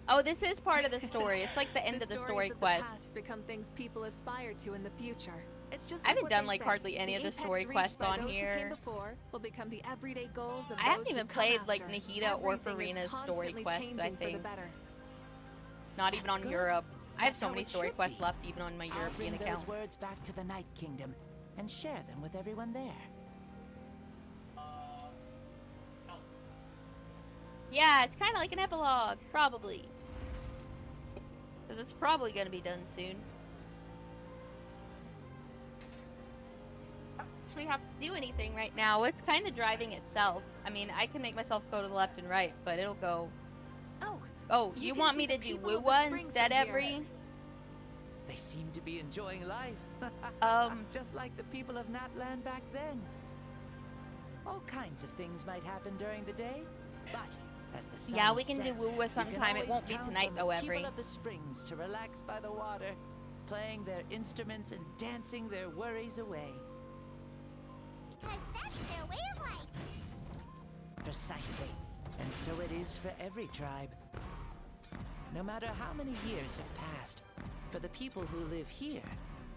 Oh, this is part of the story. It's like the end of the story stories of quest. The past become things people aspire to in the future. It's just I haven't what done they like say. hardly any of the apex story reached quests by on those who here. came before will become the everyday goals of I haven't those who even come played like after. Nahida or Everything is Farina's story constantly quests, I changing for the think. better. Not even That's on good. Europe. I have That's so how many it story should quests be. left even on my I'll European bring account. those words back to the Night Kingdom and share them with everyone there. Yeah, it's kind of like an epilogue, probably. Because it's probably going to be done soon. I don't actually have to do anything right now. It's kind of driving itself. I mean, I can make myself go to the left and right, but it'll go... Oh, you can want see me the to do people of the Wuwa springs instead, from here. Every? They seem to be enjoying life. Just like the people of Natland back then. All kinds of things might happen during the day, but as the sun Yeah, we can do sets, Wuwa you sometime. can It won't be always tonight, count though, on the Every. people of the springs to relax by the water, playing their instruments and dancing their worries away. Because that's their way of life. Precisely. And so it is for every tribe. No matter how many years have passed, for the people who live here,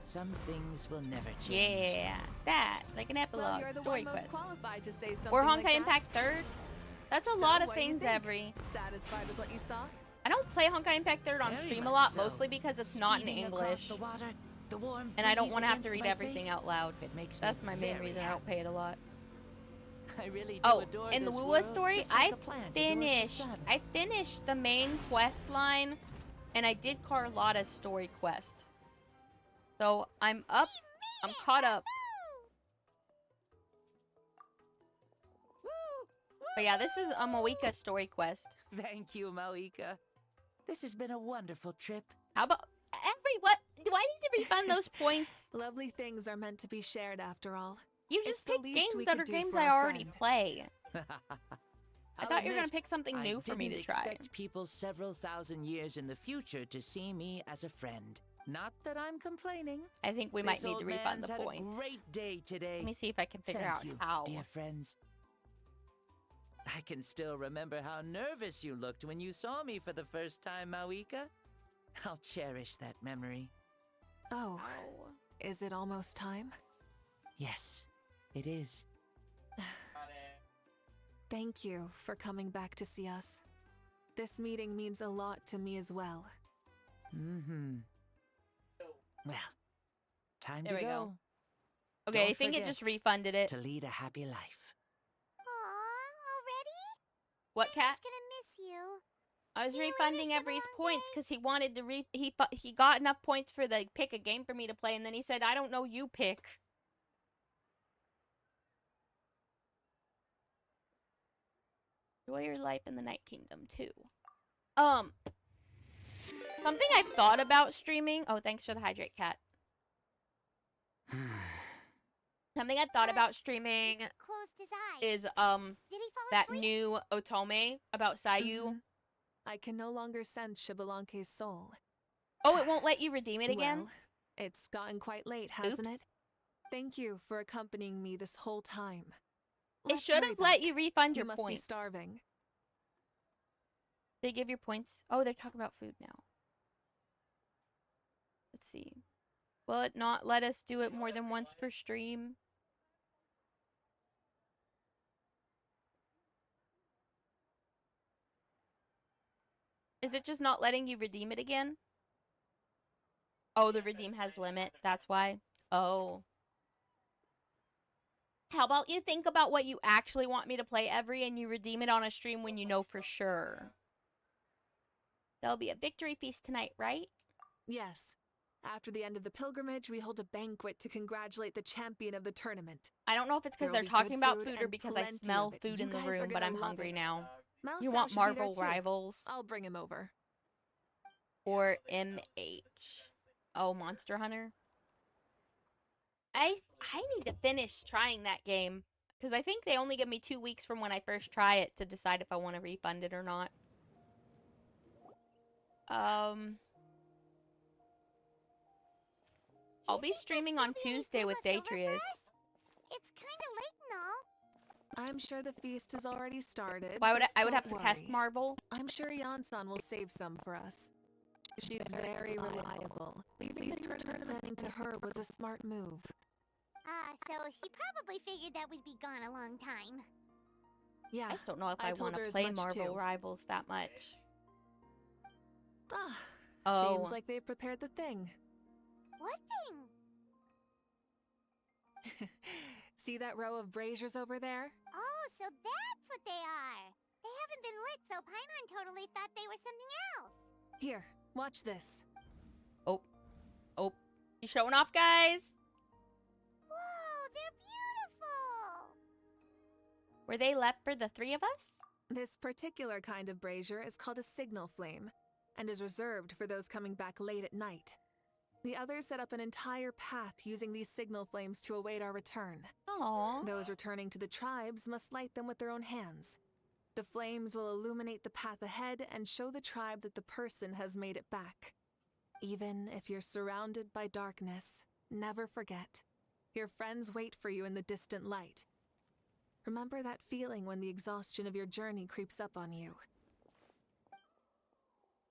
some things will never change. Yeah, that. Like an epilogue Well, you're the story one most quest. qualified to say something Or like Honkai that. Impact 3rd. That's a So, lot of what do you things, think? Every. Satisfied with what you saw? I don't play Honkai Impact 3rd on Very stream a much lot, so. mostly because it's not in Speeding across English. the water, the warm And I don't breeze want to have to against read my everything face, out loud. It makes That's me my main very reason I don't happy. pay it a lot. I really do Oh, adore in the this Wuwa world, story, just like I a plant adores the sun. finished the main quest line, and I did Carlotta's story quest. So I'm up. I'm caught up. But yeah, this is a Mavuika story quest. Thank you, Mavuika. This has been a wonderful trip. How about what? Do I need to refund those points? Lovely things are meant to be shared after all. You It's just the pick least games we that could are do games for I our already friend. play. I I'll thought you were gonna admit, pick something new for me to try. I didn't expect people several thousand years in the future to see me as a friend. Not that I'm complaining. I think we might This need old to refund man's the had points. a great day today. Let me see if I can figure Thank out you, how. dear friends. I can still remember how nervous you looked when you saw me for the first time, Mavuika. I'll cherish that memory. Oh, is it almost time? Yes, it is. Thank you for coming back to see us. This meeting means a lot to me as well. Mm-hmm. Well, time There to we go. go. Okay, Don't I think it forget just refunded it. to lead a happy life. Aw, already? What, Cat? Gonna miss you. I was refunding Every's points because he wanted to he got enough points for the pick a game for me to play, and then he said, I don't know, you pick. Enjoy your life in the Night Kingdom, too. Something I've thought about streaming... Oh, thanks for the hydrate, cat. Something I've thought about streaming is, that new Otome about Sayu. I can no longer sense Shibalanke's soul. Oh, it won't let you redeem it again? Well, it's gotten quite late, hasn't it? Thank you for accompanying me this whole time. It should have let you refund your points. You must points. be starving. They give your points. Oh, they're talking about food now. Let's see. Will it not let us do it more than once per stream? Is it just not letting you redeem it again? Oh, the redeem has limit. That's why. Oh. How about you think about what you actually want me to play and you redeem it on a stream when you know for sure. There'll be a victory feast tonight, right? Yes. After the end of the pilgrimage, we hold a banquet to congratulate the champion of the tournament. I don't know if it's because they're talking about food or because I smell food in the room, but I'm hungry now. You want Marvel Rivals? I'll bring him over. Or MH. Oh, Monster Hunter. I need to finish trying that game. Because I think they only give me 2 weeks from when I first try it to decide if I want to refund it or not. I'll be streaming on Tuesday with Datrius. It's kind of late and all. I'm sure the feast has already started. Why would I would don't have to test worry. Marvel? I'm sure Yansan will save some for us. She's very reliable. Leaving the tournament to her was a smart move. So she probably figured that we'd be gone a long time. Yeah. I just don't know if I told want to her as play much, Marvel too. Rivals that much. Seems like they've prepared the thing. What thing? See that row of braziers over there? Oh, so that's what they are. They haven't been lit, so Paimon totally thought they were something else. Here, watch this. Oh. You showing off, guys? Whoa, they're beautiful. Were they left for the 3 of us? This particular kind of brazier is called a signal flame, and is reserved for those coming back late at night. The others set up an entire path using these signal flames to await our return. Aww. Those returning to the tribes must light them with their own hands. The flames will illuminate the path ahead and show the tribe that the person has made it back. Even if you're surrounded by darkness, never forget. Your friends wait for you in the distant light. Remember that feeling when the exhaustion of your journey creeps up on you.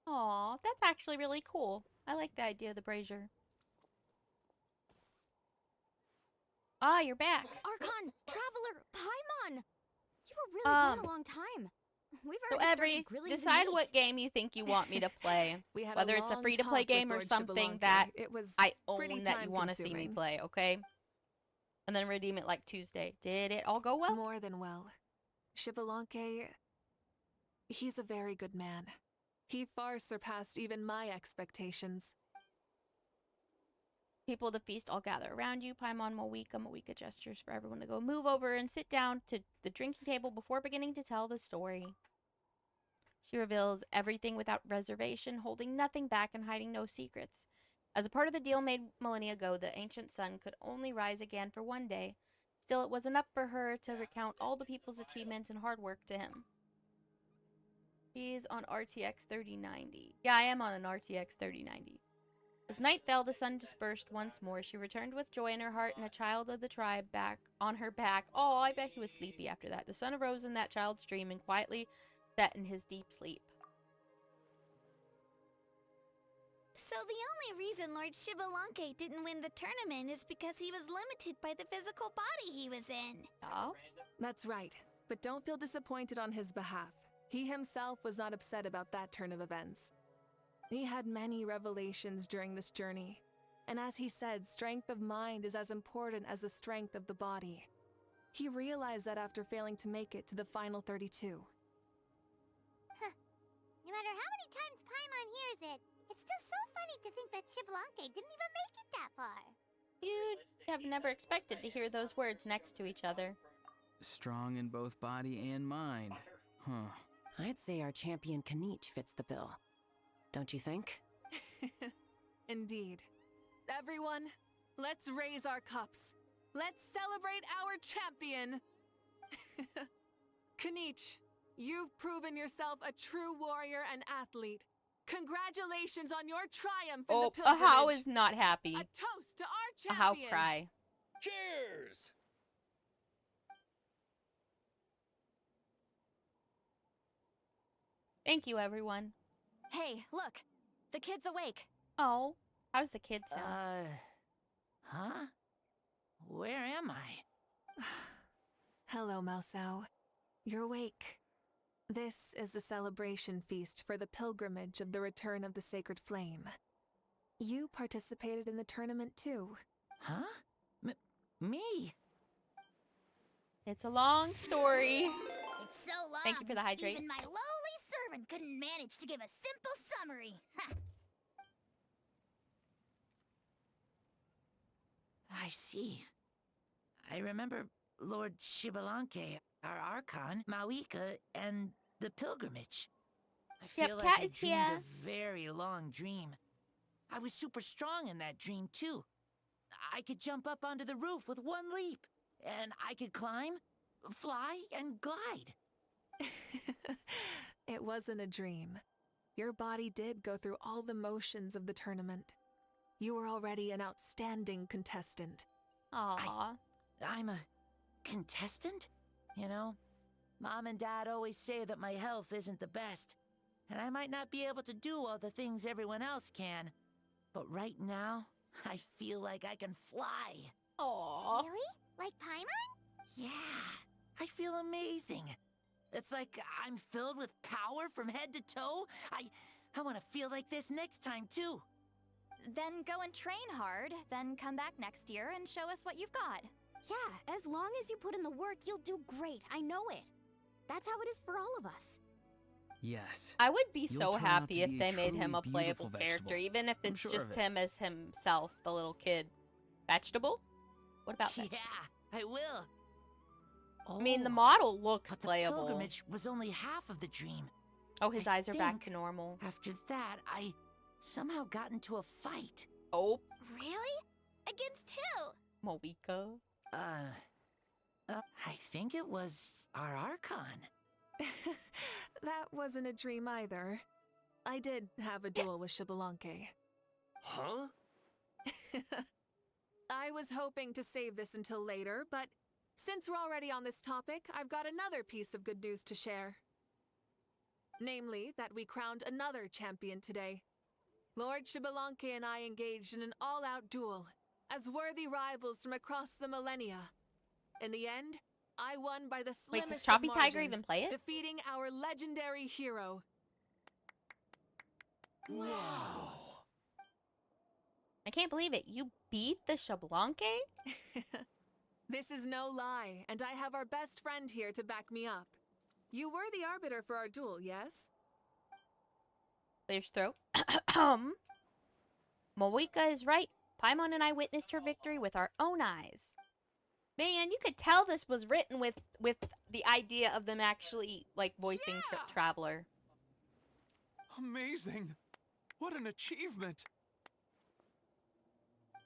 Aw, that's actually really cool. I like the idea of the brazier. Ah, you're back. Archon, Traveler, Paimon! You were really gone a long time. We've So already Every, started grilling the decide meat. what game you think you want me to play. We had a Whether it's a long free-to-play talk game with or Lord something Shibalanke. that It was I pretty own that you want to see me time-consuming. play, okay? And then redeem it like Tuesday. Did it all go well? More than well. Shibalanke, he's a very good man. He far surpassed even my expectations. People of the feast all gather around you. Paimon, Mavuika. Mavuika gestures for everyone to go move over and sit down to the drinking table before beginning to tell the story. She reveals everything without reservation, holding nothing back and hiding no secrets. As a part of the deal made millennia ago, the ancient sun could only rise again for one day. Still, it was enough for her to recount all the people's achievements and hard work to him. He's on RTX 3090. Yeah, I am on an RTX 3090. As night fell, the sun dispersed once more. She returned with joy in her heart and a child of the tribe back on her back. Oh, I bet he was sleepy after that. The sun arose in that child's dream and quietly set in his deep sleep. So the only reason Lord Shibalanke didn't win the tournament is because he was limited by the physical body he was in. Oh? That's right, but don't feel disappointed on his behalf. He himself was not upset about that turn of events. He had many revelations during this journey, and as he said, strength of mind is as important as the strength of the body. He realized that after failing to make it to the final 32. You matter how many times Paimon hears it, it's still so funny to think that Xbalanque didn't even make it that far. You'd have never expected to hear those words next to each other. Strong in both body and mind. Huh. I'd say our champion Kanich fits the bill. Don't you think? Indeed. Everyone, let's raise our cups. Let's celebrate our champion! Kanich, you've proven yourself a true warrior and athlete. Congratulations on your triumph in the pilgrimage. Ahau is not happy. A toast to our Ahau champion. cry. Cheers! Thank you, everyone. Hey, look. The kid's awake. Oh, how's the kid sound? Huh? Where am I? Hello, Mausau. You're awake. This is the celebration feast for the pilgrimage of the return of the Sacred Flame. You participated in the tournament too. Huh? Me? It's a long story. It's so long. Thank you for the hydrate. Even my lowly servant couldn't manage to give a simple summary. Ha! I see. I remember Lord Xbalanque, our Archon, Mavuika, and the pilgrimage. I feel Yep, like Cat I is dreamed here. a very long dream. I was super strong in that dream, too. I could jump up onto the roof with one leap, and I could climb, fly, and glide. It wasn't a dream. Your body did go through all the motions of the tournament. You were already an outstanding contestant. Aww. I'm a contestant? You know, Mom and Dad always say that my health isn't the best, and I might not be able to do all the things everyone else can. But right now, I feel like I can fly. Aww. Really? Like Paimon? Yeah, I feel amazing. It's like I'm filled with power from head to toe. I want to feel like this next time, too. Then go and train hard, then come back next year and show us what you've got. Yeah, as long as you put in the work, you'll do great. I know it. That's how it is for all of us. Yes. I would be You'll so turn out happy to if be a they made him truly a playable beautiful character, vegetable. even if I'm it's sure just of it. him as himself, the little kid. Vegetable? What about that? Yeah, I will. I mean, the Oh, model looks but the playable. pilgrimage was only half of the dream. Oh, his I eyes are back think to normal. After that, I somehow got into a fight. Oh, Really? Against who? Mavuika. I think it was our Archon. That wasn't a dream either. I did have a duel with Xbalanque. Huh? I was hoping to save this until later, but since we're already on this topic, I've got another piece of good news to share. Namely, that we crowned another champion today. Lord Xbalanque and I engaged in an all-out duel, as worthy rivals from across the millennia. In the end, I won by the Wait, slimmest does of Choppy Tiger margins, even play it? defeating our legendary hero. Wow. I can't believe it. You beat the Xbalanque? This is no lie, and I have our best friend here to back me up. You were the arbiter for our duel, yes? Clears throat. Mavuika is right. Paimon and I witnessed her victory with our own eyes. Man, you could tell this was written with the idea of them actually, like, voicing Traveler. Amazing. What an achievement.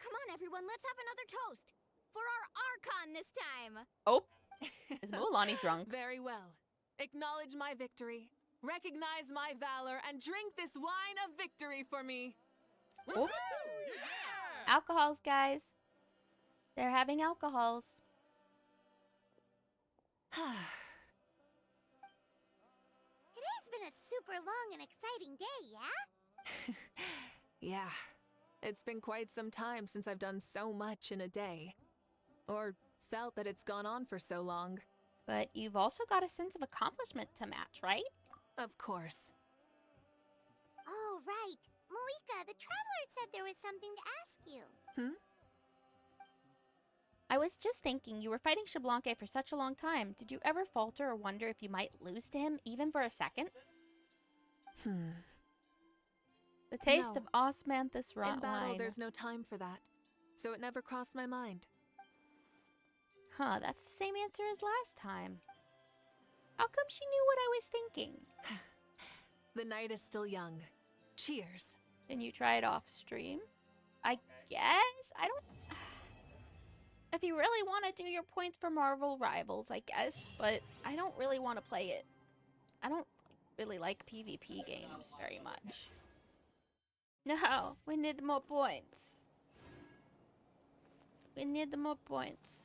Come on, everyone, let's have another toast. For our Archon this time. Oh, is Mualani drunk? Very well. Acknowledge my victory, recognize my valor, and drink this wine of victory for me. Oh. Alcohols, guys. They're having alcohols. Today's been a super long and exciting day, yeah? Yeah, it's been quite some time since I've done so much in a day. Or felt that it's gone on for so long. But you've also got a sense of accomplishment to match, right? Of course. Oh, right. Mavuika, the Traveler said there was something to ask you. I was just thinking, you were fighting Xbalanque for such a long time. Did you ever falter or wonder if you might lose to him, even for a second? The taste No. of osmanthus In battle, wine. there's no time for that. So it never crossed my mind. Huh, that's the same answer as last time. How come she knew what I was thinking? The night is still young. Cheers. Can you try it off stream? I guess? I don't... If you really want to do your points for Marvel Rivals, I guess. But I don't really want to play it. I don't really like PvP games very much. No, we need more points. We need more points.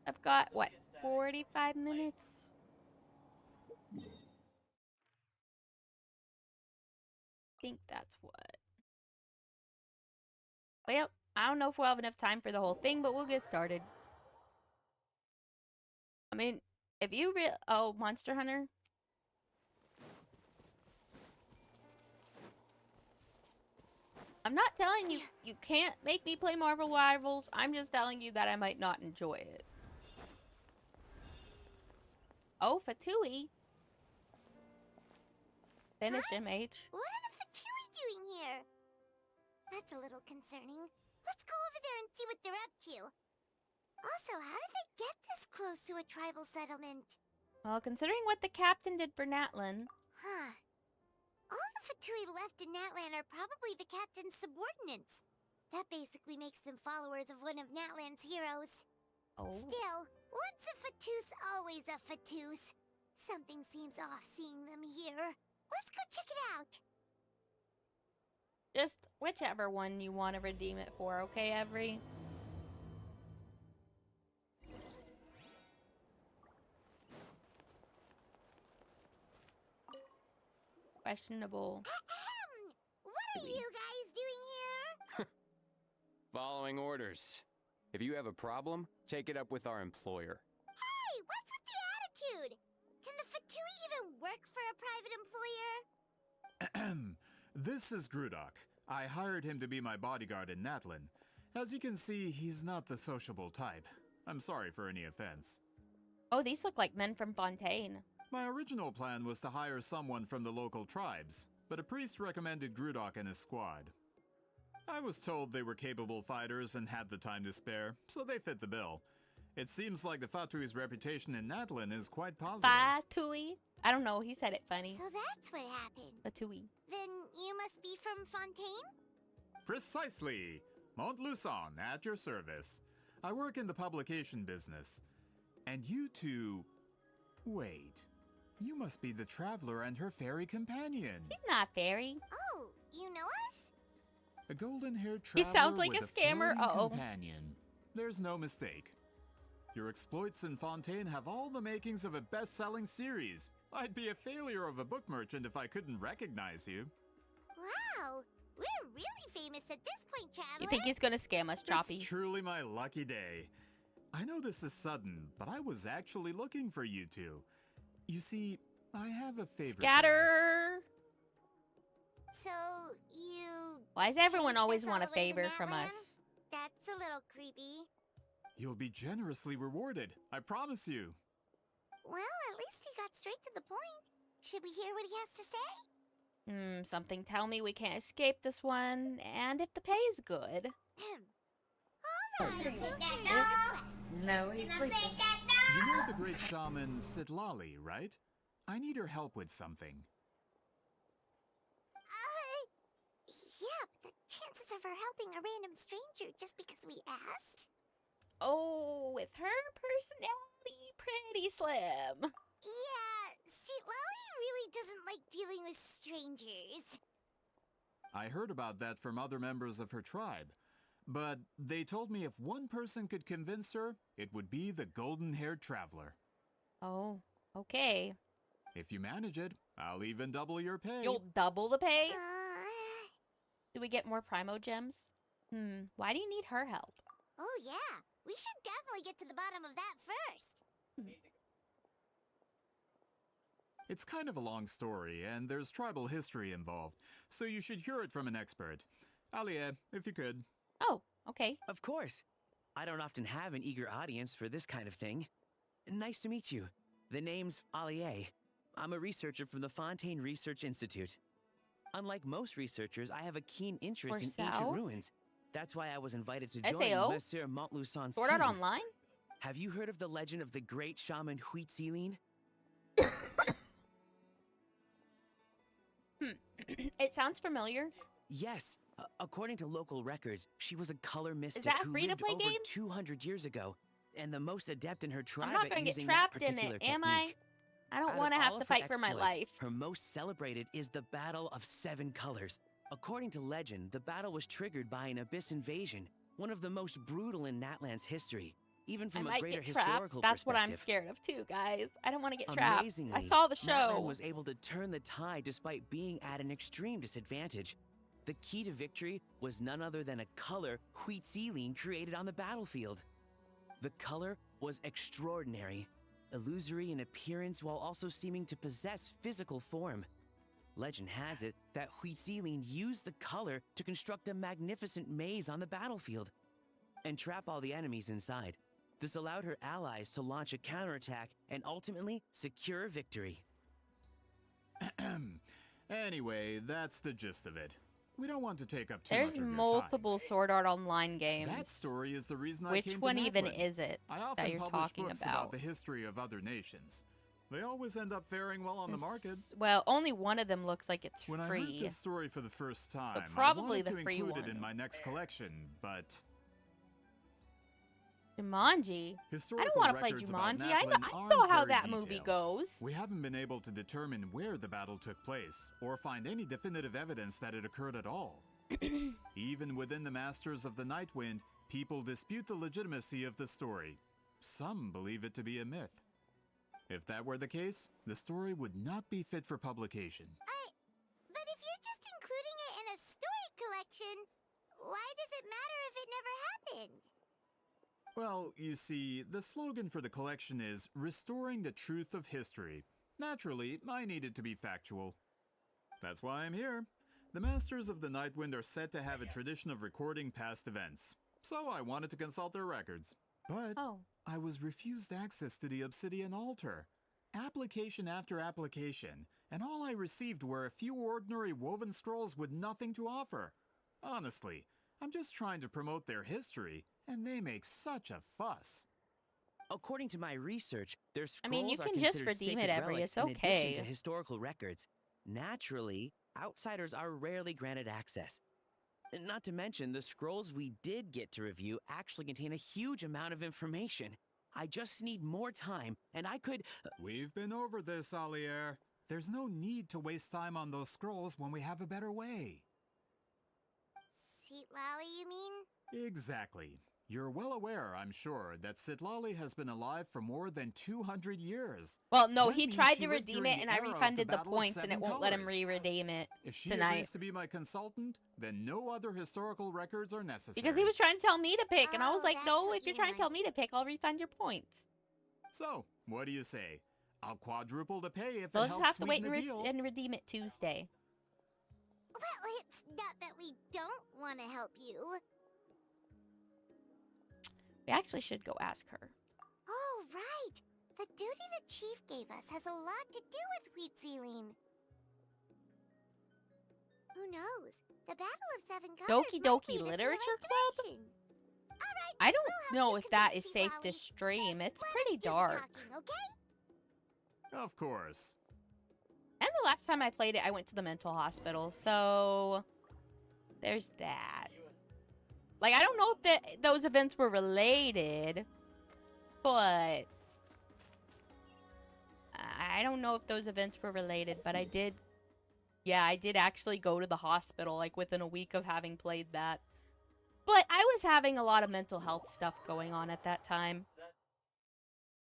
I've got, what, 45 minutes? I think that's what. Well, I don't know if we'll have enough time for the whole thing, but we'll get started. I mean, if you oh, Monster Hunter? I'm not telling you you can't make me play Marvel Rivals. I'm just telling you that I might not enjoy it. Oh, Fatui. Finish him, H. What are the Fatui doing here? That's a little concerning. Let's go over there and see what they're up to. Also, how did they get this close to a tribal settlement? Well, considering what the captain did for Natlin. Huh. All the Fatui left in Natlan are probably the captain's subordinates. That basically makes them followers of one of Natlan's heroes. Oh. Still, once a Fatus, always a Fatus. Something seems off seeing them here. Let's go check it out. Just whichever one you want to redeem it for, okay, Every? Questionable. What are you guys doing here? Following orders. If you have a problem, take it up with our employer. Hey, what's with the attitude? Can the Fatui even work for a private employer? This is Grudok. I hired him to be my bodyguard in Natlin. As you can see, he's not the sociable type. I'm sorry for any offense. Oh, these look like men from Fontaine. My original plan was to hire someone from the local tribes, but a priest recommended Grudok and his squad. I was told they were capable fighters and had the time to spare, so they fit the bill. It seems like the Fatui's reputation in Natlin is quite positive. Fatui? I don't know, he said it funny. So that's what happened. Fatui. Then you must be from Fontaine? Precisely! Montluçon, at your service. I work in the publication business. And you two... Wait. You must be the traveler and her fairy companion. She's not fairy. Oh, you know us? A golden-haired He traveler sounds like with a scammer. floating Uh-oh. companion. There's no mistake. Your exploits in Fontaine have all the makings of a best-selling series. I'd be a failure of a book merchant if I couldn't recognize you. Wow, we're really famous at this point, traveler. You think he's gonna scam us, Choppy? It's truly my lucky day. I know this is sudden, but I was actually looking for you two. You see, I have a favor. Scatter! So, you... Why does everyone chased always us want a all the way to favor from Natlan? us? That's a little creepy. You'll be generously rewarded, I promise you. Well, at least he got straight to the point. Should we hear what he has to say? Something tell me we can't escape this one, and if the pay's good. Alright, No, he's sleeping. You know the great shaman Citlali, right? I need her help with something. Yeah, but the chances of her helping a random stranger just because we asked? Oh, with her personality, pretty slim. Yeah, Citlali really doesn't like dealing with strangers. I heard about that from other members of her tribe. But they told me if one person could convince her, it would be the golden-haired traveler. Oh, okay. If you manage it, I'll even double your pay. You'll double the pay? Do we get more Primo Gems? Why do you need her help? Oh yeah, we should definitely get to the bottom of that first. It's kind of a long story, and there's tribal history involved, so you should hear it from an expert. Alia, if you could. Oh, okay. Of course. I don't often have an eager audience for this kind of thing. Nice to meet you. The name's Alie. I'm a researcher from the Fontaine Research Institute. Unlike most researchers, I have a keen interest Or in ancient South? ruins. That's why I was invited to join SAO? Monsieur Montluçon's Sword Art team. Online? Have you heard of the legend of the great shaman Citlali? It sounds familiar. Yes. According to local records, she was a color mystic that a who free-to-play lived over game? 200 years ago, and the most adept in her tribe I'm not at gonna get using that trapped in particular it, am I? technique. I don't Out want to of have all to of her fight for my exploits, life. Her most celebrated is the Battle of Seven Colors. According to legend, the battle was triggered by an abyss invasion, one of the most brutal in Natlan's history, even I from a might greater get trapped. historical That's what I'm perspective. scared of too, guys. I don't want to get trapped. Amazingly, I saw the Natlan show. was able to turn the tide despite being at an extreme disadvantage. The key to victory was none other than a color Citlali created on the battlefield. The color was extraordinary, illusory in appearance while also seeming to possess physical form. Legend has it that Citlali used the color to construct a magnificent maze on the battlefield and trap all the enemies inside. This allowed her allies to launch a counterattack and ultimately secure victory. Anyway, that's the gist of it. We don't want to take up too There's much of your multiple Sword Art Online games. That story is the reason I Which came one to even Natlan. is it I that often you're publish talking books about? the history of other nations. They always end up faring well on the market. Well, only one of them looks like it's When I free. heard this story for the first time, probably I wanted the to free include one. it in my next collection, but Jumanji? I historical don't want to play records about Jumanji. I Natlan know aren't how very that movie detailed. goes. We haven't been able to determine where the battle took place, or find any definitive evidence that it occurred at all. Even within the Masters of the Nightwind, people dispute the legitimacy of the story. Some believe it to be a myth. If that were the case, the story would not be fit for publication. But if you're just including it in a story collection, why does it matter if it never happened? Well, you see, the slogan for the collection is Restoring the Truth of History. Naturally, I needed to be factual. That's why I'm here. The Masters of the Nightwind are said to have a tradition of recording past events, so I wanted to consult their records. But I was refused access to the Obsidian Altar. Application after application, and all I received were a few ordinary woven scrolls with nothing to offer. Honestly, I'm just trying to promote their history, and they make such a fuss. According to my research, their scrolls I mean, you are can just considered redeem sacred it every. relics It's in addition okay. to historical records. Naturally, outsiders are rarely granted access. Not to mention, the scrolls we did get to review actually contain a huge amount of information. I just need more time, and I could... We've been over this, Allier. There's no need to waste time on those scrolls when we have a better way. Citlali, you mean? Exactly. You're well aware, I'm sure, that Citlali has been alive for more than 200 years. Well, no, That he means tried she to lived redeem during it, and the I era of refunded the Battle of points, and it Seven won't let him Colors. re-redeem it If she tonight. agrees to be my consultant, then no other historical records are necessary. Because he was trying to tell me to pick, and I was Oh, like, that's no, what if you're you trying to tell me to pick, I'll refund your points. So, what do you say? I'll quadruple the pay if So it let's just helps have to wait sweeten and, the deal. and redeem it Tuesday. Well, it's not that we don't want to help you. We actually should go ask her. Oh, right. The duty the chief gave us has a lot to do with Citlali. Who knows? The Battle of Seven Colors Doki might Doki lead us in the Literature right Club? direction. All right, I don't we'll help know you if that is convince safe to Citlali. stream. It's Let pretty us do the dark. talking, okay? Of course. And the last time I played it, I went to the mental hospital. So there's that. Like, I don't know if those events were related, but I don't know if those events were related, but I did actually go to the hospital, like, within a week of having played that. But I was having a lot of mental health stuff going on at that time.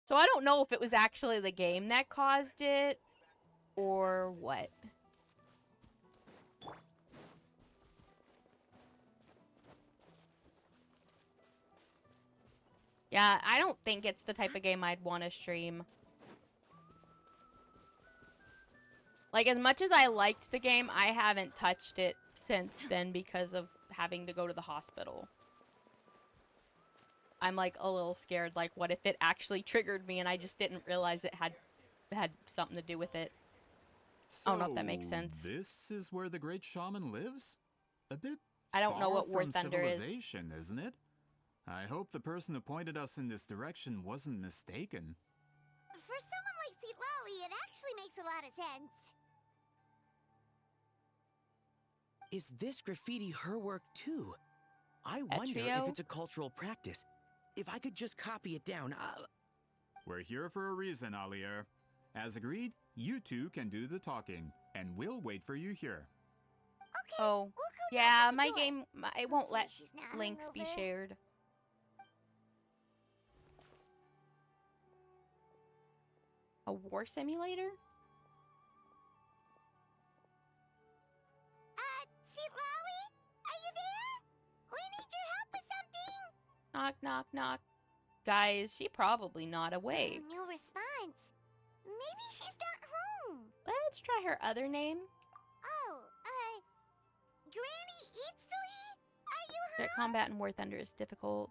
So I don't know if it was actually the game that caused it, or what. Yeah, I don't think it's the type of game I'd want to stream. Like, as much as I liked the game, I haven't touched it since then because of having to go to the hospital. I'm, like, a little scared. Like, what if it actually triggered me and I just didn't realize it had something to do with it? I don't know if that makes sense. This is where the great shaman lives? A bit I don't know far what War from Thunder is. civilization, isn't it? I hope the person who pointed us in this direction wasn't mistaken. For someone like Citlali, it actually makes a lot of sense. Is this graffiti her work too? I wonder trio? if it's a cultural practice. If I could just copy it down, We're here for a reason, Alier. As agreed, you two can do the talking, and we'll wait for you here. Okay. Oh, yeah, my game, it won't let links be shared. A war simulator? Citlali? Are you there? We need your help with something. Knock, knock, knock. Guys, she probably not awake. No response. Maybe she's not home. Let's try her other name. Oh, Granny Citlali? Are you home? Direct combat in War Thunder is difficult.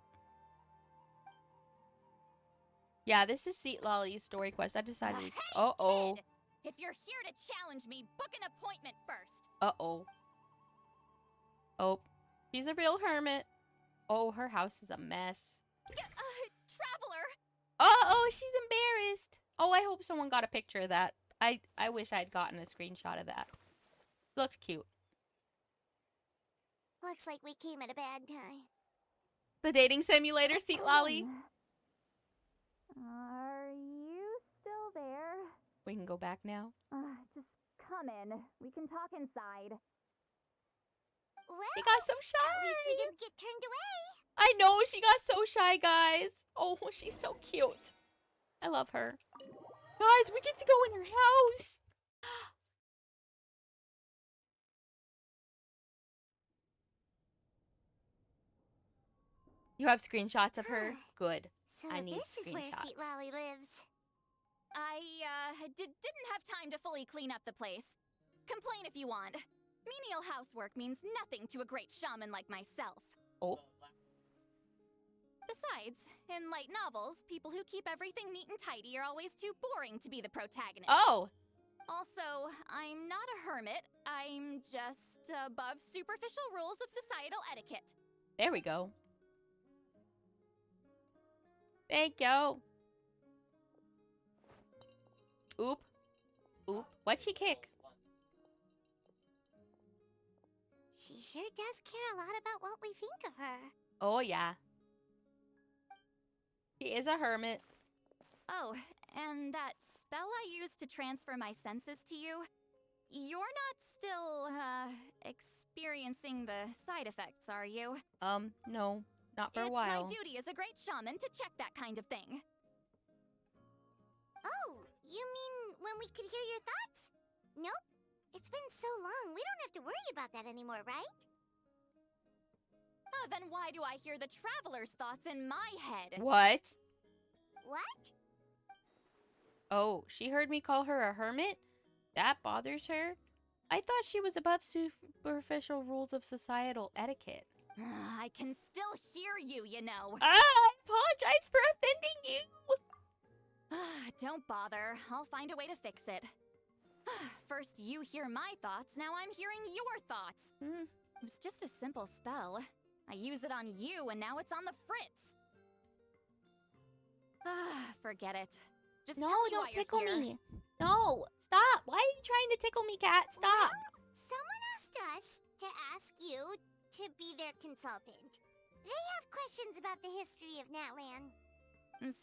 Yeah, this is Citlali's story quest. I decided. Hey, Uh-oh. kid! If you're here to challenge me, book an appointment first. Uh-oh. Oh, she's a real hermit. Oh, her house is a mess. Traveler! Uh-oh, she's embarrassed. Oh, I hope someone got a picture of that. I wish I'd gotten a screenshot of that. Looks cute. Looks like we came at a bad time. The dating simulator, Citlali. Are you still there? We can go back now. Just come in. We can talk inside. Well, She got so shy. at least we didn't get turned away. I know, she got so shy, guys. Oh, she's so cute. I love her. Guys, we get to go in her house. You have screenshots of her? Good. So I need this is where screenshots. Citlali lives. I, didn't have time to fully clean up the place. Complain if you want. Menial housework means nothing to a great shaman like myself. Oh. Besides, in light novels, people who keep everything neat and tidy are always too boring to be the protagonist. Oh! Also, I'm not a hermit. I'm just above superficial rules of societal etiquette. There we go. Thank you. Oop. Oop. What'd she kick? She sure does care a lot about what we think of her. Oh, yeah. She is a hermit. Oh, and that spell I used to transfer my senses to you, you're not still, experiencing the side effects, are you? No. Not for a while. It's my duty as a great shaman to check that kind of thing. Oh, you mean when we could hear your thoughts? Nope. It's been so long, we don't have to worry about that anymore, right? Then why do I hear the traveler's thoughts in my head? What? What? Oh, she heard me call her a hermit? That bothers her? I thought she was above superficial rules of societal etiquette. I can still hear you, you know. I apologize for offending you. Don't bother. I'll find a way to fix it. First you hear my thoughts, now I'm hearing your thoughts. It was just a simple spell. I use it on you, and now it's on the fritz. Forget it. Just No, tell me don't why you're tickle here. me. No, stop. Why are you trying to tickle me, cat? Stop. Well, someone asked us to ask you to be their consultant. They have questions about the history of Natlan.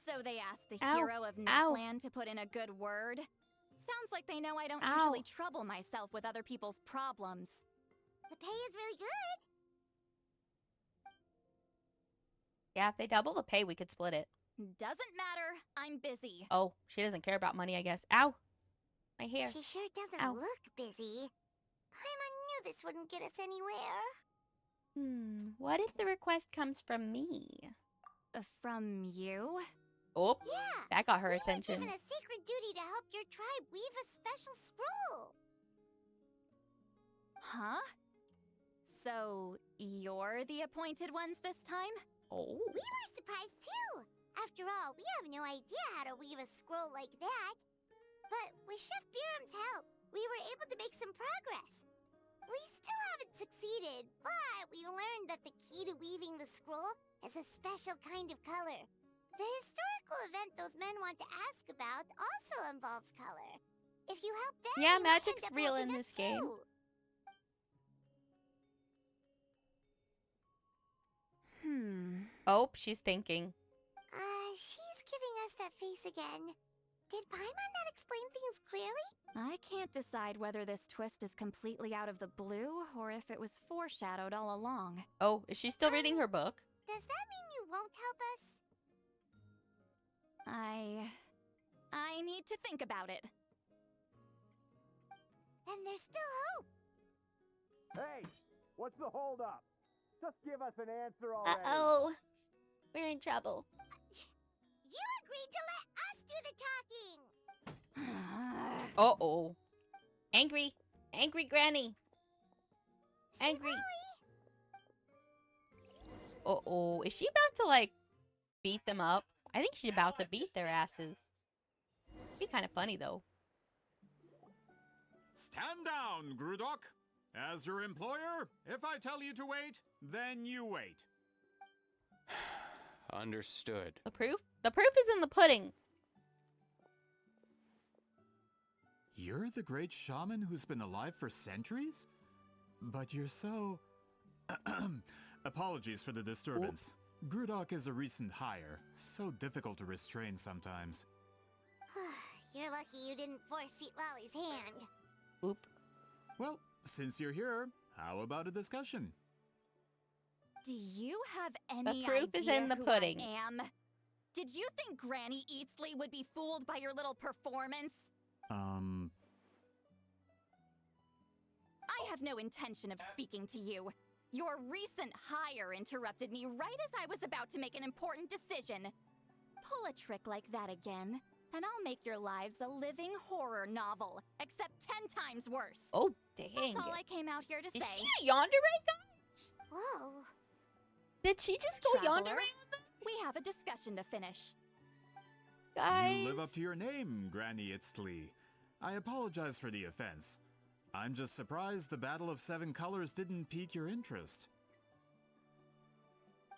So they asked the Ow. hero of Ow. Natlan to put in a good word? Sounds like they know I don't Ow. usually trouble myself with other people's problems. The pay is really good. Yeah, if they double the pay, we could split it. Doesn't matter. I'm busy. Oh, she doesn't care about money, I guess. Ow. My hair. She sure doesn't Ow. look busy. Paimon knew this wouldn't get us anywhere. What if the request comes from me? From you? Oh, Yeah, that got her we attention. were given a sacred duty to help your tribe weave a special scroll. Huh? So, you're the appointed ones this time? Oh. We were surprised too. After all, we have no idea how to weave a scroll like that. But with Chef Biram's help, we were able to make some progress. We still haven't succeeded, but we learned that the key to weaving the scroll is a special kind of color. The historical event those men want to ask about also involves color. If you help them, Yeah, you might magic's end up real helping in us this game. too. Oh, she's thinking. She's giving us that face again. Did Paimon not explain things clearly? I can't decide whether this twist is completely out of the blue or if it was foreshadowed all along. Oh, is she still reading her book? Does that mean you won't help us? I need to think about it. And there's still hope. Hey, what's the holdup? Just give us an answer already. Uh-oh. We're in trouble. You agreed to let us do the talking. Uh-oh. Angry. Angry Granny. Angry. Uh-oh. Is she about to, like, beat them up? I think she's about to beat their asses. Be kind of funny, though. Stand down, Grudok. As your employer, if I tell you to wait, then you wait. Understood. The proof? The proof is in the pudding. You're the great shaman who's been alive for centuries? But you're so... Apologies for the disturbance. Grudok is a recent hire, so difficult to restrain sometimes. You're lucky you didn't force Citlali's hand. Oop. Well, since you're here, how about a discussion? Do you have any The proof is idea in the who pudding. I am? Did you think Granny Eatsley would be fooled by your little performance? I have no intention of speaking to you. Your recent hire interrupted me right as I was about to make an important decision. Pull a trick like that again, and I'll make your lives a living horror novel, except 10 times worse. Oh, dang. That's all I came out here to Is say. she a yandere, guys? Whoa. Did she just go Traveler, yandere? we have a discussion to finish. Guys. You live up to your name, Granny Itztli. I apologize for the offense. I'm just surprised the Battle of Seven Colors didn't pique your interest.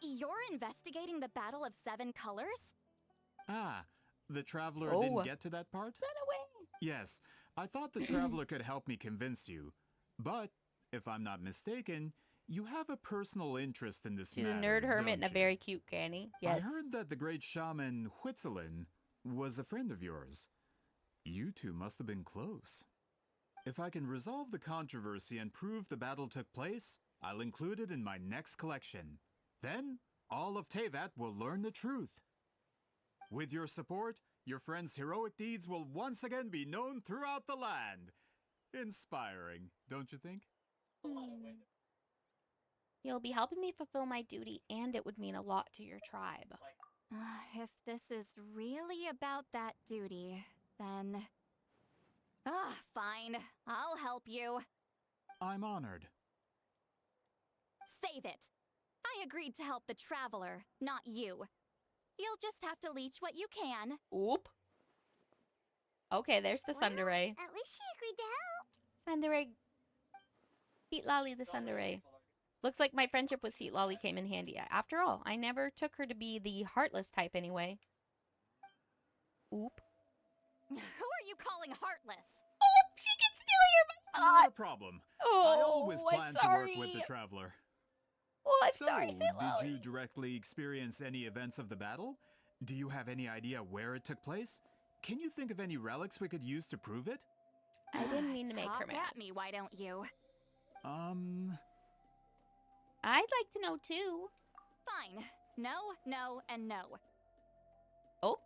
You're investigating the Battle of Seven Colors? Ah, the Traveler Oh. didn't get to that part? Run away. Yes, I thought the Traveler could help me convince you. But, if I'm not mistaken, you have a personal interest in this She's a matter, nerd hermit and a don't you? very cute granny. Yes. I heard that the great shaman Huitzilin was a friend of yours. You two must have been close. If I can resolve the controversy and prove the battle took place, I'll include it in my next collection. Then, all of Tevat will learn the truth. With your support, your friend's heroic deeds will once again be known throughout the land. Inspiring, don't you think? You'll be helping me fulfill my duty, and it would mean a lot to your tribe. If this is really about that duty, then... fine. I'll help you. I'm honored. Save it. I agreed to help the Traveler, not you. You'll just have to leech what you can. Oop. Okay, there's the Sundere. At least she agreed to help. Sundere. Citlali the Sundere. Looks like my friendship with Citlali came in handy. After all, I never took her to be the heartless type anyway. Oop. Who are you calling heartless? Oh, she can still hear my Not a thoughts. problem. Oh, I always I'm plan to work with sorry. the Traveler. Oh, I'm So, sorry, Citlali. did you directly experience any events of the battle? Do you have any idea where it took place? Can you think of any relics we could use to prove it? I didn't mean to make her Talk mad. at me, why don't you? I'd like to know too. Fine. No, no, and no. Oh,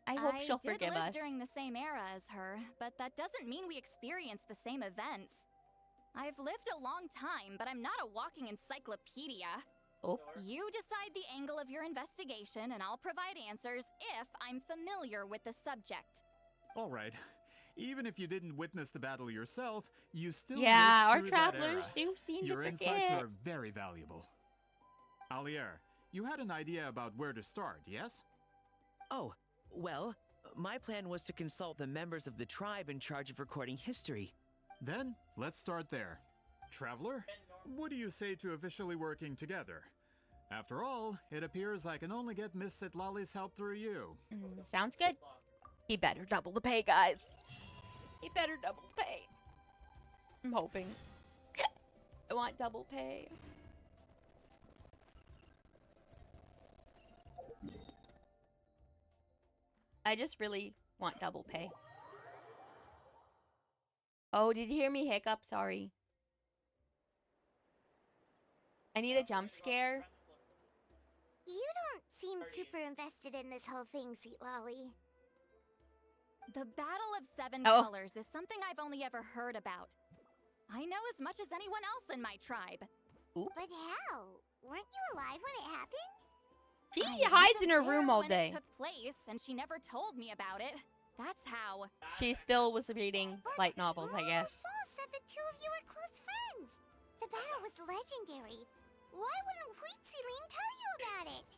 I hope she'll did forgive live us. during the same era as her, but that doesn't mean we experienced the same events. I've lived a long time, but I'm not a walking encyclopedia. Oh. You decide the angle of your investigation, and I'll provide answers if I'm familiar with the subject. All right. Even if you didn't witness the battle yourself, you still Yeah, lived our through that travelers era. do seem Your to insights forget. are very valuable. Alier, you had an idea about where to start, yes? Oh, well, my plan was to consult the members of the tribe in charge of recording history. Then, let's start there. Traveler, what do you say to officially working together? After all, it appears I can only get Miss Citlali's help through you. Sounds good. He better double the pay, guys. He better double the pay. I'm hoping. I want double pay. I just really want double pay. Oh, did you hear me hiccup? Sorry. I need a jump scare. You don't seem super invested in this whole thing, Citlali. The Battle of Seven Oh. Colors is something I've only ever heard about. I know as much as anyone else in my tribe. But how? Weren't you alive when it happened? She I hides in wasn't her there room all when day. It took place, and she never told me about it. That's how. She still was reading light novels, I guess. Saul said the two of you were close friends. The battle was legendary. Why wouldn't Huitziling tell you about it?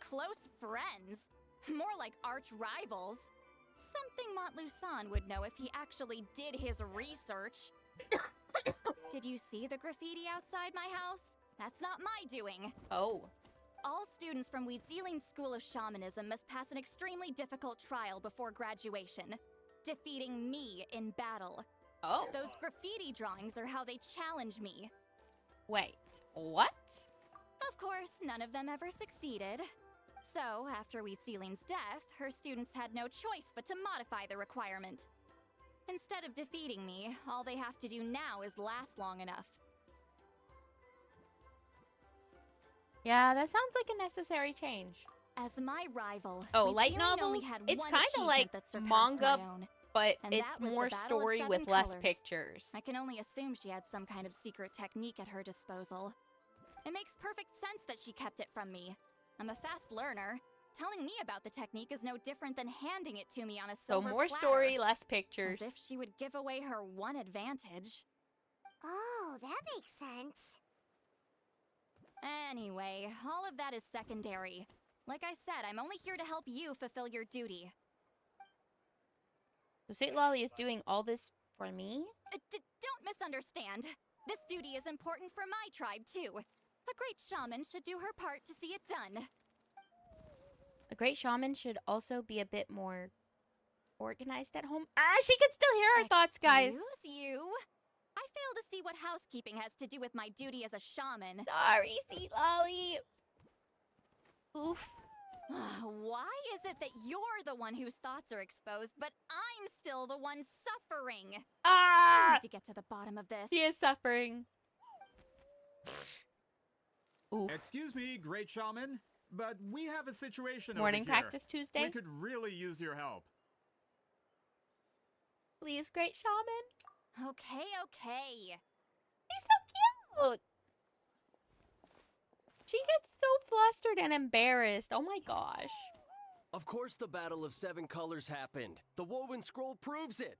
Close friends? More like arch rivals. Something Montluçon would know if he actually did his research. Did you see the graffiti outside my house? That's not my doing. Oh. All students from Huitziling's School of Shamanism must pass an extremely difficult trial before graduation, defeating me in battle. Oh. Those graffiti drawings are how they challenge me. Wait, what? Of course, none of them ever succeeded. So, after Huitziling's death, her students had no choice but to modify the requirement. Instead of defeating me, all they have to do now is last long enough. Yeah, that sounds like a necessary change. As my rival, Oh, light Huitziling novels? only had It's one kind of achievement like that surpassed manga, my own, but and it's that was the more Battle of story Seven with less Colors. pictures. I can only assume she had some kind of secret technique at her disposal. It makes perfect sense that she kept it from me. I'm a fast learner. Telling me about the technique is no different than handing it to me on a So silver more platter. story, less pictures. As if she would give away her one advantage. Oh, that makes sense. Anyway, all of that is secondary. Like I said, I'm only here to help you fulfill your duty. So Citlali is doing all this for me? Don't misunderstand. This duty is important for my tribe, too. A great shaman should do her part to see it done. A great shaman should also be a bit more organized at home. She can still hear our thoughts, guys. Excuse you? I fail to see what housekeeping has to do with my duty as a shaman. Sorry, Citlali. Oof. Why is it that you're the one whose thoughts are exposed, but I'm still the one suffering? I need to get to the bottom of this. He is suffering. Oof. Excuse me, great shaman, but we have a situation Morning over here. practice Tuesday? We could really use your help. Please, great shaman. Okay. He's so cute. She gets so flustered and embarrassed. Oh my gosh. Of course the Battle of Seven Colors happened. The woven scroll proves it.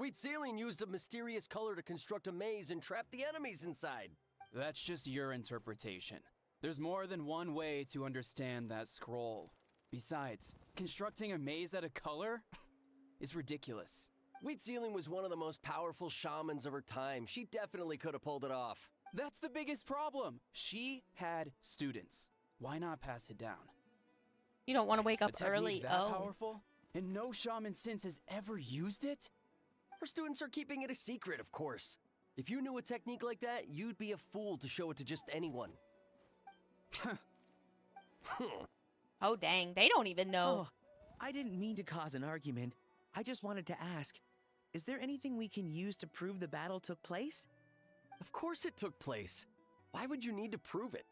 Huitziling used a mysterious color to construct a maze and trap the enemies inside. That's just your interpretation. There's more than one way to understand that scroll. Besides, constructing a maze out of color is ridiculous. Huitziling was one of the most powerful shamans of her time. She definitely could have pulled it off. That's the biggest problem. She had students. Why not pass it down? You don't want to wake up A technique early. that Oh. powerful? And no shaman since has ever used it? Her students are keeping it a secret, of course. If you knew a technique like that, you'd be a fool to show it to just anyone. Oh, dang. They don't even know. Oh, I didn't mean to cause an argument. I just wanted to ask, is there anything we can use to prove the battle took place? Of course it took place. Why would you need to prove it?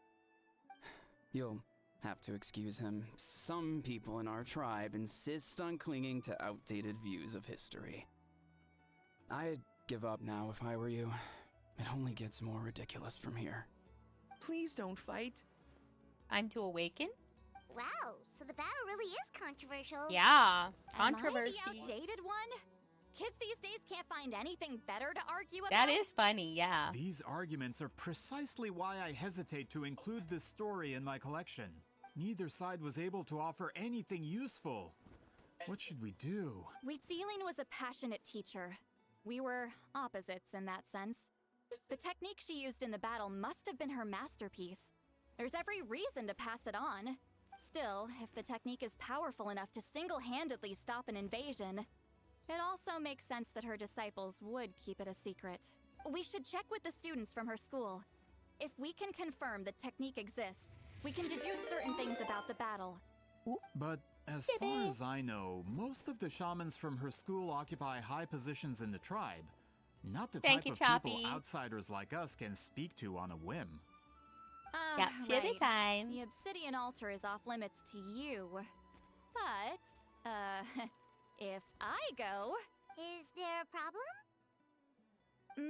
You'll have to excuse him. Some people in our tribe insist on clinging to outdated views of history. I'd give up now if I were you. It only gets more ridiculous from here. Please don't fight. Time to awaken? Wow, so the battle really is controversial. Yeah, Am controversy. I the outdated one? Kids these days can't find anything better to argue about. That is funny, yeah. These arguments are precisely why I hesitate to include this story in my collection. Neither side was able to offer anything useful. What should we do? Wheatsealing was a passionate teacher. We were opposites in that sense. The technique she used in the battle must have been her masterpiece. There's every reason to pass it on. Still, if the technique is powerful enough to single-handedly stop an invasion, it also makes sense that her disciples would keep it a secret. We should check with the students from her school. If we can confirm the technique exists, we can deduce certain things about the battle. But as far as I know, most of the shamans from her school occupy high positions in the tribe. Not the type of people outsiders like us can speak to on a whim. Right. Time. The obsidian altar is off limits to you. But, if I go... Is there a problem?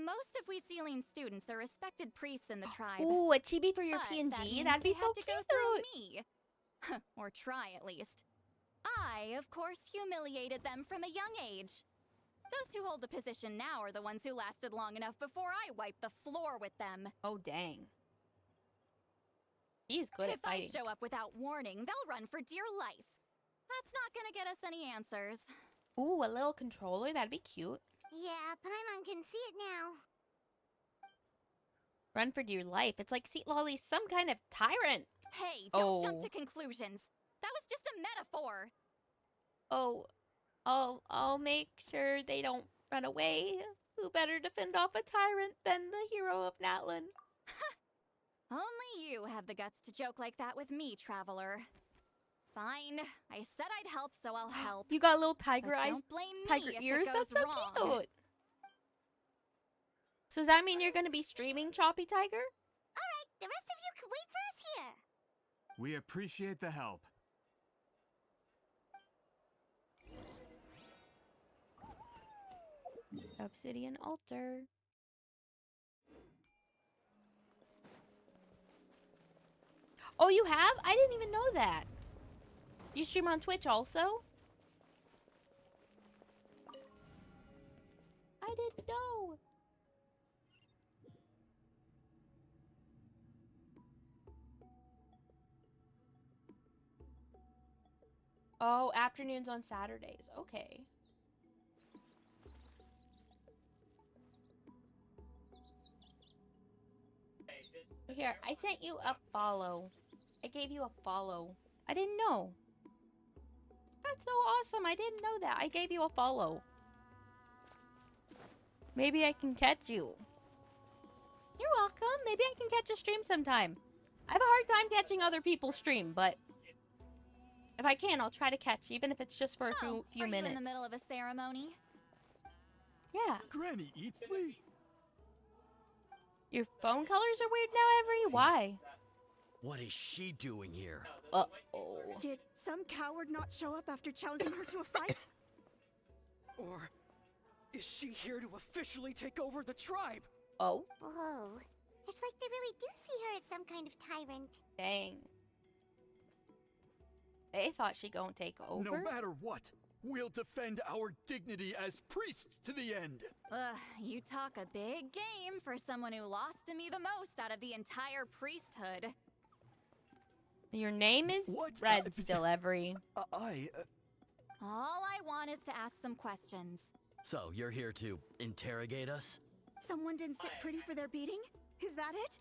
Most of Wheatsealing students are respected priests in the tribe. Ooh, a chibi for your But PNG? That'd be so have to cute. go through me. Or try, at least. I, of course, humiliated them from a young age. Those who hold the position now are the ones who lasted long enough before I wiped the floor with them. Oh, dang. He's good at fighting. If I show up without warning, they'll run for dear life. That's not gonna get us any answers. Ooh, a little controller? That'd be cute. Yeah, Paimon can see it now. Run for dear life. It's like Citlali's some kind of tyrant. Hey, don't jump to conclusions. That was just a metaphor. Oh, I'll make sure they don't run away. Who better to fend off a tyrant than the hero of Natlan? Only you have the guts to joke like that with me, traveler. Fine. I said I'd help, so I'll help. You got little tiger But eyes, don't blame tiger me if ears? it goes That's so wrong. cute. So does that mean you're going to be streaming Choppy Tiger? Alright, the rest of you can wait for us here. We appreciate the help. Obsidian altar. Oh, you have? I didn't even know that. You stream on Twitch also? I didn't know. Oh, afternoons on Saturdays. Okay. Here, I sent you a follow. I gave you a follow. I didn't know. That's so awesome. I didn't know that. I gave you a follow. Maybe I can catch you. You're welcome. Maybe I can catch a stream sometime. I have a hard time catching other people's stream, but if I can, I'll try to catch, even if it's just for a few minutes. Are you in the middle of a ceremony? Yeah. Granny Eatsley? Your phone colors are weird now, Every? Why? What is she doing here? Uh-oh. Did some coward not show up after challenging her to a fight? Or is she here to officially take over the tribe? Oh. Whoa. It's like they really do see her as some kind of tyrant. Dang. They thought she'd go and take over. No matter what, we'll defend our dignity as priests to the end. Ugh, you talk a big game for someone who lost to me the most out of the entire priesthood. Your name is What? Red still, Every. All I want is to ask some questions. So, you're here to interrogate us? Someone didn't sit pretty for their beating? Is that it?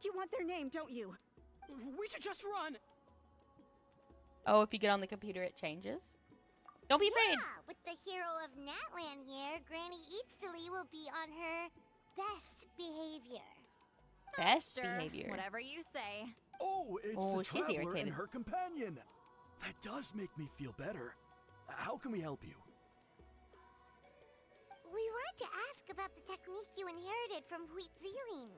You want their name, don't you? We should just run! Oh, if you get on the computer, it changes. Don't be afraid. Yeah, with the hero of Natlan here, Granny Eatsley will be on her best behavior. Best Sure, behavior. whatever you say. Oh, it's the she's traveler irritated. and her companion. That does make me feel better. How can we help you? We wanted to ask about the technique you inherited from Wheatsealing.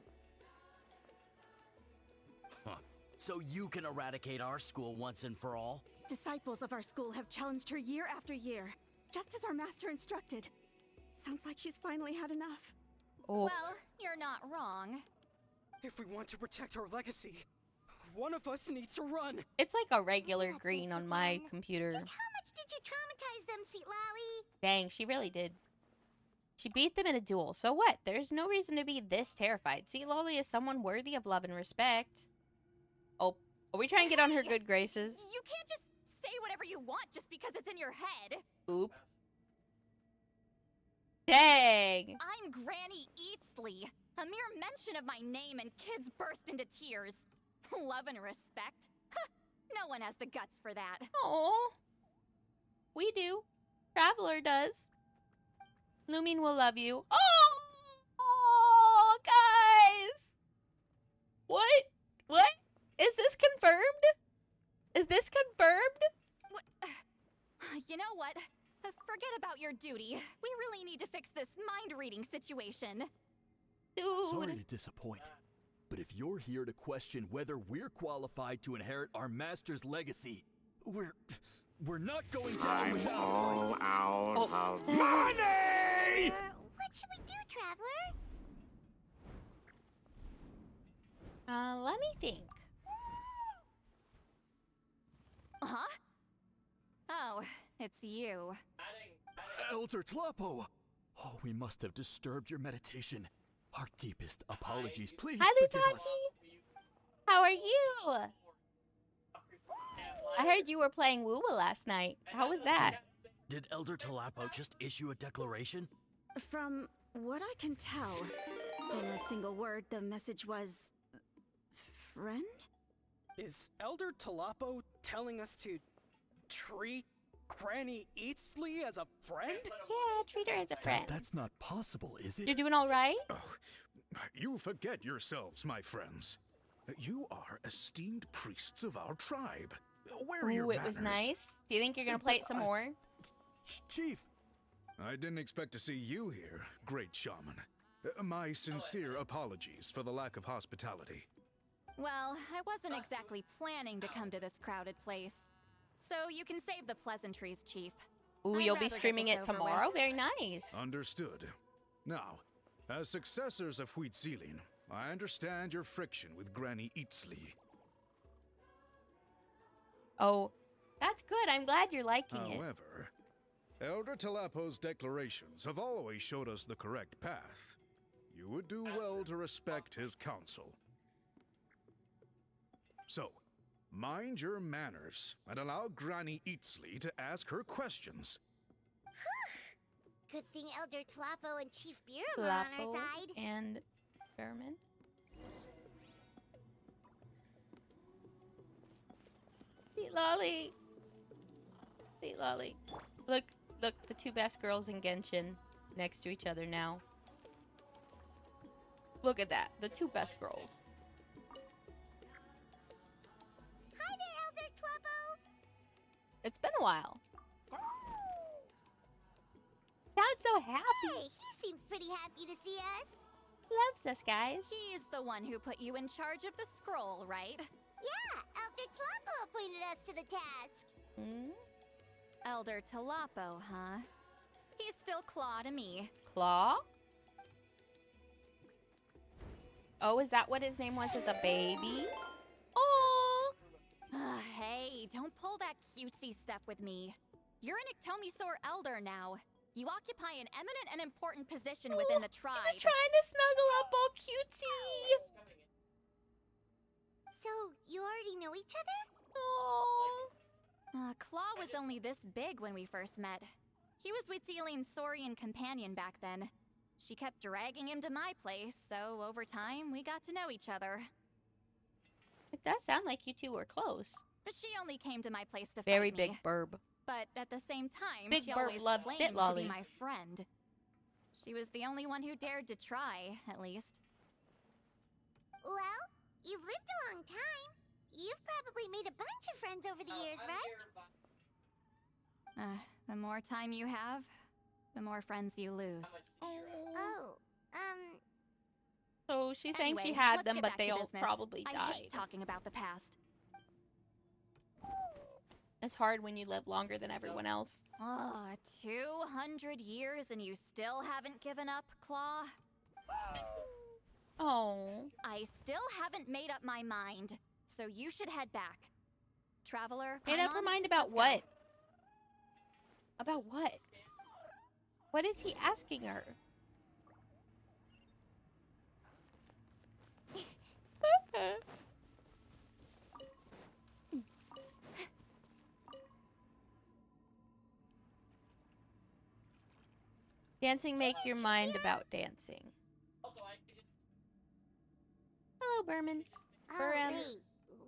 Huh. So you can eradicate our school once and for all? Disciples of our school have challenged her year after year, just as our master instructed. Sounds like she's finally had enough. Oh. Well, you're not wrong. If we want to protect our legacy, one of us needs to run. It's like a regular green on my computer. Just how much did you traumatize them, Citlali? Dang, she really did. She beat them in a duel. So what? There's no reason to be this terrified. Citlali is someone worthy of love and respect. Oh, are we trying to get on her good graces? You can't just say whatever you want just because it's in your head. Oop. Dang. I'm Granny Eatsley. A mere mention of my name and kids burst into tears. Love and respect? Huh, no one has the guts for that. Oh, we do. Traveler does. Lumine will love you. Oh, guys. What? What? Is this confirmed? Is this confirmed? You know what? Forget about your duty. We really need to fix this mind-reading situation. Dude. Sorry to disappoint, but if you're here to question whether we're qualified to inherit our master's legacy, we're not going down without all out of money! What should we do, Traveler? Let me think. Huh? Oh, it's you. Elder Tlapo! Oh, we must have disturbed your meditation. Our deepest apologies. Please Hi, forgive us. Lutati. How are you? I heard you were playing Woowa last night. How was that? Did Elder Tlapo just issue a declaration? From what I can tell, in a single word, the message was... friend? Is Elder Tlapo telling us to treat Granny Eatsley as a friend? Yeah, treat her as a friend. That's not possible, is it? You're doing all right? You forget yourselves, my friends. You are esteemed priests of our tribe. Where are your Ooh, it manners? was nice. Do you think you're gonna play it some more? Chief! I didn't expect to see you here, great shaman. My sincere apologies for the lack of hospitality. Well, I wasn't exactly planning to come to this crowded place. So you can save the pleasantries, Chief. Ooh, I'd you'll be rather get streaming this it over tomorrow? with. Very nice. Understood. Now, as successors of Huitzilin, I understand your friction with Granny Eatsley. Oh, that's good. I'm glad you're liking it. However, Elder Tlapo's declarations have always showed us the correct path. You would do well to respect his counsel. So, mind your manners and allow Granny Eatsley to ask her questions. Good thing Elder Tlapo and Chief Bureau are on our Lapo side. and German. Citlali. Citlali. Look, look, the two best girls in Genshin next to each other now. Look at that, the two best girls. Hi there, Elder Tlapo. It's been a while. Sounds so happy. Hey, he seems pretty happy to see us. Loves us, guys. He's the one who put you in charge of the scroll, right? Yeah, Elder Tlapo appointed us to the task. Elder Tlapo, huh? He's still Claw to me. Claw? Oh, is that what his name was as a baby? Oh. Hey, don't pull that cutesy stuff with me. You're an Iktomi-Sor elder now. You occupy an eminent and important position within the tribe. He was trying to snuggle up all cutesy. So, you already know each other? Oh. Claw was only this big when we first met. He was Witzilin's Saurian companion back then. She kept dragging him to my place, so over time, we got to know each other. It does sound like you two were close. She only came to my place to Very fight big me. burb. But at the same time, Big she Burp always loves claimed to be Citlali. my friend. She was the only one who dared to try, at least. Well, you've lived a long time. You've probably made a bunch of friends over the years, right? The more time you have, the more friends you lose. Oh, So she's saying she Anyway, had let's them, get but back they to all business. probably I died. hate talking about the past. It's hard when you live longer than everyone else. 200 years and you still haven't given up, Claw? Oh. I still haven't made up my mind, so you should head back. Traveler, Made up her Paimon, mind about let's what? go. About what? What is he asking her? Dancing make your mind about dancing. Hello, Berman. Oh, wait.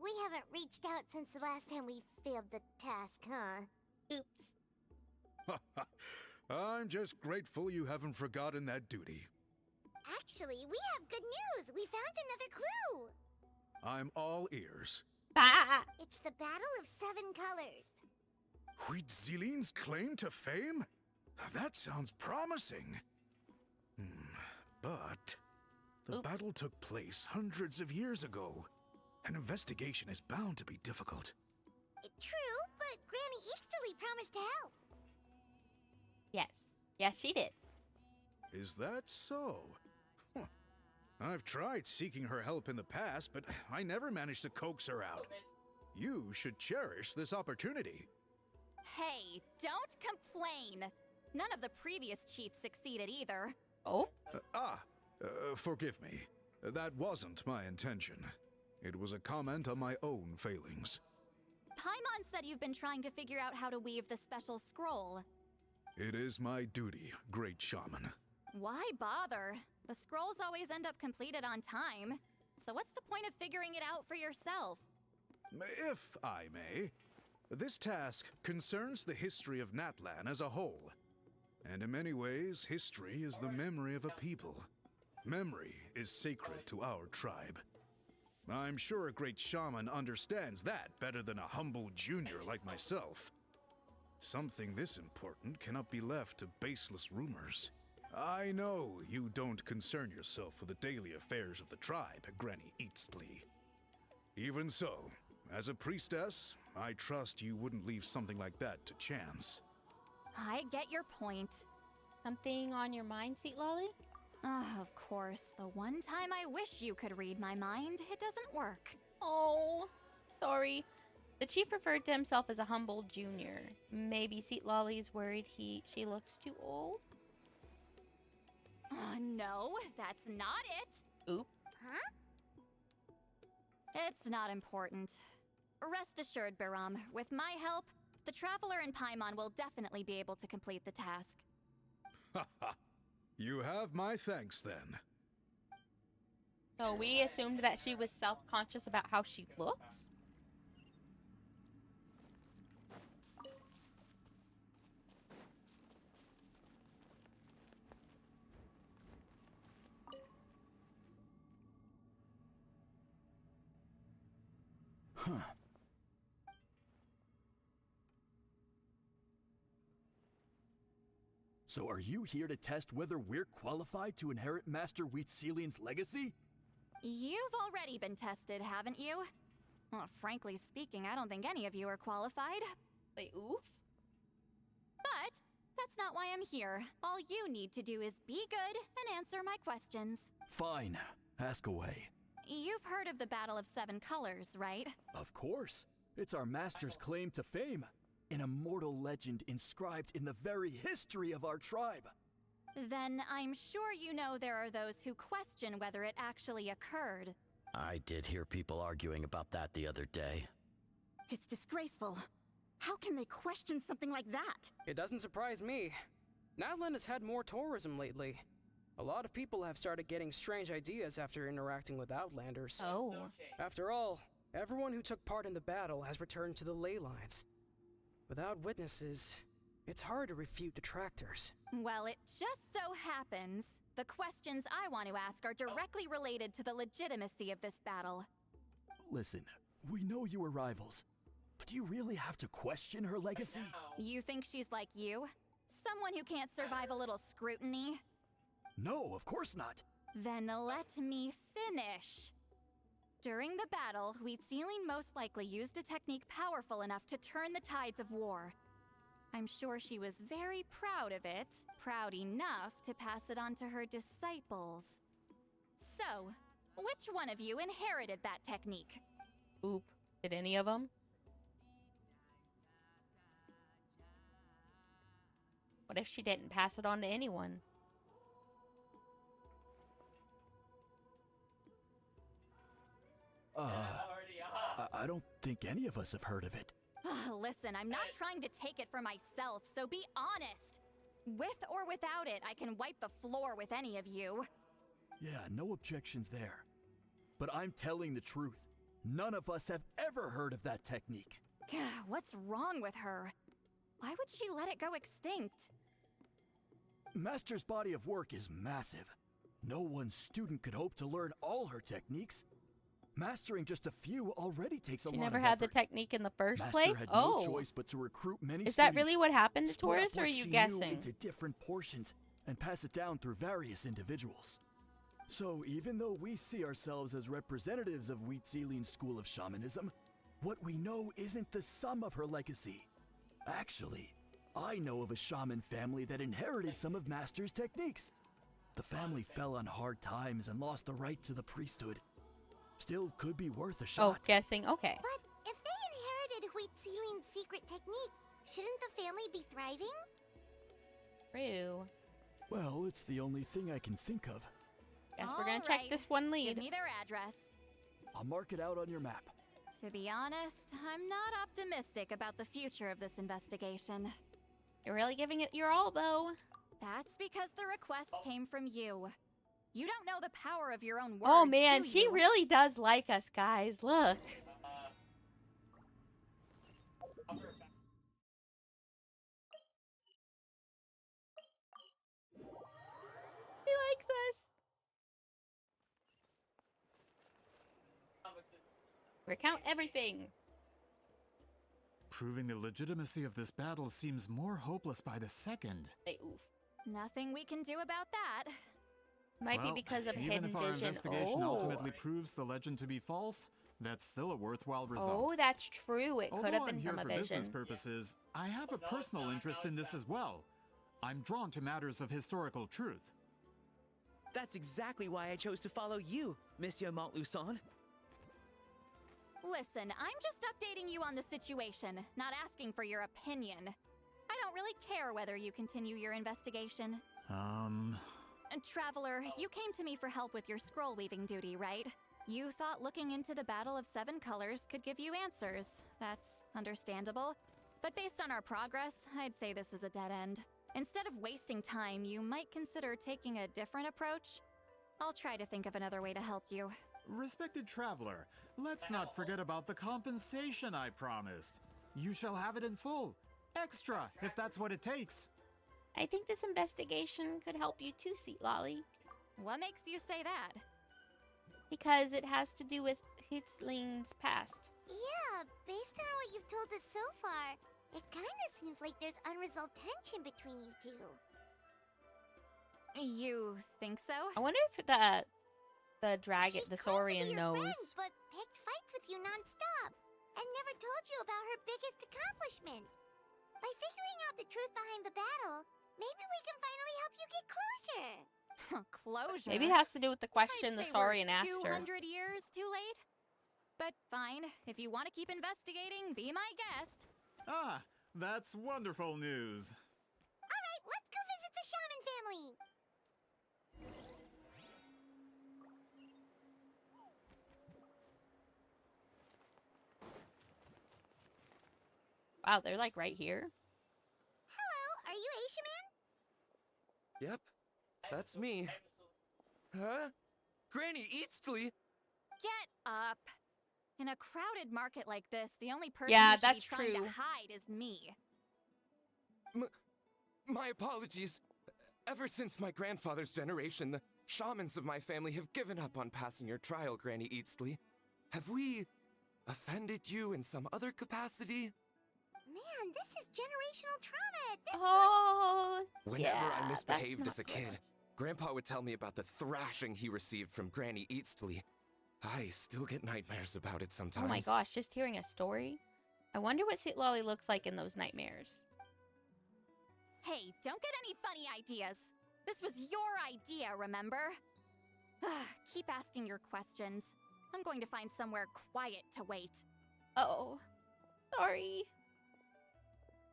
We haven't reached out since the last time we failed the task, huh? Oops. I'm just grateful you haven't forgotten that duty. Actually, we have good news. We found another clue. I'm all ears. It's the Battle of Seven Colors. Huitzilin's claim to fame? That sounds promising. But the battle took place hundreds of years ago. An investigation is bound to be difficult. True, but Granny Eatstily promised to help. Yes. Yes, she did. Is that so? Huh. I've tried seeking her help in the past, but I never managed to coax her out. You should cherish this opportunity. Hey, don't complain. None of the previous chiefs succeeded either. Oh? Forgive me. That wasn't my intention. It was a comment on my own failings. Paimon said you've been trying to figure out how to weave the special scroll. It is my duty, great shaman. Why bother? The scrolls always end up completed on time. So what's the point of figuring it out for yourself? If I may, this task concerns the history of Natlan as a whole. And in many ways, history is the memory of a people. Memory is sacred to our tribe. I'm sure a great shaman understands that better than a humble junior like myself. Something this important cannot be left to baseless rumors. I know you don't concern yourself with the daily affairs of the tribe, Granny Eatstily. Even so, as a priestess, I trust you wouldn't leave something like that to chance. I get your point. Something on your mind, Citlali? Of course. The one time I wish you could read my mind, it doesn't work. Oh, sorry. The chief referred to himself as a humble junior. Maybe Citlali's worried she looks too old? No, that's not it. Oop. Huh? It's not important. Rest assured, Biram, with my help, the Traveler and Paimon will definitely be able to complete the task. You have my thanks, then. So we assumed that she was self-conscious about how she looks? Huh. So are you here to test whether we're qualified to inherit Master Huitzilin's legacy? You've already been tested, haven't you? Well, frankly speaking, I don't think any of you are qualified. Wait, oof? But that's not why I'm here. All you need to do is be good and answer my questions. Fine. Ask away. You've heard of the Battle of Seven Colors, right? Of course. It's our master's claim to fame. An immortal legend inscribed in the very history of our tribe. Then I'm sure you know there are those who question whether it actually occurred. I did hear people arguing about that the other day. It's disgraceful. How can they question something like that? It doesn't surprise me. Natlan has had more tourism lately. A lot of people have started getting strange ideas after interacting with Outlanders. Oh. After all, everyone who took part in the battle has returned to the ley lines. Without witnesses, it's hard to refute detractors. Well, it just so happens the questions I want to ask are directly related to the legitimacy of this battle. Listen, we know you were rivals, but do you really have to question her legacy? You think she's like you? Someone who can't survive a little scrutiny? No, of course not. Then let me finish. During the battle, Huitzilin most likely used a technique powerful enough to turn the tides of war. I'm sure she was very proud of it, proud enough to pass it on to her disciples. So, which one of you inherited that technique? Oop. Did any of them? What if she didn't pass it on to anyone? I don't think any of us have heard of it. Listen, I'm not trying to take it for myself, so be honest. With or without it, I can wipe the floor with any of you. Yeah, no objections there. But I'm telling the truth. None of us have ever heard of that technique. What's wrong with her? Why would she let it go extinct? Master's body of work is massive. No one student could hope to learn all her techniques. Mastering just a few already takes a lot of effort. She never had the technique in the first Master place? had Oh. no choice but to recruit many Is that students, really what happened to split up Taurus, or are what you she guessing? knew into different portions and pass it down through various individuals. So even though we see ourselves as representatives of Wheatzilian's school of shamanism, what we know isn't the sum of her legacy. Actually, I know of a shaman family that inherited some of Master's techniques. The family fell on hard times and lost the right to the priesthood. Still could be worth a shot. Oh, guessing. Okay. But if they inherited Wheatzilian's secret techniques, shouldn't the family be thriving? True. Well, it's the only thing I can think of. Guess we're gonna check this one lead. Give me their address. I'll mark it out on your map. To be honest, I'm not optimistic about the future of this investigation. You're really giving it your all, though. That's because the request came from you. You don't know the power of your own words. Oh man, do she you? really does like us, guys. Look. He likes us. Recount everything. Proving the legitimacy of this battle seems more hopeless by the second. Hey, oof. Nothing we can do about that. Might Well, be because of even hidden if our vision. investigation Oh. ultimately proves the legend to be false, that's still a worthwhile result. Oh, that's true. It could Although have been I'm here from a for vision. business purposes, I have a personal interest in this as well. I'm drawn to matters of historical truth. That's exactly why I chose to follow you, Monsieur Montluçon. Listen, I'm just updating you on the situation, not asking for your opinion. I don't really care whether you continue your investigation. And Traveler, you came to me for help with your scroll weaving duty, right? You thought looking into the Battle of Seven Colors could give you answers. That's understandable. But based on our progress, I'd say this is a dead end. Instead of wasting time, you might consider taking a different approach. I'll try to think of another way to help you. Respected traveler, let's not forget about the compensation I promised. You shall have it in full. Extra, if that's what it takes. I think this investigation could help you too, Citlali. What makes you say that? Because it has to do with Hitzling's past. Yeah, based on what you've told us so far, it kinda seems like there's unresolved tension between you two. You think so? I wonder if the dragon, the Saurian knows. Friend, but picked fights with you non-stop, and never told you about her biggest accomplishment. By figuring out the truth behind the battle, maybe we can finally help you get closure. Closure? Maybe it has to do with the question I'd the say Saurian we're asked her. 200 years too late? But fine, if you want to keep investigating, be my guest. Ah, that's wonderful news. Alright, let's go visit the shaman family. Wow, they're like right here. Hello, are you Aisha Man? Yep, that's me. Huh? Granny Eatsley? Get up. In a crowded market like this, the only person Yeah, you should that's be trying true. to hide is me. My apologies. Ever since my grandfather's generation, the shamans of my family have given up on passing your trial, Granny Eatsley. Have we offended you in some other capacity? Man, this is generational trauma at this Oh, Whenever yeah, I misbehaved that's as a not good. kid, Grandpa would tell me about the thrashing he received from Granny Eatsley. I still get nightmares about it sometimes. Oh my gosh, just hearing a story. I wonder what Citlali looks like in those nightmares. Hey, don't get any funny ideas. This was your idea, remember? Keep asking your questions. I'm going to find somewhere quiet to wait. Oh, sorry.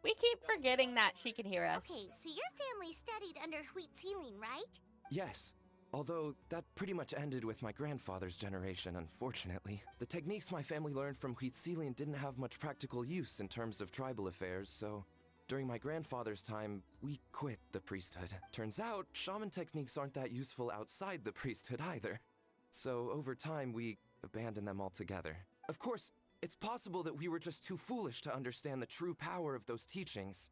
We keep forgetting that she can hear us. Okay, so your family studied under Wheatzilian, right? Yes. Although, that pretty much ended with my grandfather's generation, unfortunately. The techniques my family learned from Wheatzilian didn't have much practical use in terms of tribal affairs, so During my grandfather's time, we quit the priesthood. Turns out, shaman techniques aren't that useful outside the priesthood either. So over time, we abandoned them altogether. Of course, it's possible that we were just too foolish to understand the true power of those teachings.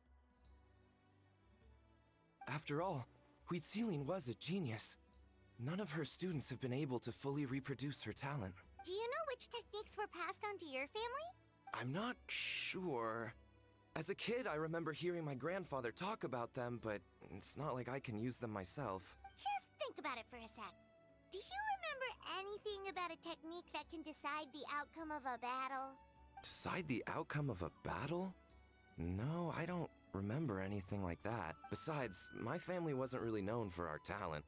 After all, Citlali was a genius. None of her students have been able to fully reproduce her talent. Do you know which techniques were passed on to your family? I'm not sure. As a kid, I remember hearing my grandfather talk about them, but it's not like I can use them myself. Just think about it for a sec. Do you remember anything about a technique that can decide the outcome of a battle? Decide the outcome of a battle? No, I don't remember anything like that. Besides, my family wasn't really known for our talent.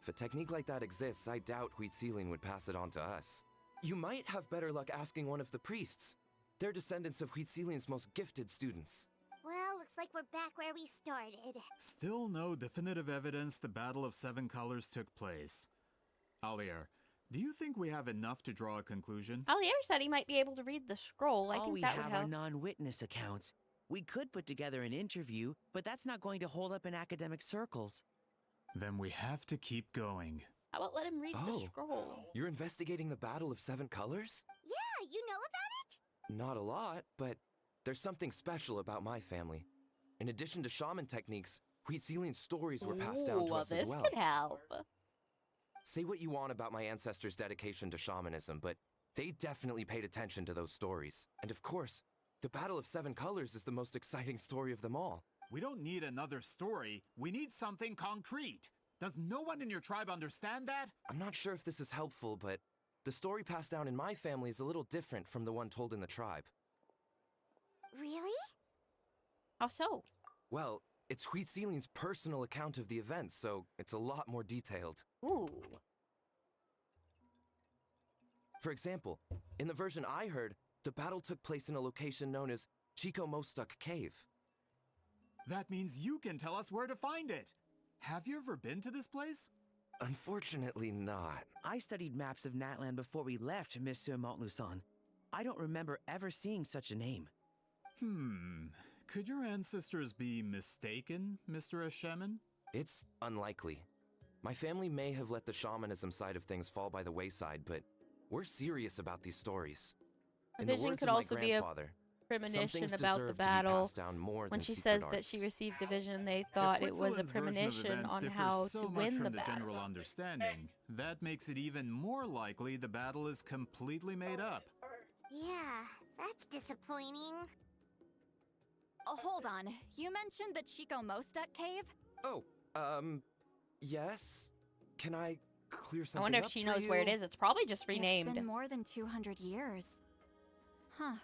If a technique like that exists, I doubt Citlali would pass it on to us. You might have better luck asking one of the priests. They're descendants of Citlali's most gifted students. Well, looks like we're back where we started. Still no definitive evidence the Battle of Seven Colors took place. Alier, do you think we have enough to draw a conclusion? Alier said he might be able to read the scroll. I All think we that have would are help. non-witness accounts. We could put together an interview, but that's not going to hold up in academic circles. Then we have to keep going. How about let him read the scroll? You're investigating the Battle of Seven Colors? Yeah, you know about it? Not a lot, but there's something special about my family. In addition to shaman techniques, Citlali's stories were passed down to us as well. This could help. Say what you want about my ancestors' dedication to shamanism, but they definitely paid attention to those stories. And of course, the Battle of Seven Colors is the most exciting story of them all. We don't need another story. We need something concrete. Does no one in your tribe understand that? I'm not sure if this is helpful, but the story passed down in my family is a little different from the one told in the tribe. Really? How so? Well, it's Citlali's personal account of the events, so it's a lot more detailed. Ooh. For example, in the version I heard, the battle took place in a location known as Chico Mostuk Cave. That means you can tell us where to find it. Have you ever been to this place? Unfortunately not. I studied maps of Natlan before we left, Monsieur Montluçon. I don't remember ever seeing such a name. Could your ancestors be mistaken, Mr. Eshemin? It's unlikely. My family may have let the shamanism side of things fall by the wayside, but we're serious about these stories. A In the vision words could of my also be a grandfather, premonition some things about the deserve to be battle. passed down more When than she secret says that arts. she received a vision, they thought it was a If Quixelin's version of premonition events on differs how so to much win from the the battle. general understanding, that makes it even more likely the battle is completely made up. Yeah, that's disappointing. Oh, hold on. You mentioned the Chico Mostuk cave? Oh, yes? Can I clear I something wonder if up she for knows where it you? is. It's probably just renamed. It's been more than 200 years. Huh.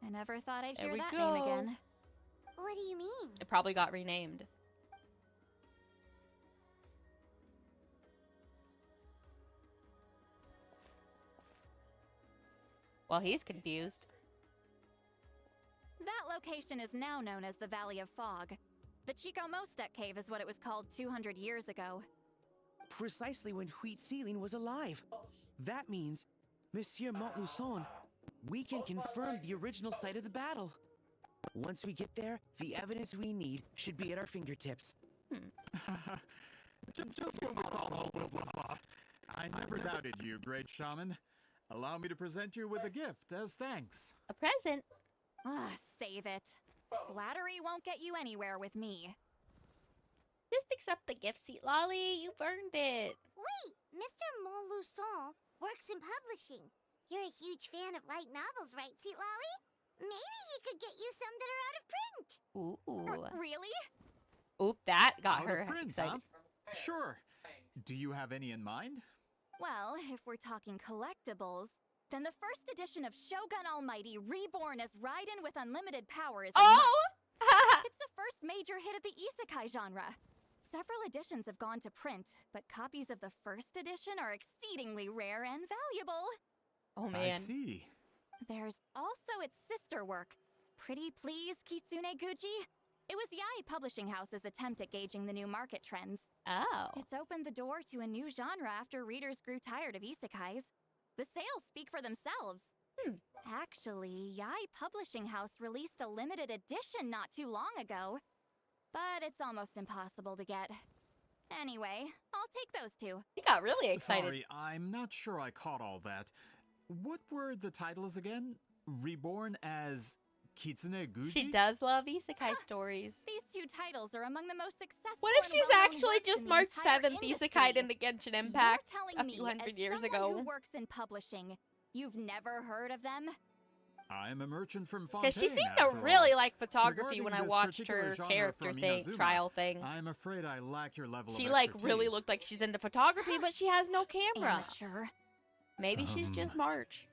I never thought I'd There hear we that go. name again. What do you mean? It probably got renamed. Well, he's confused. That location is now known as the Valley of Fog. The Chico Mostuk cave is what it was called 200 years ago. Precisely when Citlali was alive. That means, Monsieur Montluçon, we can confirm the original site of the battle. Once we get there, the evidence we need should be at our fingertips. Just when we thought all hope was lost, I never doubted you, great shaman. Allow me to present you with a gift as thanks. A present? Ah, save it. Flattery won't get you anywhere with me. Just accept the gift, Citlali. You've earned it. Wait, Mr. Montluçon works in publishing. You're a huge fan of light novels, right, Citlali? Maybe he could get you some that are out of print. Ooh. Really? Oop, that got Out her of print, excited. huh? Sure. Do you have any in mind? Well, if we're talking collectibles, then the first edition of Shogun Almighty Reborn as Raiden with Unlimited Power is a must. It's the first major hit of the isekai genre. Several editions have gone to print, but copies of the first edition are exceedingly rare and valuable. Oh man. I see. There's also its sister work, Pretty Please Kitsune Guji. It was Yai Publishing House's attempt at gauging the new market trends. Oh. It's opened the door to a new genre after readers grew tired of isekais. The sales speak for themselves. Actually, Yai Publishing House released a limited edition not too long ago. But it's almost impossible to get. Anyway, I'll take those two. He got really excited. Sorry, I'm not sure I caught all that. What were the titles again? Reborn as Kitsune Guji? She does love isekai stories. These two titles are among the most successful. What if and she's well-known actually works just in the March entire 7th industry? isekai in the Genshin Impact You're telling a me, few hundred as years someone ago? who works in publishing, you've never heard of them? I'm a merchant from Fontaine. Because she seemed after to really all. like photography Regarding when I this watched particular her genre character from thing, Inazuma, trial thing. I'm afraid I lack your level She of like really expertise. looked like she's into photography, but she has no camera. Amateur. Maybe she's just March.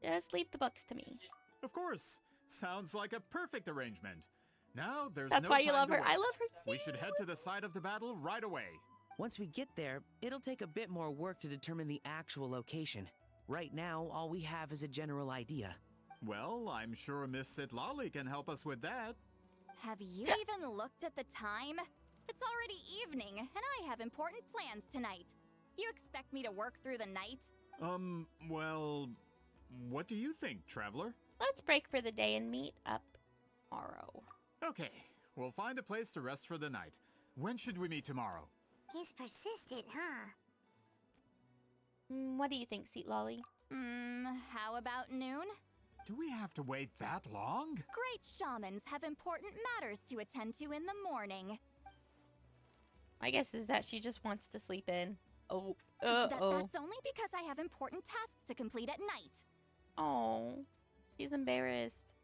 Just leave the books to me. Of course. Sounds like a perfect arrangement. Now there's That's no why you time love to her. I waste. love her We should head to the site of the battle right away. Once we get there, it'll take a bit more work to determine the actual location. Right now, all we have is a general idea. Well, I'm sure Miss Citlali can help us with that. Have you even looked at the time? It's already evening, and I have important plans tonight. You expect me to work through the night? Well, what do you think, Traveler? Let's break for the day and meet up tomorrow. Okay, we'll find a place to rest for the night. When should we meet tomorrow? He's persistent, huh? What do you think, Citlali? How about noon? Do we have to wait that long? Great shamans have important matters to attend to in the morning. My guess is that she just wants to sleep in. Oh, That's only because I have important tasks to complete at night. Oh, she's embarrassed.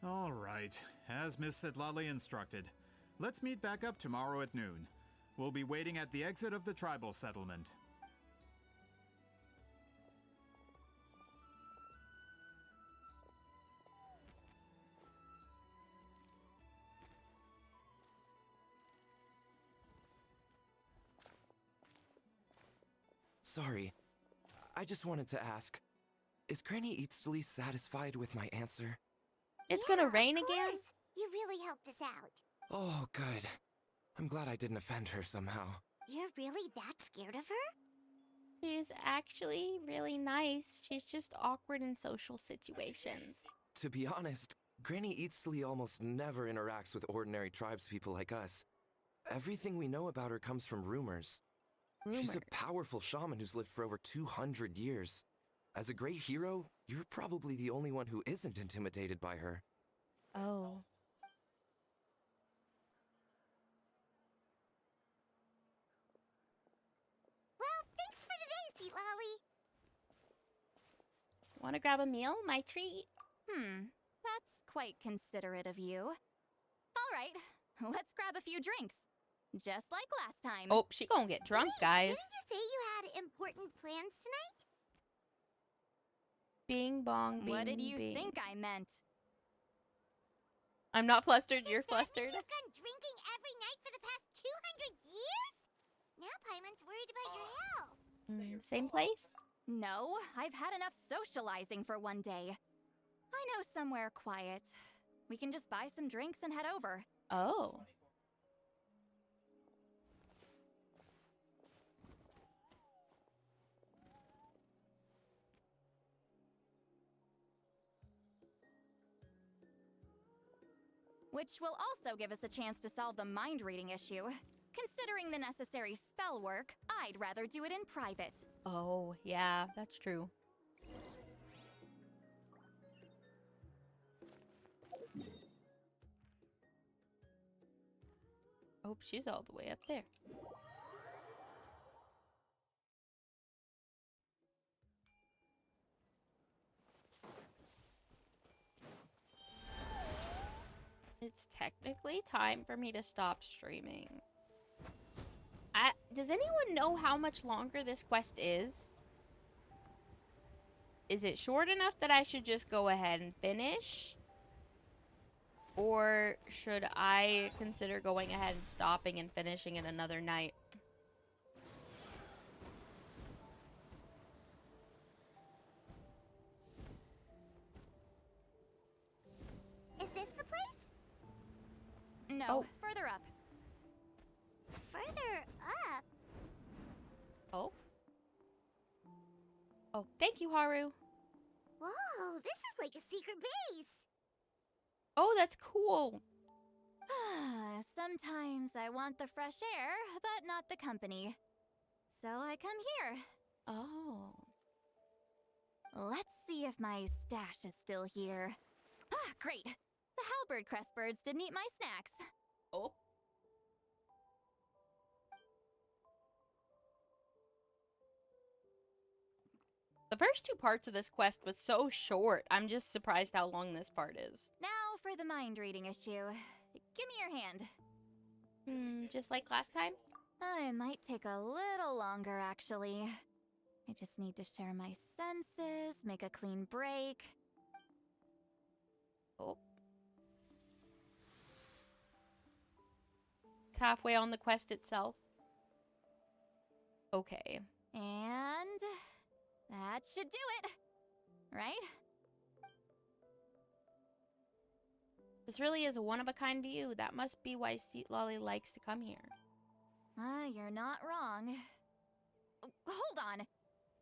All right, as Miss Citlali instructed. Let's meet back up tomorrow at noon. We'll be waiting at the exit of the tribal settlement. Sorry, I just wanted to ask, is Granny Eatsley satisfied with my answer? It's gonna rain again? You really helped us out. Oh, good. I'm glad I didn't offend her somehow. You're really that scared of her? She's actually really nice. She's just awkward in social situations. To be honest, Granny Eatsley almost never interacts with ordinary tribespeople like us. Everything we know about her comes from rumors. She's a powerful shaman who's lived for over 200 years. As a great hero, you're probably the only one who isn't intimidated by her. Oh. Well, thanks for today, Citlali. Wanna grab a meal? My treat. That's quite considerate of you. All right, let's grab a few drinks. Just like last time. Oh, she gonna get drunk, guys. Didn't you say you had important plans tonight? Bing bong, bing, What did you bing. think I meant? I'm not flustered, you're flustered. You've gone drinking every night for the past 200 years? Now Paimon's worried about your health. Same place? No, I've had enough socializing for one day. I know somewhere quiet. We can just buy some drinks and head over. Oh. Which will also give us a chance to solve the mind reading issue. Considering the necessary spell work, I'd rather do it in private. Oh, yeah, that's true. Oh, she's all the way up there. It's technically time for me to stop streaming. Does anyone know how much longer this quest is? Is it short enough that I should just go ahead and finish? Or should I consider going ahead and stopping and finishing it another night? Is this the place? No, further up. Further up? Oh. Oh. Thank you, Haru. Whoa, this is like a secret base. Oh, that's cool. Sometimes I want the fresh air, but not the company. So I come here. Oh. Let's see if my stash is still here. Ah, great. The halberd crest birds didn't eat my snacks. Oh. The first two parts of this quest was so short. I'm just surprised how long this part is. Now for the mind reading issue. Give me your hand. Just like last time? It might take a little longer, actually. I just need to share my senses, make a clean break. Oh. It's halfway on the quest itself. Okay. And that should do it. Right? This really is a one-of-a-kind view. That must be why Citlali likes to come here. You're not wrong. Hold on.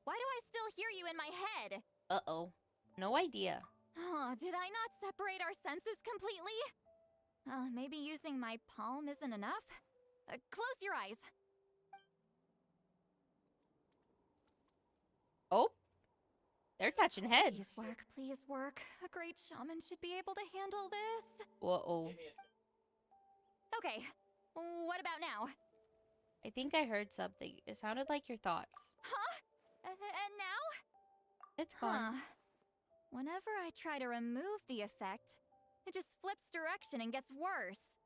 Why do I still hear you in my head? Uh-oh. No idea. Oh, did I not separate our senses completely? Maybe using my palm isn't enough? Close your eyes. Oh. They're touching heads. Please work. A great shaman should be able to handle this. Uh-oh. Okay. What about now? I think I heard something. It sounded like your thoughts. Huh? And now? It's gone. Whenever I try to remove the effect, it just flips direction and gets worse.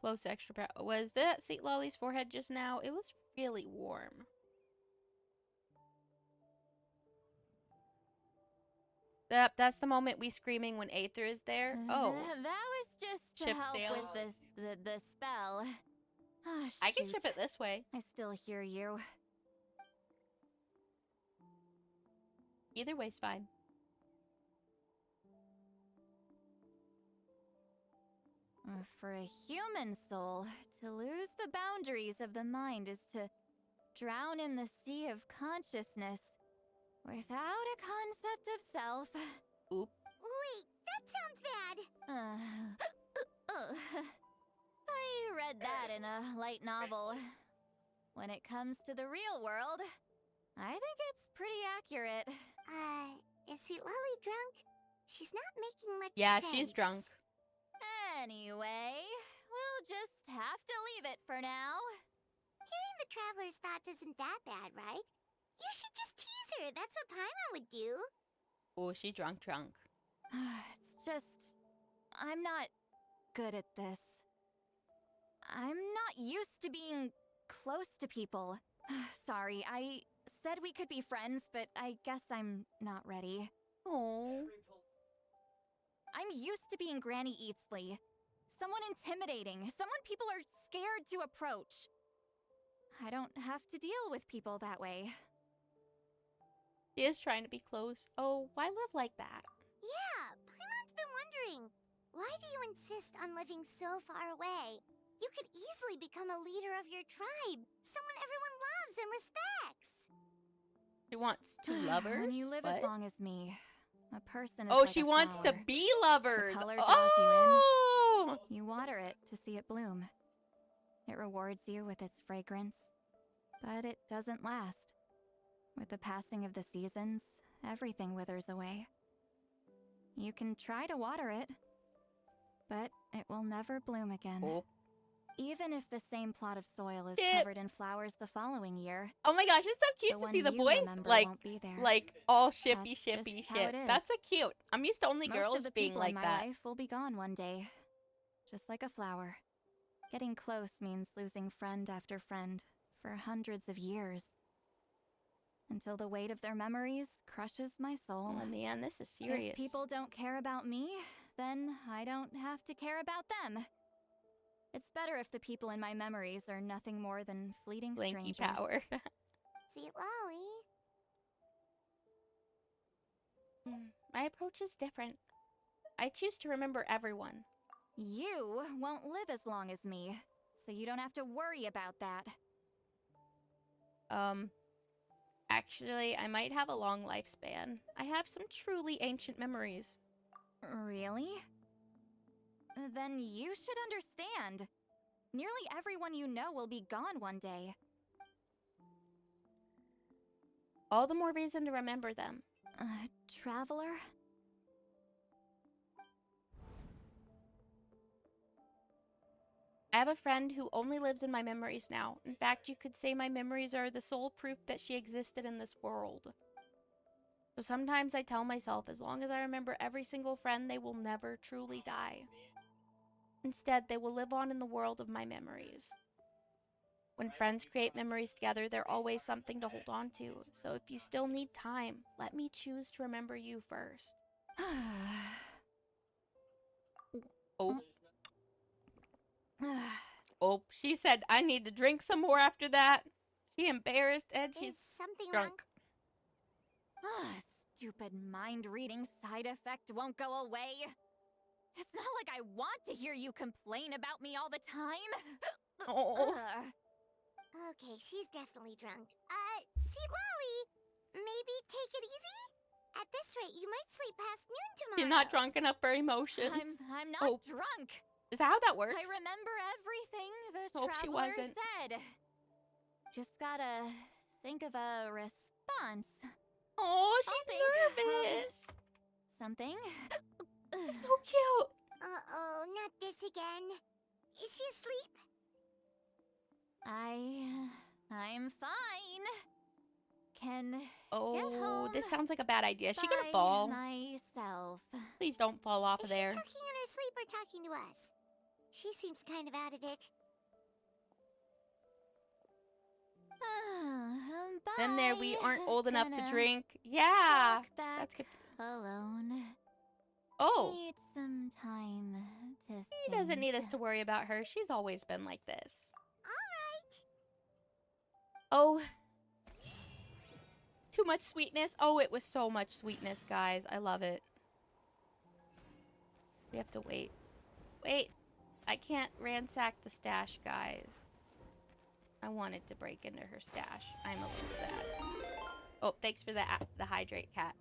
Close extra power. Was that Citlali's forehead just now? It was really warm. That's the moment we screaming when Aether is there. Oh. That was just to Ship help sails. with the spell. Oh, I can shoot. ship it this way. I still hear you. Either way's fine. For a human soul, to lose the boundaries of the mind is to drown in the sea of consciousness without a concept of self. Oop. Wait, that sounds bad. I read that in a light novel. When it comes to the real world, I think it's pretty accurate. Is Citlali drunk? She's not making much Yeah, sense. she's drunk. Anyway, we'll just have to leave it for now. Hearing the traveler's thoughts isn't that bad, right? You should just tease her. That's what Paimon would do. Oh, she drunk. It's just... I'm not good at this. I'm not used to being close to people. Sorry, I said we could be friends, but I guess I'm not ready. Oh. I'm used to being Granny Eatsley. Someone intimidating. Someone people are scared to approach. I don't have to deal with people that way. She is trying to be close. Oh, why live like that? Yeah, Paimon's been wondering. Why do you insist on living so far away? You could easily become a leader of your tribe. Someone everyone loves and respects. She wants two lovers? When you live What? as long as me, a person is Oh, like she a wants to flower. be lovers. The color draws Oh! you in. You water it to see it bloom. It rewards you with its fragrance, but it doesn't last. With the passing of the seasons, everything withers away. You can try to water it, but it will never bloom again. Oh. Even if the same plot of soil is It- covered in flowers the following year. Oh my gosh, it's so cute The to one see the you boy remember like won't be there. all shippy That's shippy just how ship. it is. That's so cute. I'm used to only Most girls of the being people like in my that. life will be gone one day, just like a flower. Getting close means losing friend after friend for hundreds of years, until the weight of their memories crushes my soul. Oh man, this is serious. If people don't care about me, then I don't have to care about them. It's better if the people in my memories are nothing more than fleeting Blanky strangers. power. Citlali. My approach is different. I choose to remember everyone. You won't live as long as me, so you don't have to worry about that. Actually, I might have a long lifespan. I have some truly ancient memories. Really? Then you should understand. Nearly everyone you know will be gone one day. All the more reason to remember them. Traveler? I have a friend who only lives in my memories now. In fact, you could say my memories are the sole proof that she existed in this world. So sometimes I tell myself, as long as I remember every single friend, they will never truly die. Instead, they will live on in the world of my memories. When friends create memories together, they're always something to hold on to. So if you still need time, let me choose to remember you first. Oh. Oh, she said I need to drink some more after that. She embarrassed and she's something drunk. Stupid mind-reading side effect won't go away. It's not like I want to hear you complain about me all the time. Oh. Okay, she's definitely drunk. Citlali, maybe take it easy? At this rate, you might sleep past noon tomorrow. She's not drunk enough for emotions. I'm not drunk. Is that how that works? I remember everything the Hope she traveler wasn't. said. Just gotta think of a response. Oh, she's nervous. Something? So cute. Uh-oh, not this again. Is she asleep? I'm fine. Can get Oh, home this sounds like a bad idea. Is she gonna by fall? myself. Please don't fall off of there. Is she talking in her sleep or talking to us? She seems kind of out of it. Then there, we aren't old enough to Gonna drink. Yeah, walk back that's good. alone. Oh, Need some time to he doesn't need us to worry about her. She's always been like this. Oh, too much sweetness. Oh, it was so much sweetness, guys. I love it. We have to wait. Wait, I can't ransack the stash, guys. I wanted to break into her stash. I'm a little sad. Oh, thanks for the hydrate, cat.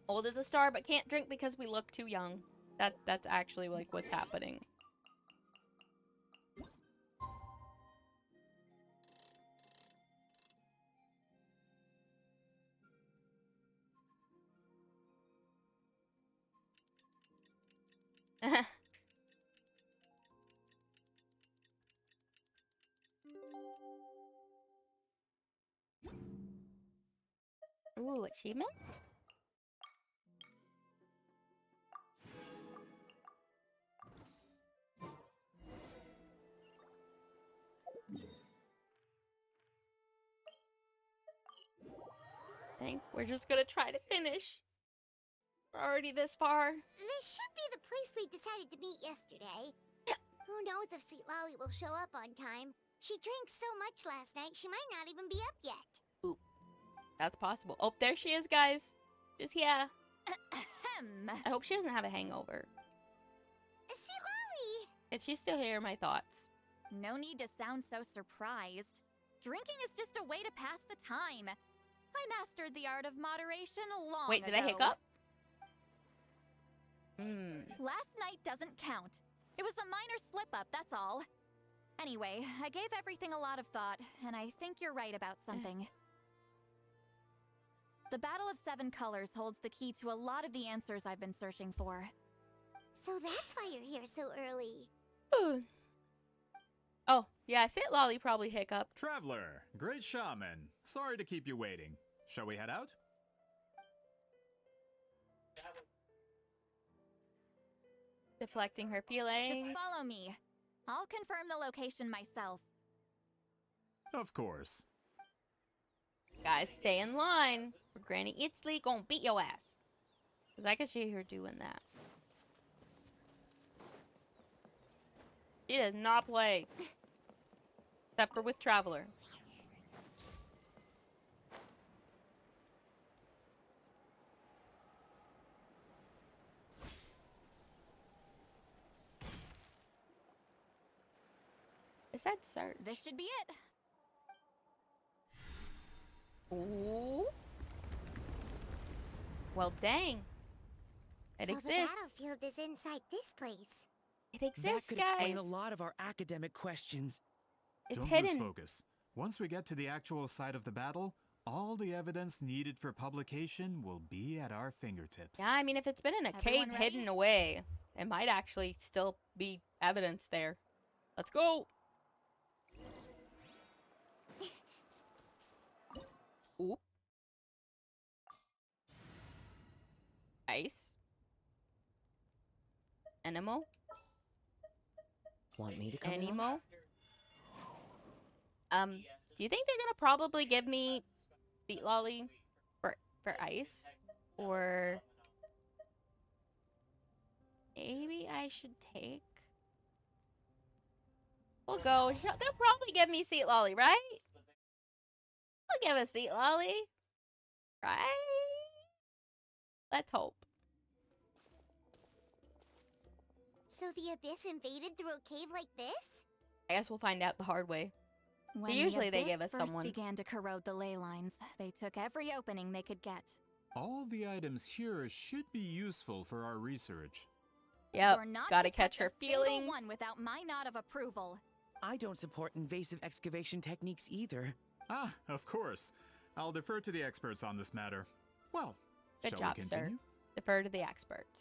Old as a star, but can't drink because we look too young. That's actually like what's happening. Ooh, achievements? I think we're just gonna try to finish. We're already this far. This should be the place we decided to meet yesterday. Who knows if Citlali will show up on time? She drank so much last night, she might not even be up yet. Ooh, that's possible. Oh, there she is, guys. Just here. I hope she doesn't have a hangover. Citlali! Can she still hear my thoughts? No need to sound so surprised. Drinking is just a way to pass the time. I mastered the art of moderation long Wait, did I ago. hiccup? Last night doesn't count. It was a minor slip-up, that's all. Anyway, I gave everything a lot of thought, and I think you're right about something. The Battle of Seven Colors holds the key to a lot of the answers I've been searching for. So that's why you're here so early. Oh, yeah, Citlali probably hiccuped. Traveler, great shaman. Sorry to keep you waiting. Shall we head out? Deflecting her feelings. Just follow me. I'll confirm the location myself. Of course. Guys, stay in line. Or Granny Itzli gonna beat your ass. Because I can see her doing that. She does not play. Except for with Traveler. Is that search? This should be it. Ooh. Well, dang. It so exists. the battlefield is inside this place. It exists, That could guys. explain a lot of our academic questions. It's Don't hidden. lose focus. Once we get to the actual site of the battle, all the evidence needed for publication will be at our fingertips. Yeah, I mean, if it's been in a cave Everyone ready? hidden away, it might actually still be evidence there. Let's go. Oop. Ice. Anemo. Want me to come along? Anemo. Do you think they're gonna probably give me Citlali for ice? Or maybe I should take... We'll go. They'll probably give me Citlali, right? They'll give us Citlali. Right? Let's hope. So the Abyss invaded through a cave like this? I guess we'll find out the hard way. When Usually the they Abyss give us first someone. began to corrode the ley lines, they took every opening they could get. All the items here should be useful for our research. Yep, You're not gotta to catch touch her a single feelings. one without my nod of approval. I don't support invasive excavation techniques either. Ah, of course. I'll defer to the experts on this matter. Well, Good shall job, we sir. continue? Defer to the experts.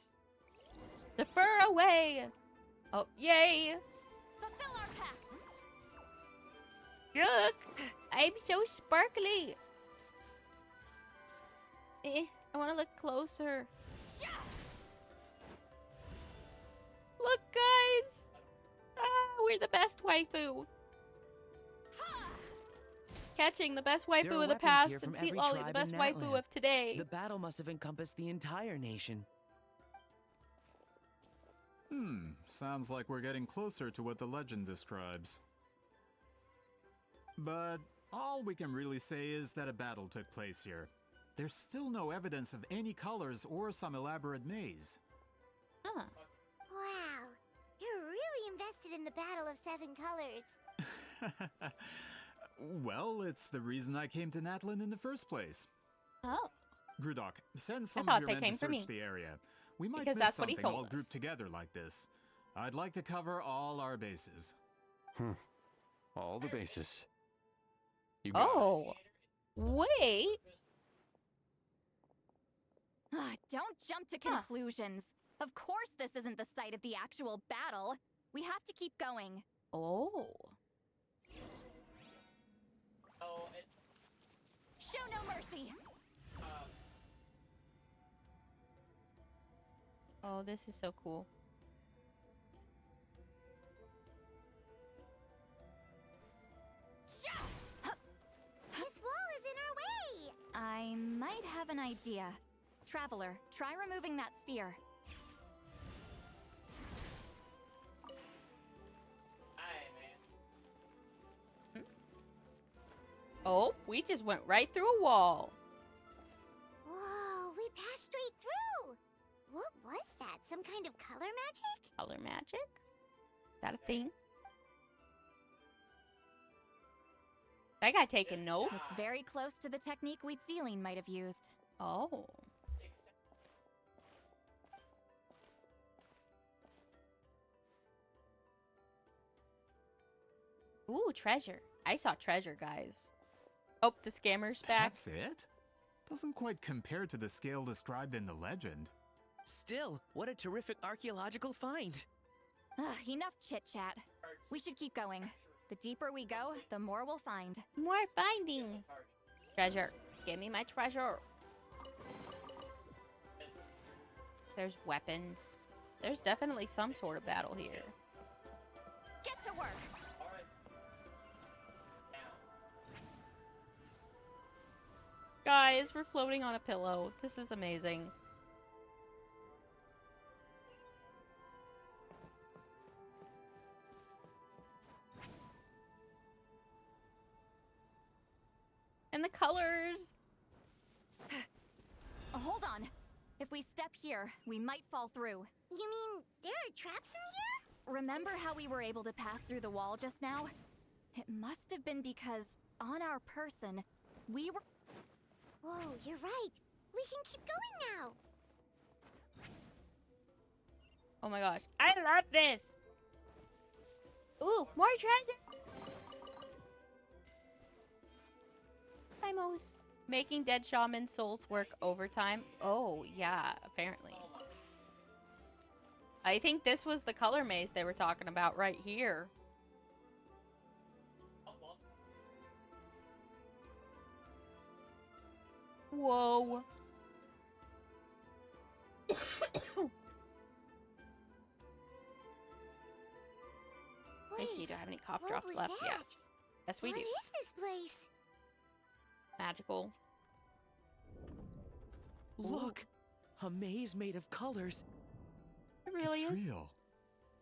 Defer away! Oh, yay! Fulfill our pact! Look! I'm so sparkly! I want to look closer. Look, guys! Ah, we're the best waifu! Catching the best There waifu are of the weapons past here and from every Citlali, the tribe best in waifu Natlan. of today. The battle must have encompassed the entire nation. Sounds like we're getting closer to what the legend describes. But all we can really say is that a battle took place here. There's still no evidence of any colors or some elaborate maze. Huh. Wow, you're really invested in the Battle of Seven Colors. Well, it's the reason I came to Natlan in the first place. Oh. Grudok, send some thought of they your men came to for search me. the area. We might Because miss that's what he something told all us. grouped together like this. I'd like to cover all our bases. All the bases. You got it. Oh. Wait. Don't jump to conclusions. Of course this isn't the site of the actual battle. We have to keep going. Oh. Show no mercy. Oh, this is so cool. This wall is in our way! I might have an idea. Traveler, try removing that sphere. Oh, we just went right through a wall. Whoa, we passed straight through! What was that? Some kind of color magic? Color magic? Is that a thing? That guy taking notes. It's very close to the technique Citlali might have used. Oh. Ooh, treasure. I saw treasure, guys. Oh, the scammer's back. That's it? Doesn't quite compare to the scale described in the legend. Still, what a terrific archaeological find. Enough chit-chat. We should keep going. The deeper we go, the more we'll find. More finding. Treasure. Give me my treasure. There's weapons. There's definitely some sort of battle here. Get to work! Guys, we're floating on a pillow. This is amazing. And the colors. Hold on. If we step here, we might fall through. You mean there are traps in here? Remember how we were able to pass through the wall just now? It must have been because, on our person, we were... Whoa, you're right. We can keep going now. Oh my gosh. I love this. Ooh, more treasure. Hi, Mose. Making dead shaman souls work overtime. Oh, yeah, apparently. I think this was the color maze they were talking about right here. Whoa. Let's see, do I have any cough drops left? That? Yes. Yes, we do. What is this place? Magical. Look! A maze made of colors. It really It's is. real.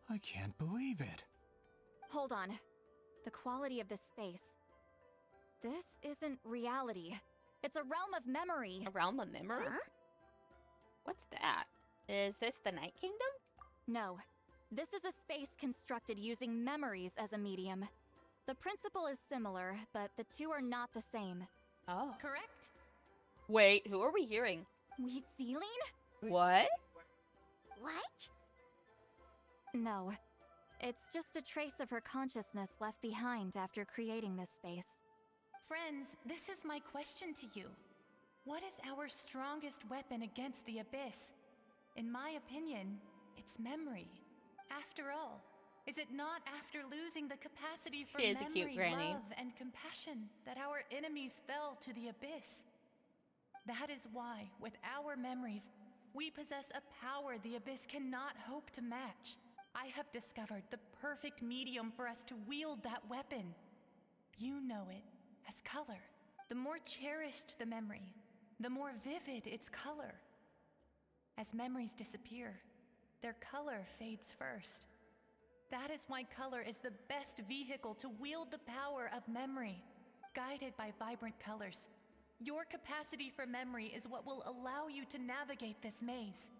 I can't believe it. Hold on. The quality of this space. This isn't reality. It's a realm of memory. A realm of memory? Huh? What's that? Is this the Night Kingdom? No. This is a space constructed using memories as a medium. The principle is similar, but the two are not the same. Oh. Correct? Wait, who are we hearing? Wheat Ceiling? What? What? No. It's just a trace of her consciousness left behind after creating this space. Friends, this is my question to you. What is our strongest weapon against the Abyss? In my opinion, it's memory. After all, is it not after losing the capacity for She is a memory, cute granny. love, and compassion that our enemies fell to the Abyss? That is why, with our memories, we possess a power the Abyss cannot hope to match. I have discovered the perfect medium for us to wield that weapon. You know it as color. The more cherished the memory, the more vivid its color. As memories disappear, their color fades first. That is why color is the best vehicle to wield the power of memory. Guided by vibrant colors, your capacity for memory is what will allow you to navigate this maze.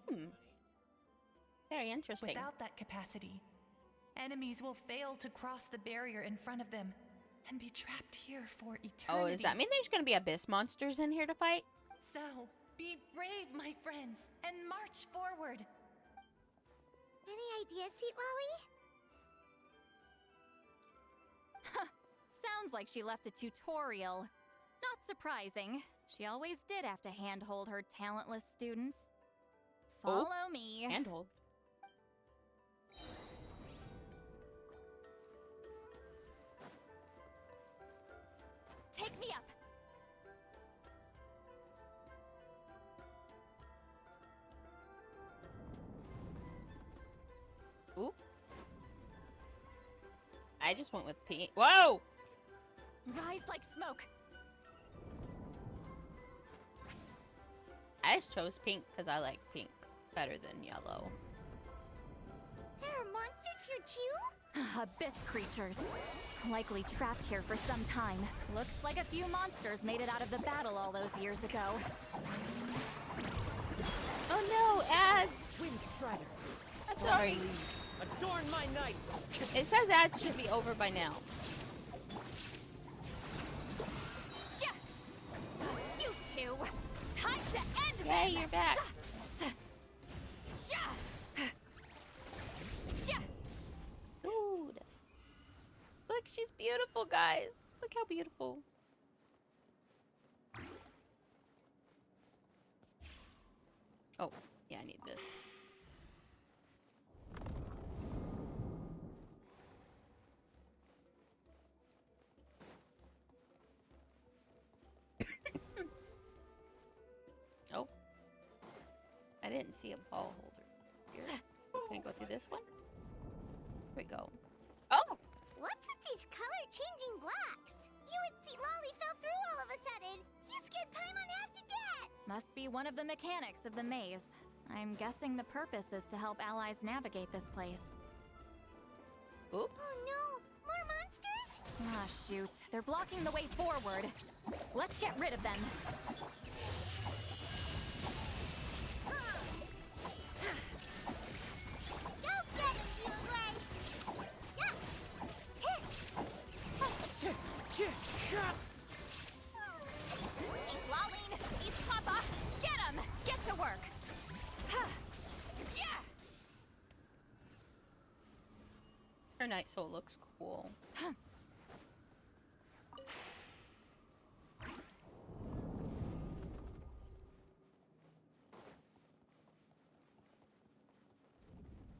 Very interesting. Without that capacity, enemies will fail to cross the barrier in front of them and be trapped here for eternity. Oh, does that mean there's gonna be abyss monsters in here to fight? So, be brave, my friends, and march forward. Any ideas, Citlali? Sounds like she left a tutorial. Not surprising. She always did have to handhold her talentless students. Follow me. Handhold. Take me up. Oop. I just went with pink. Whoa! Rise like smoke. I just chose pink because I like pink better than yellow. There are monsters here too? Abyss creatures. Likely trapped here for some time. Looks like a few monsters made it out of the battle all those years ago. Oh no, ads! Windstrider. I'm sorry. Adorn my nights. It says ads should be over by now. You two! Time to end Yay, them! you're back. Dude. Look, she's beautiful, guys. Look how beautiful. Oh, yeah, I need this. Oh. I didn't see a ball holder here. Can I go through this one? Here we go. Oh! What's with these color-changing blocks? You and Citlali fell through all of a sudden. You scared Paimon half to death. Must be one of the mechanics of the maze. I'm guessing the purpose is to help allies navigate this place. Oop. Oh no, more monsters? Ah, shoot. They're blocking the way forward. Let's get rid of them. Go get it, Citlali! Citlali, Night Soul looks cool.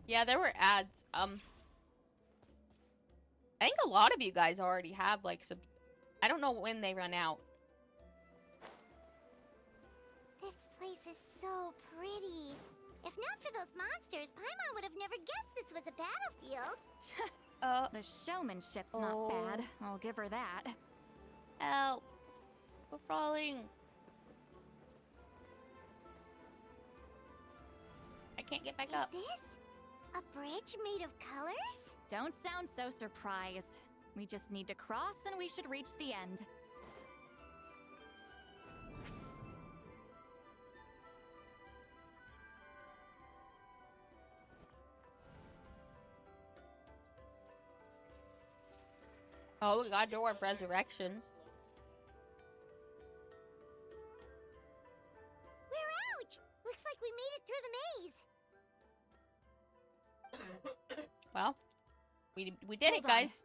Yeah, there were ads. I think a lot of you guys already have like sub. I don't know when they run out. This place is so pretty. If not for those monsters, Paimon would have never guessed this was a battlefield. The showmanship's not bad. I'll give her that. Help! We're falling. I can't get back up. Is this a bridge made of colors? Don't sound so surprised. We just need to cross and we should reach the end. Oh, we got Door of Resurrection. We're out! Looks like we made it through the maze. Well, we did it, Hold on. guys.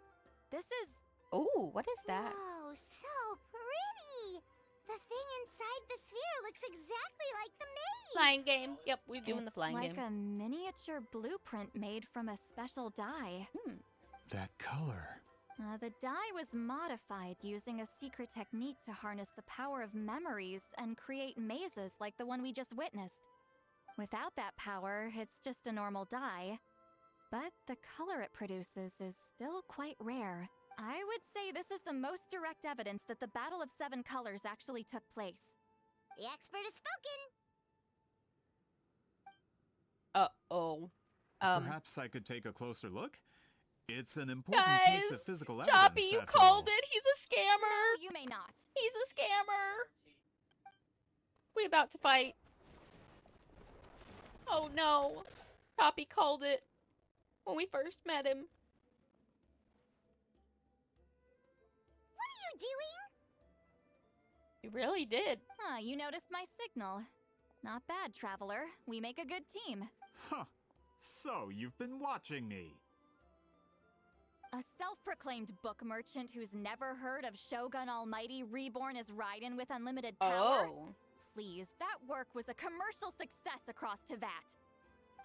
This is... Ooh, what is that? Whoa, so pretty! The thing inside the sphere looks exactly like the maze! Flying game. Yep, we're doing the flying like game. a miniature blueprint made from a special dye. That color. The dye was modified using a secret technique to harness the power of memories and create mazes like the one we just witnessed. Without that power, it's just a normal dye. But the color it produces is still quite rare. I would say this is the most direct evidence that the Battle of Seven Colors actually took place. The expert has spoken! Uh-oh. Perhaps I could take a closer look? It's an important piece of physical evidence. Choppy, you after called all. it. He's a scammer. No, you may not. He's a scammer. We about to fight. Oh no. Choppy called it when we first met him. What are you doing? You really did. Ah, you noticed my signal. Not bad, Traveler. We make a good team. Huh. So, you've been watching me. A self-proclaimed book merchant who's never heard of Shogun Almighty reborn as Raiden with unlimited power? Oh. Please, that work was a commercial success across Teyvat.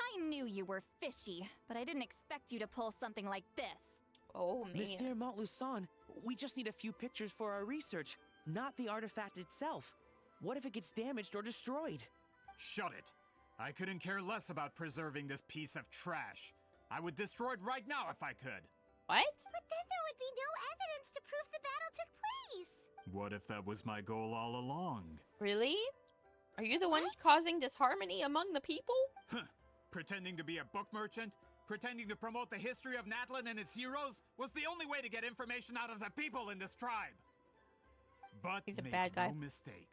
I knew you were fishy, but I didn't expect you to pull something like this. Oh, man. Monsieur Montluçon, we just need a few pictures for our research, not the artifact itself. What if it gets damaged or destroyed? Shut it. I couldn't care less about preserving this piece of trash. I would destroy it right now if I could. What? But then there would be no evidence to prove the battle took place! What if that was my goal all along? Really? Are you the one causing disharmony among the people? Huh. Pretending to be a book merchant? Pretending to promote the history of Natlan and its heroes was the only way to get information out of the people in this tribe. But He's a make bad guy. no mistake.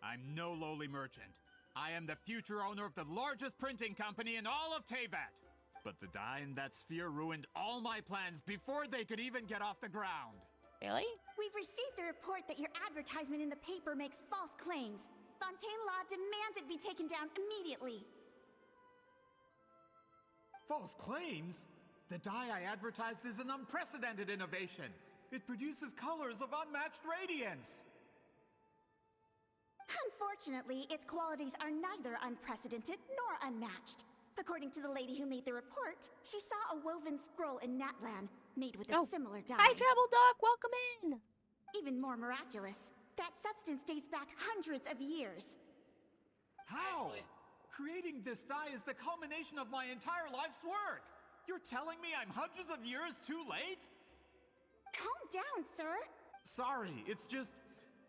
I'm no lowly merchant. I am the future owner of the largest printing company in all of Teyvat. But the dye in that sphere ruined all my plans before they could even get off the ground. Really? We've received a report that your advertisement in the paper makes false claims. Fontaine Law demands it be taken down immediately. False claims? The dye I advertised is an unprecedented innovation. It produces colors of unmatched radiance. Unfortunately, its qualities are neither unprecedented nor unmatched. According to the lady who made the report, she saw a woven scroll in Natlan made with a similar dye. Hi, Travel Dog. Welcome in. Even more miraculous, that substance dates back hundreds of years. How? Creating this dye is the culmination of my entire life's work. You're telling me I'm hundreds of years too late? Calm down, sir. Sorry, it's just...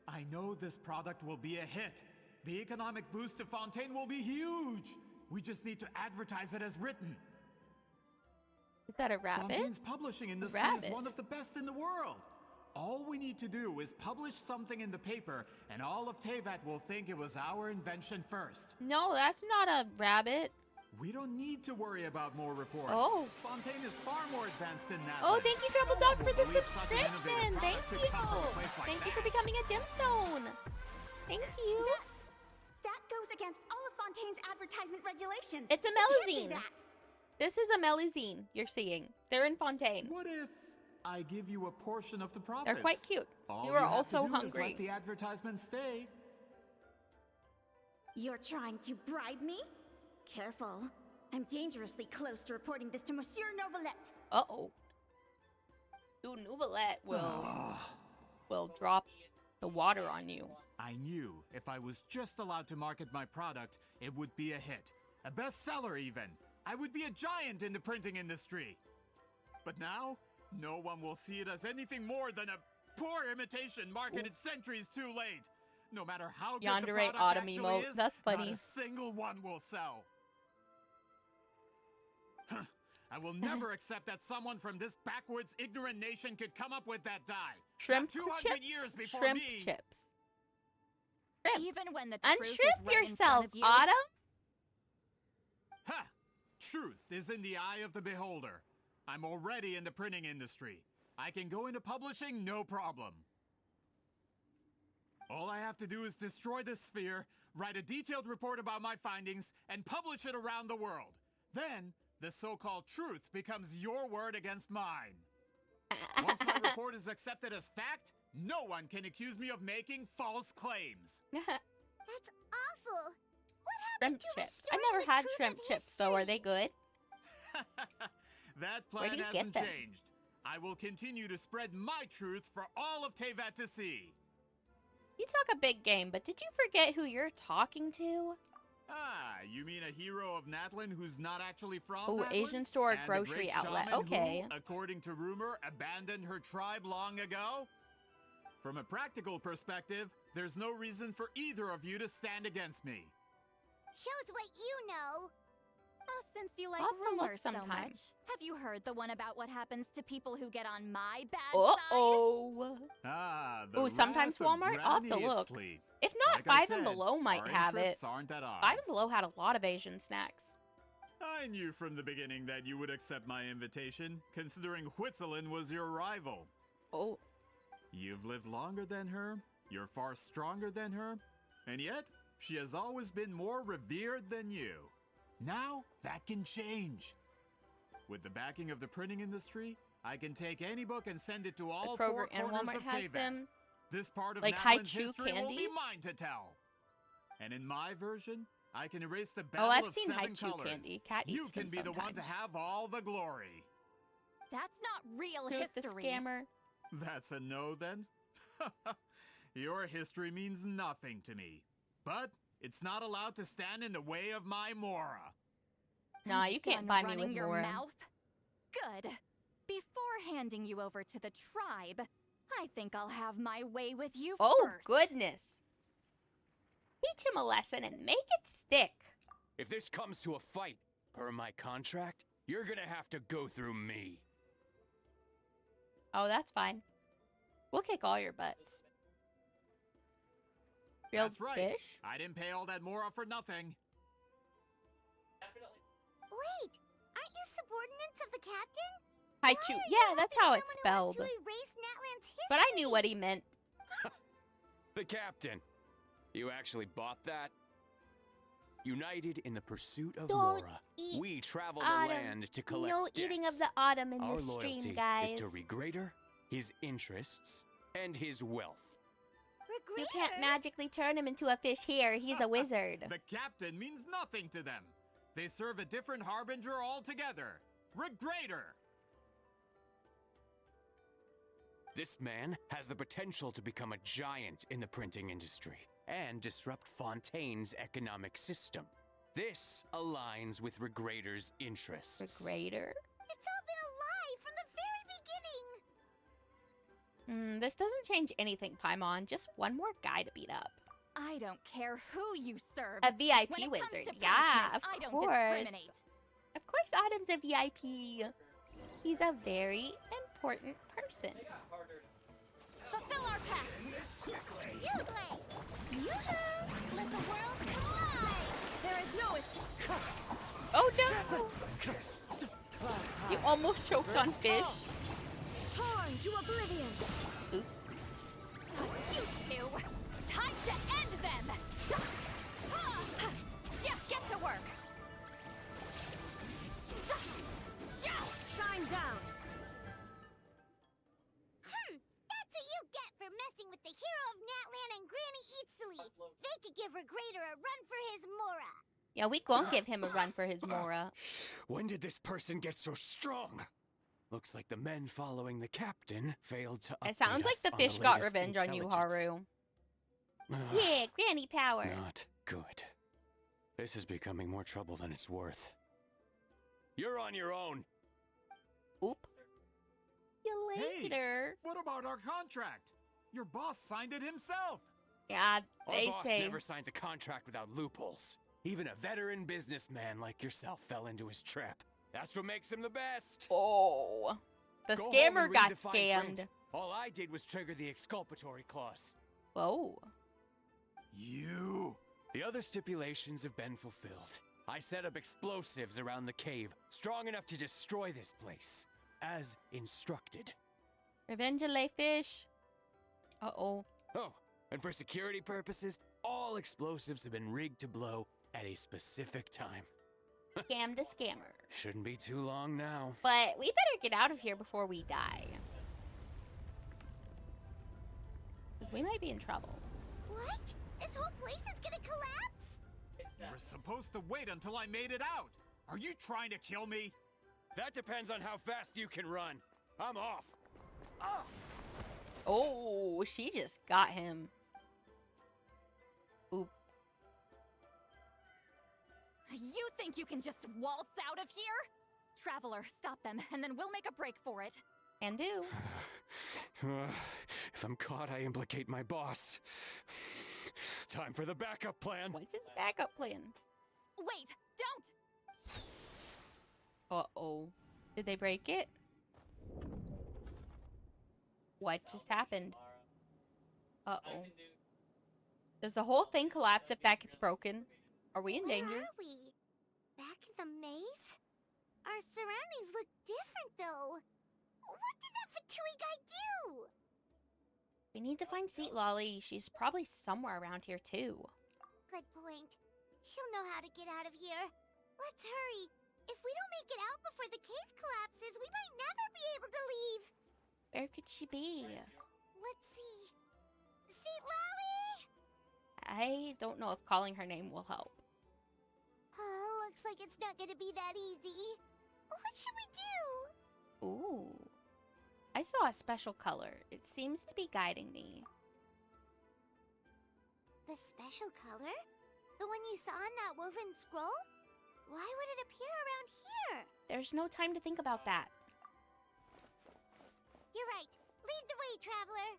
I know this product will be a hit. The economic boost to Fontaine will be huge. We just need to advertise it as written. Is that a rabbit? Fontaine's publishing industry is one of the best in the world. All we need to do is publish something in the paper, and all of Teyvat will think it was our invention first. No, that's not a rabbit. We don't need to worry about more reports. Oh. Fontaine is far more advanced than that. Oh, thank you, Travel Dog, for the believe such an subscription. innovative Thank product you. could come from a place like Thank you that. for becoming a gemstone. Thank you. That goes against all of Fontaine's advertisement regulations. It's a You can't do melusine. that. This is a melusine you're seeing. They're in Fontaine. What if I give you a portion of the profits? They're quite cute. All You are have also to do is hungry. let the advertisement stay. You're trying to bribe me? Careful. I'm dangerously close to reporting this to Monsieur Novelette. Uh-oh. Dude, Novelette will drop the water on you. I knew if I was just allowed to market my product, it would be a hit. A bestseller, even. I would be a giant in the printing industry. But now, no one will see it as anything more than a poor imitation marketed centuries too late. No matter how good the Yandere product autumn actually emote. is, That's funny. not a single one will sell. I will never accept that someone from this backwoods, ignorant nation could come up with that dye. Shrimp 200 chips? years before Shrimp me. chips. Shrimp. Even when the truth is Unshrimp right in yourself, front of you. Autumn. Ha! Truth is in the eye of the beholder. I'm already in the printing industry. I can go into publishing, no problem. All I have to do is destroy this sphere, write a detailed report about my findings, and publish it around the world. Then, the so-called truth becomes your word against mine. Once my report is accepted as fact, no one can accuse me of making false claims. That's awful. What Shrimp happened to chips. restoring I've never the had truth shrimp of chips, though. Are they good? That Where plan do you get hasn't them? changed. I will continue to spread my truth for all of Tevat to see. You talk a big game, but did you forget who you're talking to? Ah, you mean a hero of Natlin who's not actually from Oh, Natlin? Asian store, And the grocery great outlet. shaman Okay. Who, according to rumor, abandoned her tribe long ago? From a practical perspective, there's no reason for either of you to stand against me. Shows what you know. Oh, since you like I'll have to look rumors so sometime. much, have you heard the one about what happens to people who get on my bad Uh-oh. Ah, the Ooh, sometimes wrath of Walmart? I'll have to Granny look. Itzli. If not, Like I Five and said, Below might our have it. interests aren't at odds. Five and Below had a lot of Asian snacks. I knew from the beginning that you would accept my invitation, considering Huitzilin was your rival. Oh. You've lived longer than her, you're far stronger than her, and yet, she has always been more revered than you. Now, that can change. With the backing of the printing industry, I can take any book and send it to all Kroger four and corners Walmart of has Tevat. them. This part of Like Natlin's Haichu history will candy? be mine to tell. And in my version, I can erase the Oh, battle I've of seen seven Haichu colors. candy. Cat You eats can them be the one to sometimes. have all the glory. That's not real Truth the history. scammer. That's a no then? Your history means nothing to me. But it's not allowed to stand in the way of my Mora. Nah, you can't Done buy me running with your more. mouth? Good. Before handing you over to the tribe, I think I'll have my way with you Oh, first. goodness. Teach him a lesson and make it stick. If this comes to a fight, per my contract, you're gonna have to go through me. Oh, that's fine. We'll kick all your butts. Grilled That's right. fish? I didn't pay all that Mora for nothing. Wait, aren't you subordinates of the captain? Haichu. Why are Yeah, you that's helping how it's someone who spelled. wants to erase Natlan's history? But I knew what he meant. The captain. You actually bought that? United in the pursuit of Don't Mora, eat we travel autumn. the land to collect No eating of debts. the autumn in Our this loyalty stream, guys. is to Regrader, his interests, and his wealth. You can't magically turn him into a fish here. He's a wizard. The captain means nothing to them. They serve a different harbinger altogether. Regrader! This man has the potential to become a giant in the printing industry and disrupt Fontaine's economic system. This aligns with Regrader's interests. Regrader? It's all been a lie from the very beginning. This doesn't change anything, Paimon. Just one more guy to beat up. I don't care who you serve. A VIP When it comes wizard. to Yeah, punishment, of I don't course. discriminate. Of course, Autumn's a VIP. He's a very important person. Fulfill our pact. You play. Yoo-hoo! Let the world come alive. There is no escape. Oh no! You almost choked on fish. Torn to oblivion. Oops. You two. Time to end them. Just get to work. run for his Mora. Yeah, we won't give him a run for his Mora. When did this person get so strong? Looks like the men following the captain failed to update It sounds like us the on fish got latest revenge on you, intelligence. Haru. Yeah, granny power. Not good. This is becoming more trouble than it's worth. You're on your own. Oop. You later. Hey, what about our contract? Your boss signed it himself. Yeah, Our they boss say. never signs a contract without loopholes. Even a veteran businessman like yourself fell into his trap. That's what makes him the best. Oh. The Go home scammer and got read the fine scammed. print. All I did was trigger the exculpatory clause. Whoa. You. The other stipulations have been fulfilled. I set up explosives around the cave, strong enough to destroy this place, as instructed. Revenge of fish. Uh-oh. Oh, and for security purposes, all explosives have been rigged to blow at a specific time. Scam the scammer. Shouldn't be too long now. But we better get out of here before we die. 'Cause we might be in trouble. What? This whole place is gonna collapse? You were supposed to wait until I made it out. Are you trying to kill me? That depends on how fast you can run. I'm off. Ah! Oh, she just got him. Oop. You think you can just waltz out of here? Traveler, stop them, and then we'll make a break for it. And do. If I'm caught, I implicate my boss. Time for the backup plan. What's his backup plan? Wait, don't! Uh-oh. Did they break it? What just happened? Uh-oh. Does the whole thing collapse if that gets broken? Are we in danger? Where are we? Back in the maze? Our surroundings look different, though. What did that Fatui guy do? We need to find Citlali. She's probably somewhere around here, too. Good point. She'll know how to get out of here. Let's hurry. If we don't make it out before the cave collapses, we might never be able to leave. Where could she be? Let's see. Citlali! I don't know if calling her name will help. Oh, looks like it's not gonna be that easy. What should we do? Ooh. I saw a special color. It seems to be guiding me. The special color? The one you saw in that woven scroll? Why would it appear around here? There's no time to think about that. You're right. Lead the way, traveler.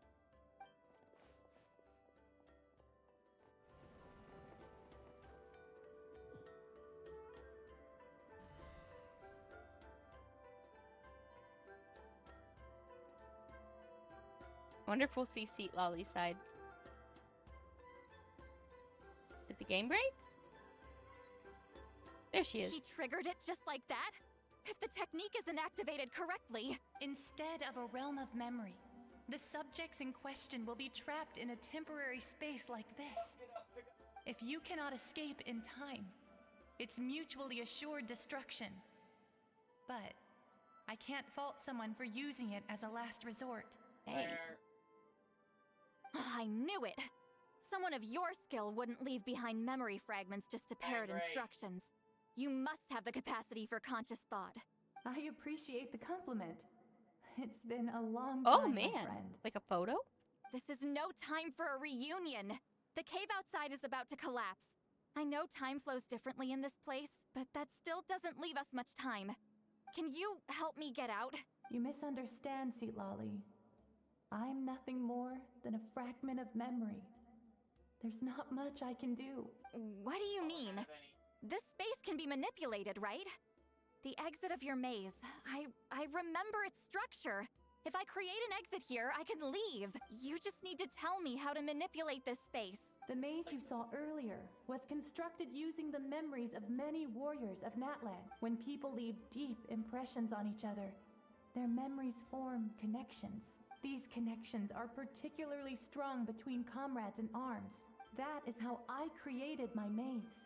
Wonder if we'll see Citlali's side. Did the game break? There she is. He triggered it just like that? If the technique isn't activated correctly... Instead of a realm of memory, the subjects in question will be trapped in a temporary space like this. If you cannot escape in time, it's mutually assured destruction. But I can't fault someone for using it as a last resort. Hey. I knew it! Someone of your skill wouldn't leave behind memory fragments just to parrot instructions. You must have the capacity for conscious thought. I appreciate the compliment. It's been a long time, Oh my man, friend. like a photo? This is no time for a reunion. The cave outside is about to collapse. I know time flows differently in this place, but that still doesn't leave us much time. Can you help me get out? You misunderstand, Citlali. I'm nothing more than a fragment of memory. There's not much I can do. What do you mean? This space can be manipulated, right? The exit of your maze. I remember its structure. If I create an exit here, I can leave. You just need to tell me how to manipulate this space. The maze you saw earlier was constructed using the memories of many warriors of Natlan. When people leave deep impressions on each other, their memories form connections. These connections are particularly strong between comrades in arms. That is how I created my maze.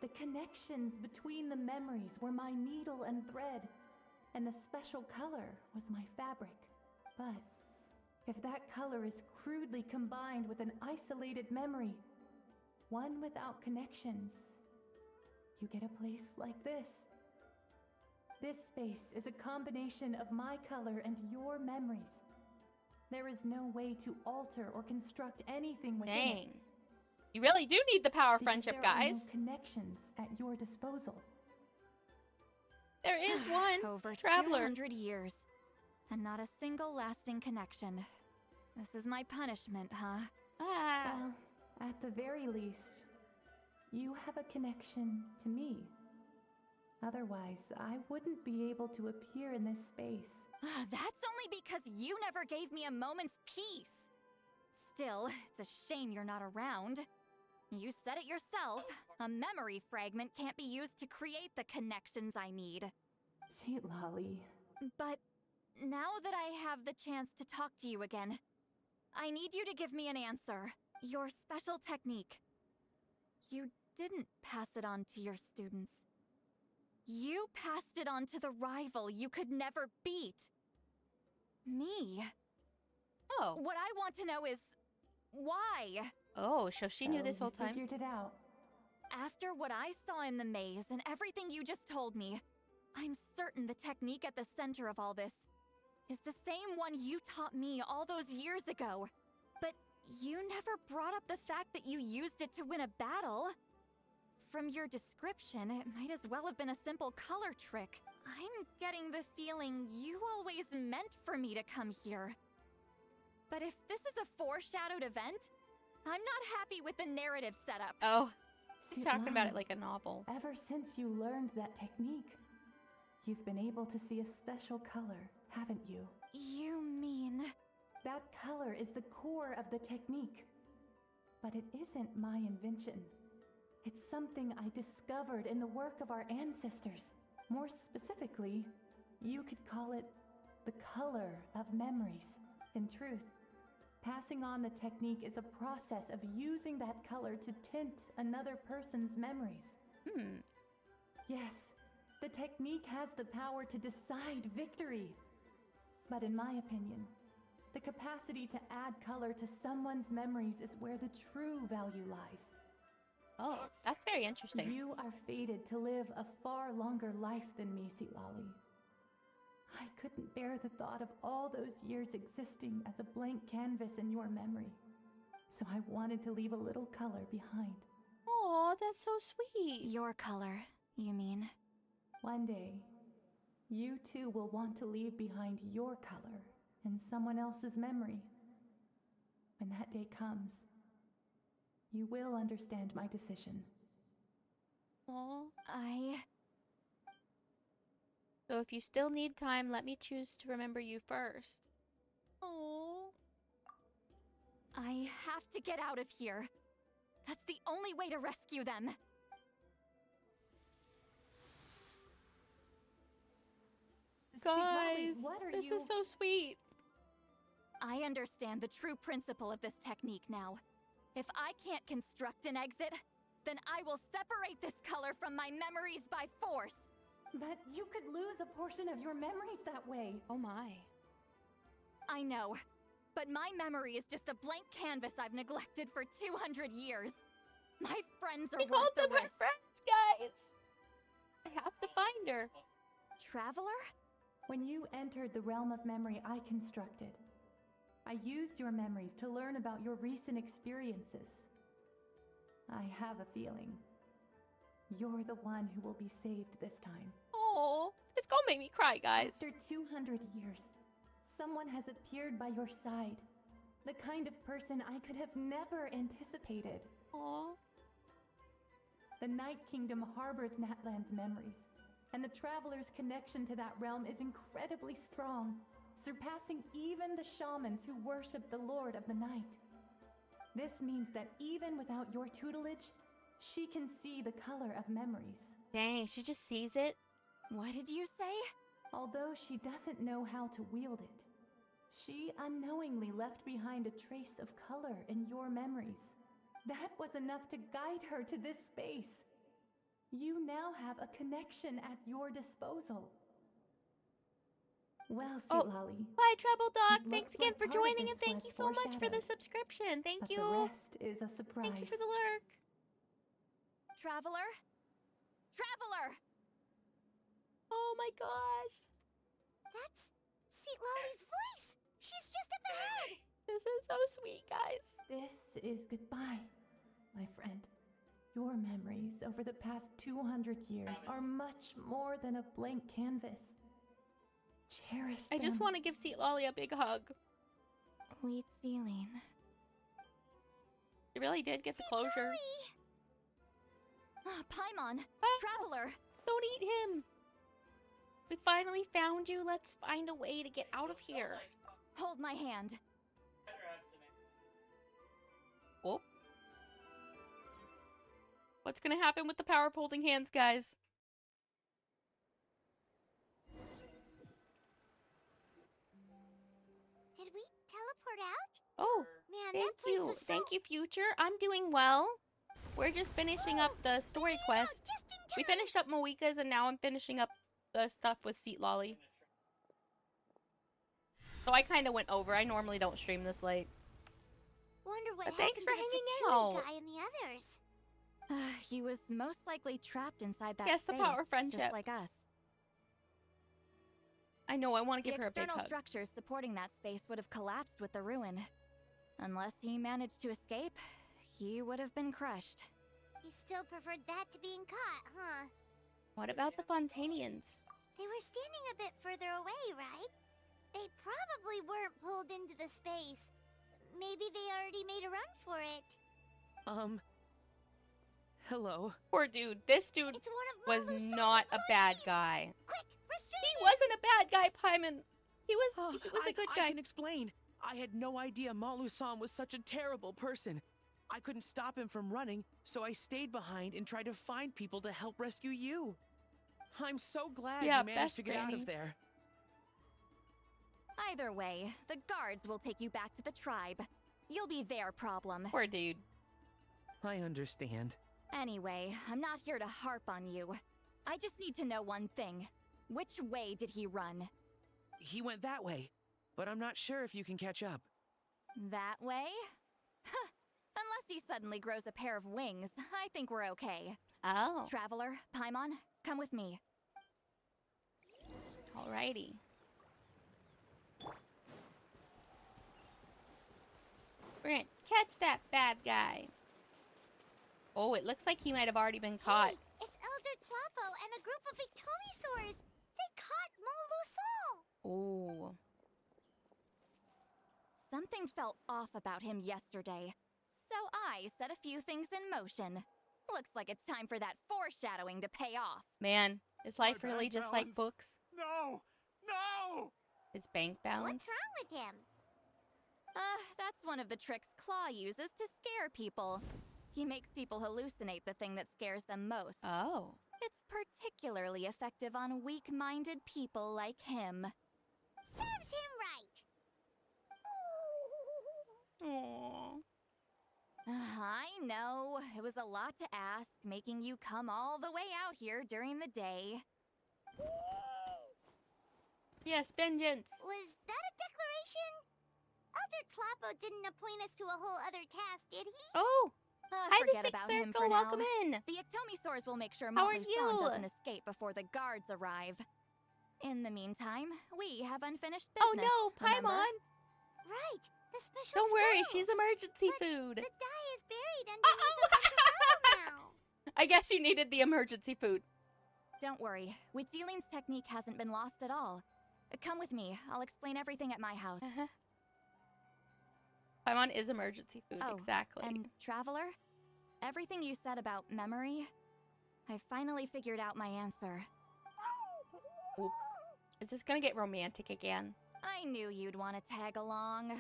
The connections between the memories were my needle and thread, and the special color was my fabric. But if that color is crudely combined with an isolated memory, one without connections, you get a place like this. This space is a combination of my color and your memories. There is no way to alter or construct anything within it. Dang. You really do need the power of Because friendship, there are guys. no connections at your disposal. There is one. Over Traveler. 200 years, and not a single lasting connection. This is my punishment, huh? Well, at the very least, you have a connection to me. Otherwise, I wouldn't be able to appear in this space. That's only because you never gave me a moment's peace. Still, it's a shame you're not around. You said it yourself. A memory fragment can't be used to create the connections I need. Citlali. But now that I have the chance to talk to you again, I need you to give me an answer. Your special technique. You didn't pass it on to your students. You passed it on to the rival you could never beat. Me. Oh. What I want to know is why? Oh, so she knew this whole time? Figured it out. After what I saw in the maze and everything you just told me, I'm certain the technique at the center of all this is the same one you taught me all those years ago. But you never brought up the fact that you used it to win a battle. From your description, it might as well have been a simple color trick. I'm getting the feeling you always meant for me to come here. But if this is a foreshadowed event, I'm not happy with the narrative setup. Oh, she's talking about it Citlali, like a novel. Ever since you learned that technique, you've been able to see a special color, haven't you? You mean... That color is the core of the technique. But it isn't my invention. It's something I discovered in the work of our ancestors. More specifically, you could call it the color of memories. In truth, passing on the technique is a process of using that color to tint another person's memories. Yes, the technique has the power to decide victory. But in my opinion, the capacity to add color to someone's memories is where the true value lies. Oh, that's very interesting. You are fated to live a far longer life than me, Citlali. I couldn't bear the thought of all those years existing as a blank canvas in your memory. So I wanted to leave a little color behind. Oh, that's so sweet. Your color, you mean? One day, you too will want to leave behind your color in someone else's memory. When that day comes, you will understand my decision. Aw. I... So if you still need time, let me choose to remember you first. Oh. I have to get out of here. That's the only way to rescue them. Guys, what are this you... is so sweet. I understand the true principle of this technique now. If I can't construct an exit, then I will separate this color from my memories by force. But you could lose a portion of your memories that way. Oh my. I know, but my memory is just a blank canvas I've neglected for 200 years. My friends are We worth called the them her risk. friends, guys. I have to find her. Traveler? When you entered the realm of memory I constructed, I used your memories to learn about your recent experiences. I have a feeling you're the one who will be saved this time. Oh, it's gonna make me cry, guys. After 200 years, someone has appeared by your side. The kind of person I could have never anticipated. Aw. The Night Kingdom harbors Natlan's memories, and the Traveler's connection to that realm is incredibly strong, surpassing even the shamans who worship the Lord of the Night. This means that even without your tutelage, she can see the color of memories. Dang, she just sees it? What did you say? Although she doesn't know how to wield it, she unknowingly left behind a trace of color in your memories. That was enough to guide her to this space. You now have a connection at your disposal. Well, Citlali. Bye, Treble Dog. it Thanks looks again like for part of joining, this and thank was you so much for the foreshadowed. subscription. Thank But you. the rest is a surprise. Thank you for the lurk. Traveler? Traveler! Oh my gosh. That's Citlali's voice! She's just up ahead! This is so sweet, guys. This is goodbye, my friend. Your memories over the past 200 years are much more than a blank canvas. Cherish them. I just want to give Citlali a big hug. Wheat ceiling. She really did get the closure. Paimon! Traveler! Don't eat him! We finally found you. Let's find a way to get out of here. Hold my hand. Oh. What's gonna happen with the power of holding hands, guys? Did we teleport out? Oh, Man, thank that place you. was so... Thank you, Future. I'm doing well. We're just finishing up the story quest. We finished up Mavuika's and now I'm finishing up the stuff with Citlali. So I kind of went over. I normally don't stream this late. Wonder what But thanks happened for to the hanging Citlali out. guy and the others. He was most likely trapped inside that Yes, the space, power of friendship. just like us. I know, I want to give The her a big external hug. structures supporting that space would have collapsed with the ruin. Unless he managed to escape, he would have been crushed. He still preferred that to being caught, huh? What about the Fontanians? They were standing a bit further away, right? They probably weren't pulled into the space. Maybe they already made a run for it. Hello. Poor dude. This dude It's one of was not a bad guy. Quick, restrain He wasn't a bad guy, Paimon. He was a good guy. I can explain. I had no idea Malu-san was such a terrible person. I couldn't stop him from running, so I stayed behind and tried to find people to help rescue you. I'm so glad Yeah, you managed best to get out Granny. of there. Either way, the guards will take you back to the tribe. You'll be their problem. Poor dude. I understand. Anyway, I'm not here to harp on you. I just need to know one thing. Which way did he run? He went that way, but I'm not sure if you can catch up. That way? Huh. Unless he suddenly grows a pair of wings, I think we're okay. Oh. Traveler, Paimon, come with me. Alrighty. We're gonna catch that bad guy. Oh, it looks like he might have already been caught. Hey, it's Elder Tlapo and a group of Ictomisaurs. They caught Molu-san. Oh. Something felt off about him yesterday, so I set a few things in motion. Looks like it's time for that foreshadowing to pay off. Man, is life My really bank just like balance. books? No! No! His bank balance? What's wrong with him? That's one of the tricks Claw uses to scare people. He makes people hallucinate the thing that scares them most. Oh. It's particularly effective on weak-minded people like him. Serves him right. Aww. I know, it was a lot to ask, making you come all the way out here during the day. Yes, vengeance. Was that a declaration? Elder Tlapo didn't appoint us to a whole other task, did he? Oh. Hi, the Forget Sixth about him Circle. for Welcome now. in. The Ictomisaurs will make sure How are Motlu-san you? doesn't escape before the guards arrive. In the meantime, we have unfinished Oh business. no, remember? Paimon. Right, the special Don't worry, squirrel. she's emergency food. The dye is buried underneath a bunch of rubble now. I guess you needed the emergency food. Don't worry, Witzeline's technique hasn't been lost at all. Come with me, I'll explain everything at my house. Paimon is emergency food, Oh, exactly. and Traveler? Everything you said about memory, I finally figured out my answer. Oop. Is this gonna get romantic again? I knew you'd want to tag along.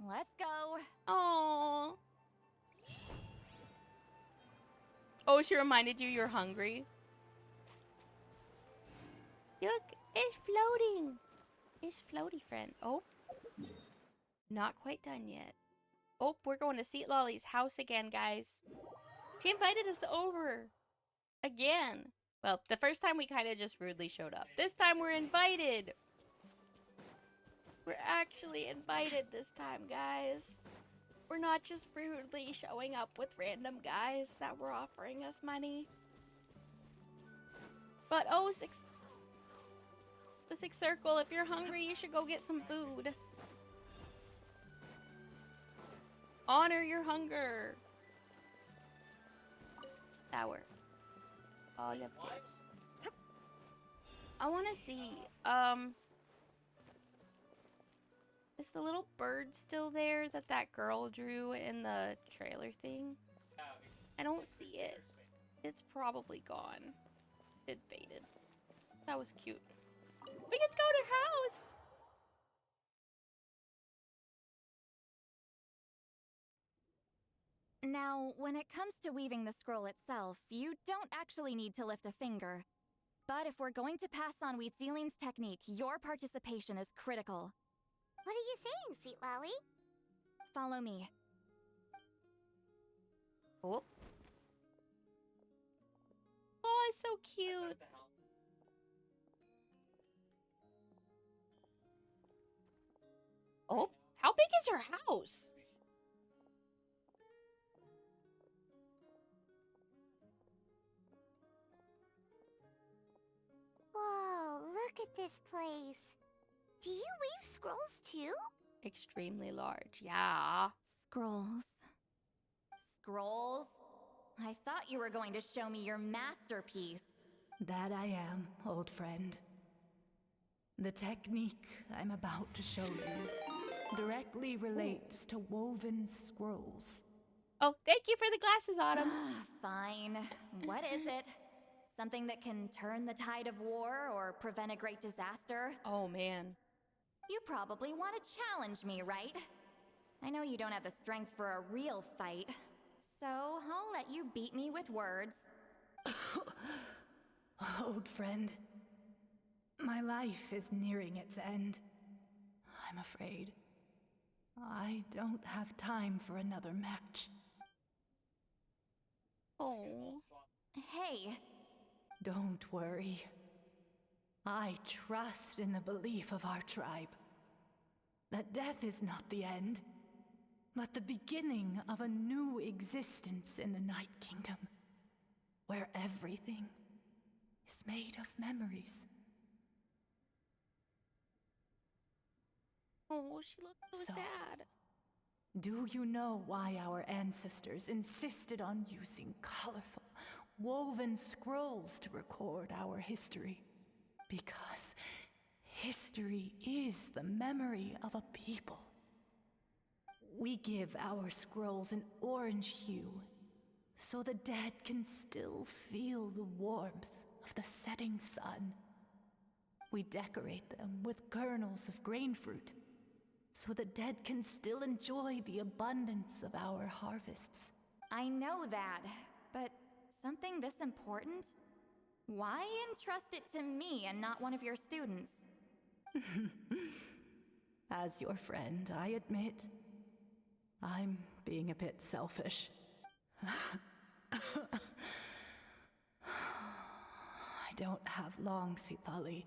Let's go. Aww. Oh, she reminded you you're hungry? Look, it's floating. It's floaty, friend. Oh. Not quite done yet. Oh, we're going to Citlali's house again, guys. She invited us over. Again. Well, the first time we kind of just rudely showed up. This time we're invited. We're actually invited this time, guys. We're not just rudely showing up with random guys that were offering us money. But oh, the sixth circle, if you're hungry, you should go get some food. Honor your hunger. Sour. All of this. I want to see, is the little bird still there that girl drew in the trailer thing? I don't see it. It's probably gone. It faded. That was cute. We get to go to her house! Now, when it comes to weaving the scroll itself, you don't actually need to lift a finger. But if we're going to pass on Wheatzealing's technique, your participation is critical. What are you saying, Citlali? Follow me. Oh. Oh, it's so cute. Oh, how big is her house? Whoa, look at this place. Do you weave scrolls too? Extremely large, yeah. Scrolls. Scrolls? I thought you were going to show me your masterpiece. That I am, old friend. The technique I'm about to show you directly relates to woven scrolls. Oh, thank you for the glasses, Autumn. Fine. What is it? Something that can turn the tide of war or prevent a great disaster? Oh, man. You probably want to challenge me, right? I know you don't have the strength for a real fight, so I'll let you beat me with words. Old friend, my life is nearing its end. I'm afraid I don't have time for another match. Oh. Hey. Don't worry. I trust in the belief of our tribe that death is not the end, but the beginning of a new existence in the Night Kingdom, where everything is made of memories. Oh, she looks so sad. Do you know why our ancestors insisted on using colorful, woven scrolls to record our history? Because history is the memory of a people. We give our scrolls an orange hue, so the dead can still feel the warmth of the setting sun. We decorate them with kernels of grain fruit, so the dead can still enjoy the abundance of our harvests. I know that, but something this important? Why entrust it to me and not one of your students? As your friend, I admit, I'm being a bit selfish. I don't have long, Citlali.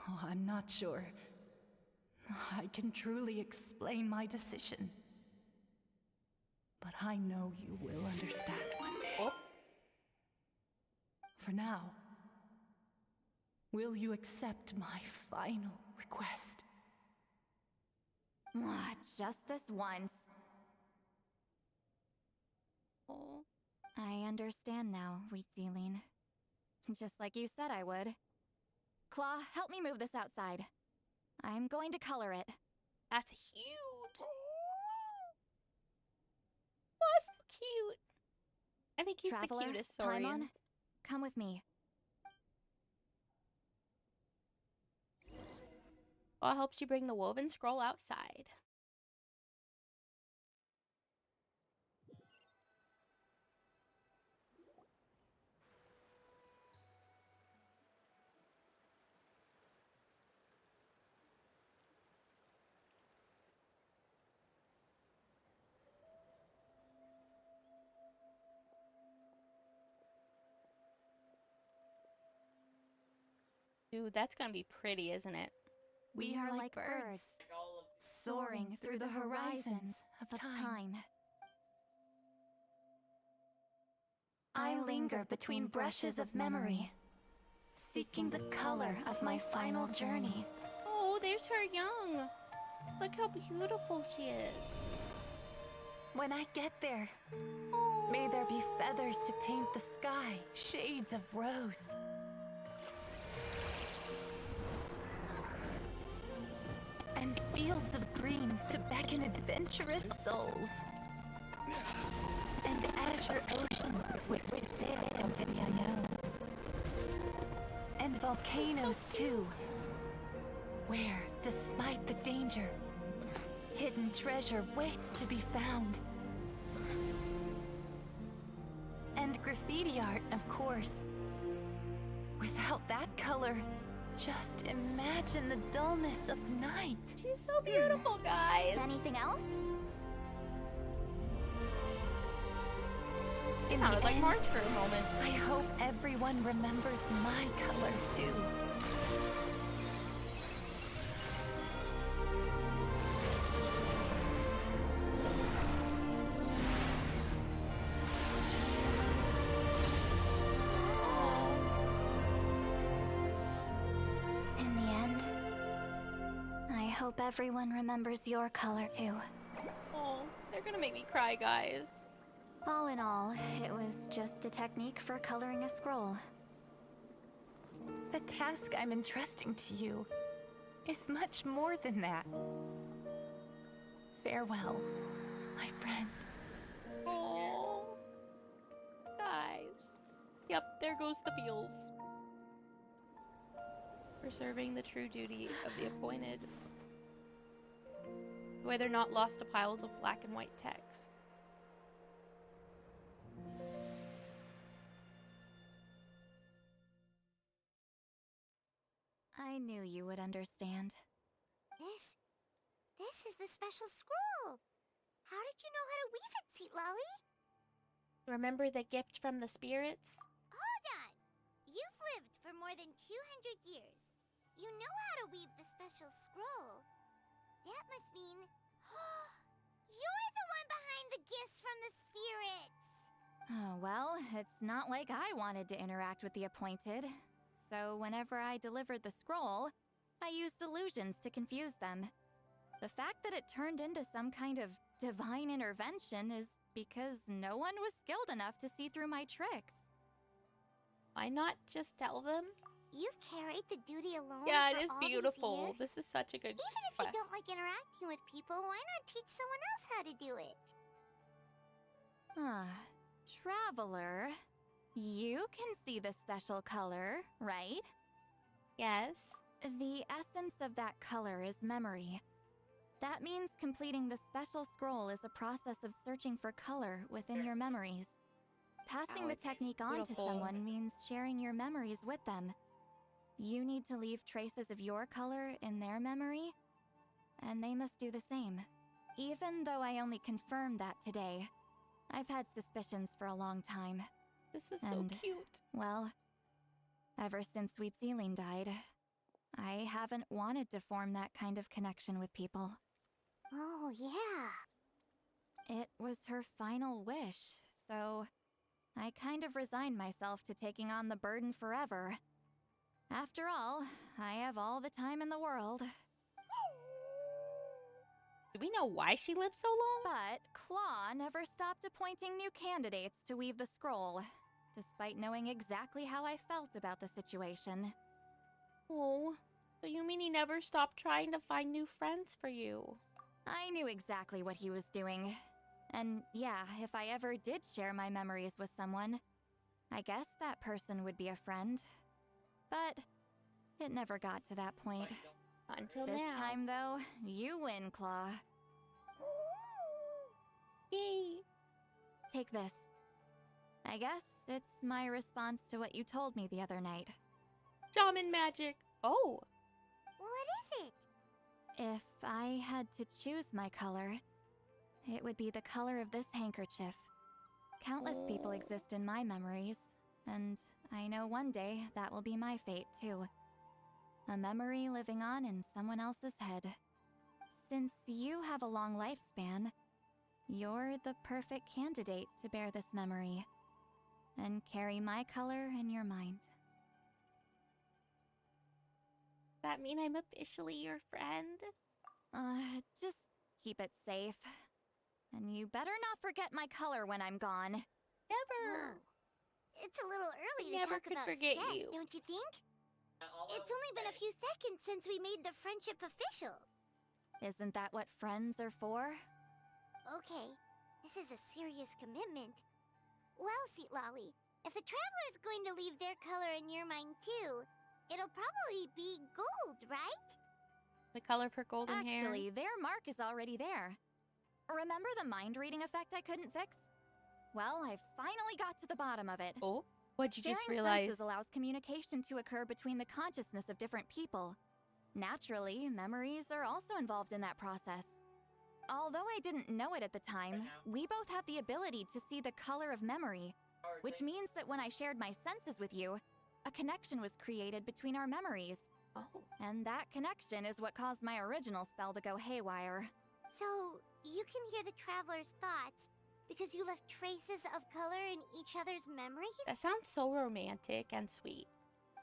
Oh, I'm not sure I can truly explain my decision. But I know you will understand one day. Oh. For now, will you accept my final request? Just this once. Oh. I understand now, Wheatzealing. Just like you said I would. Claw, help me move this outside. I'm going to color it. That's huge. Oh, so cute. I think he's Traveler, the cutest Saurian. Paimon, come with me. Well, it helps you bring the woven scroll outside. Dude, that's gonna be pretty, isn't it? We are like birds, soaring through the horizons of time. I linger between brushes of memory, seeking the color of my final journey. Oh, there's her young. Look how beautiful she is. When I get there, may there be feathers to paint the sky, shades of rose. And fields of green to beckon adventurous souls. And azure oceans which sail into the unknown. And volcanoes too, where, despite the danger, hidden treasure waits to be found. And graffiti art, of course. Without that color, just imagine the dullness of night. She's so beautiful, guys. Anything else? It sounded like March for a moment. I hope everyone remembers my color too. In the end, I hope everyone remembers your color too. Oh, they're gonna make me cry, guys. All in all, it was just a technique for coloring a scroll. The task I'm entrusting to you is much more than that. Farewell, my friend. Oh, guys. Yep, there goes the feels. Preserving the true duty of the appointed. The way they're not lost to piles of black and white text. I knew you would understand. This is the special scroll. How did you know how to weave it, Citlali? Remember the gift from the spirits? Hold on. You've lived for more than 200 years. You know how to weave the special scroll. That must mean you're the one behind the gifts from the spirits. Oh, well, it's not like I wanted to interact with the appointed. So whenever I delivered the scroll, I used illusions to confuse them. The fact that it turned into some kind of divine intervention is because no one was skilled enough to see through my tricks. Why not just tell them? You've carried the duty alone. Yeah, for it is all these beautiful. years. This is such a good Even if quest. you don't like interacting with people, why not teach someone else how to do it? Traveler, you can see the special color, right? Yes. The essence of that color is memory. That means completing the special scroll is a process of searching for color within your memories. Passing the it's technique on to beautiful. someone means sharing your memories with them. You need to leave traces of your color in their memory, and they must do the same. Even though I only confirmed that today, I've had suspicions for a long time. This is And, so cute. Well, ever since Sweet Celine died, I haven't wanted to form that kind of connection with people. Oh, yeah. It was her final wish, so I kind of resigned myself to taking on the burden forever. After all, I have all the time in the world. Do we know why she lived so long? But Claw never stopped appointing new candidates to weave the scroll, despite knowing exactly how I felt about the situation. Oh, so you mean he never stopped trying to find new friends for you? I knew exactly what he was doing. And yeah, if I ever did share my memories with someone, I guess that person would be a friend. But it never got to that point. Until this now. time, though, you win, Claw. Yay! Take this. I guess it's my response to what you told me the other night. Shaman magic. Oh. What is it? If I had to choose my color, it would be the color of this handkerchief. Countless people exist in my memories, and I know one day that will be my fate too. A memory living on in someone else's head. Since you have a long lifespan, you're the perfect candidate to bear this memory and carry my color in your mind. Does that mean I'm officially your friend? Just keep it safe. And you better not forget my color when I'm gone. Never. Whoa. It's a little early to Never talk could about forget death, you. don't you think? It's only been a few seconds since we made the friendship official. Isn't that what friends are for? Okay, this is a serious commitment. Well, Citlali, if the Traveler's going to leave their color in your mind too, it'll probably be gold, right? The color for golden hair? Actually, their mark is already there. Remember the mind reading effect I couldn't fix? Well, I finally got to the bottom of it. Oh, what'd you just Sharing realize? senses allows communication to occur between the consciousness of different people. Naturally, memories are also involved in that process. Although I didn't know it at the time, we both have the ability to see the color of memory, which means that when I shared my senses with you, a connection was created between our memories. Oh. And that connection is what caused my original spell to go haywire. So, you can hear the Traveler's thoughts because you left traces of color in each other's memories? That sounds so romantic and sweet.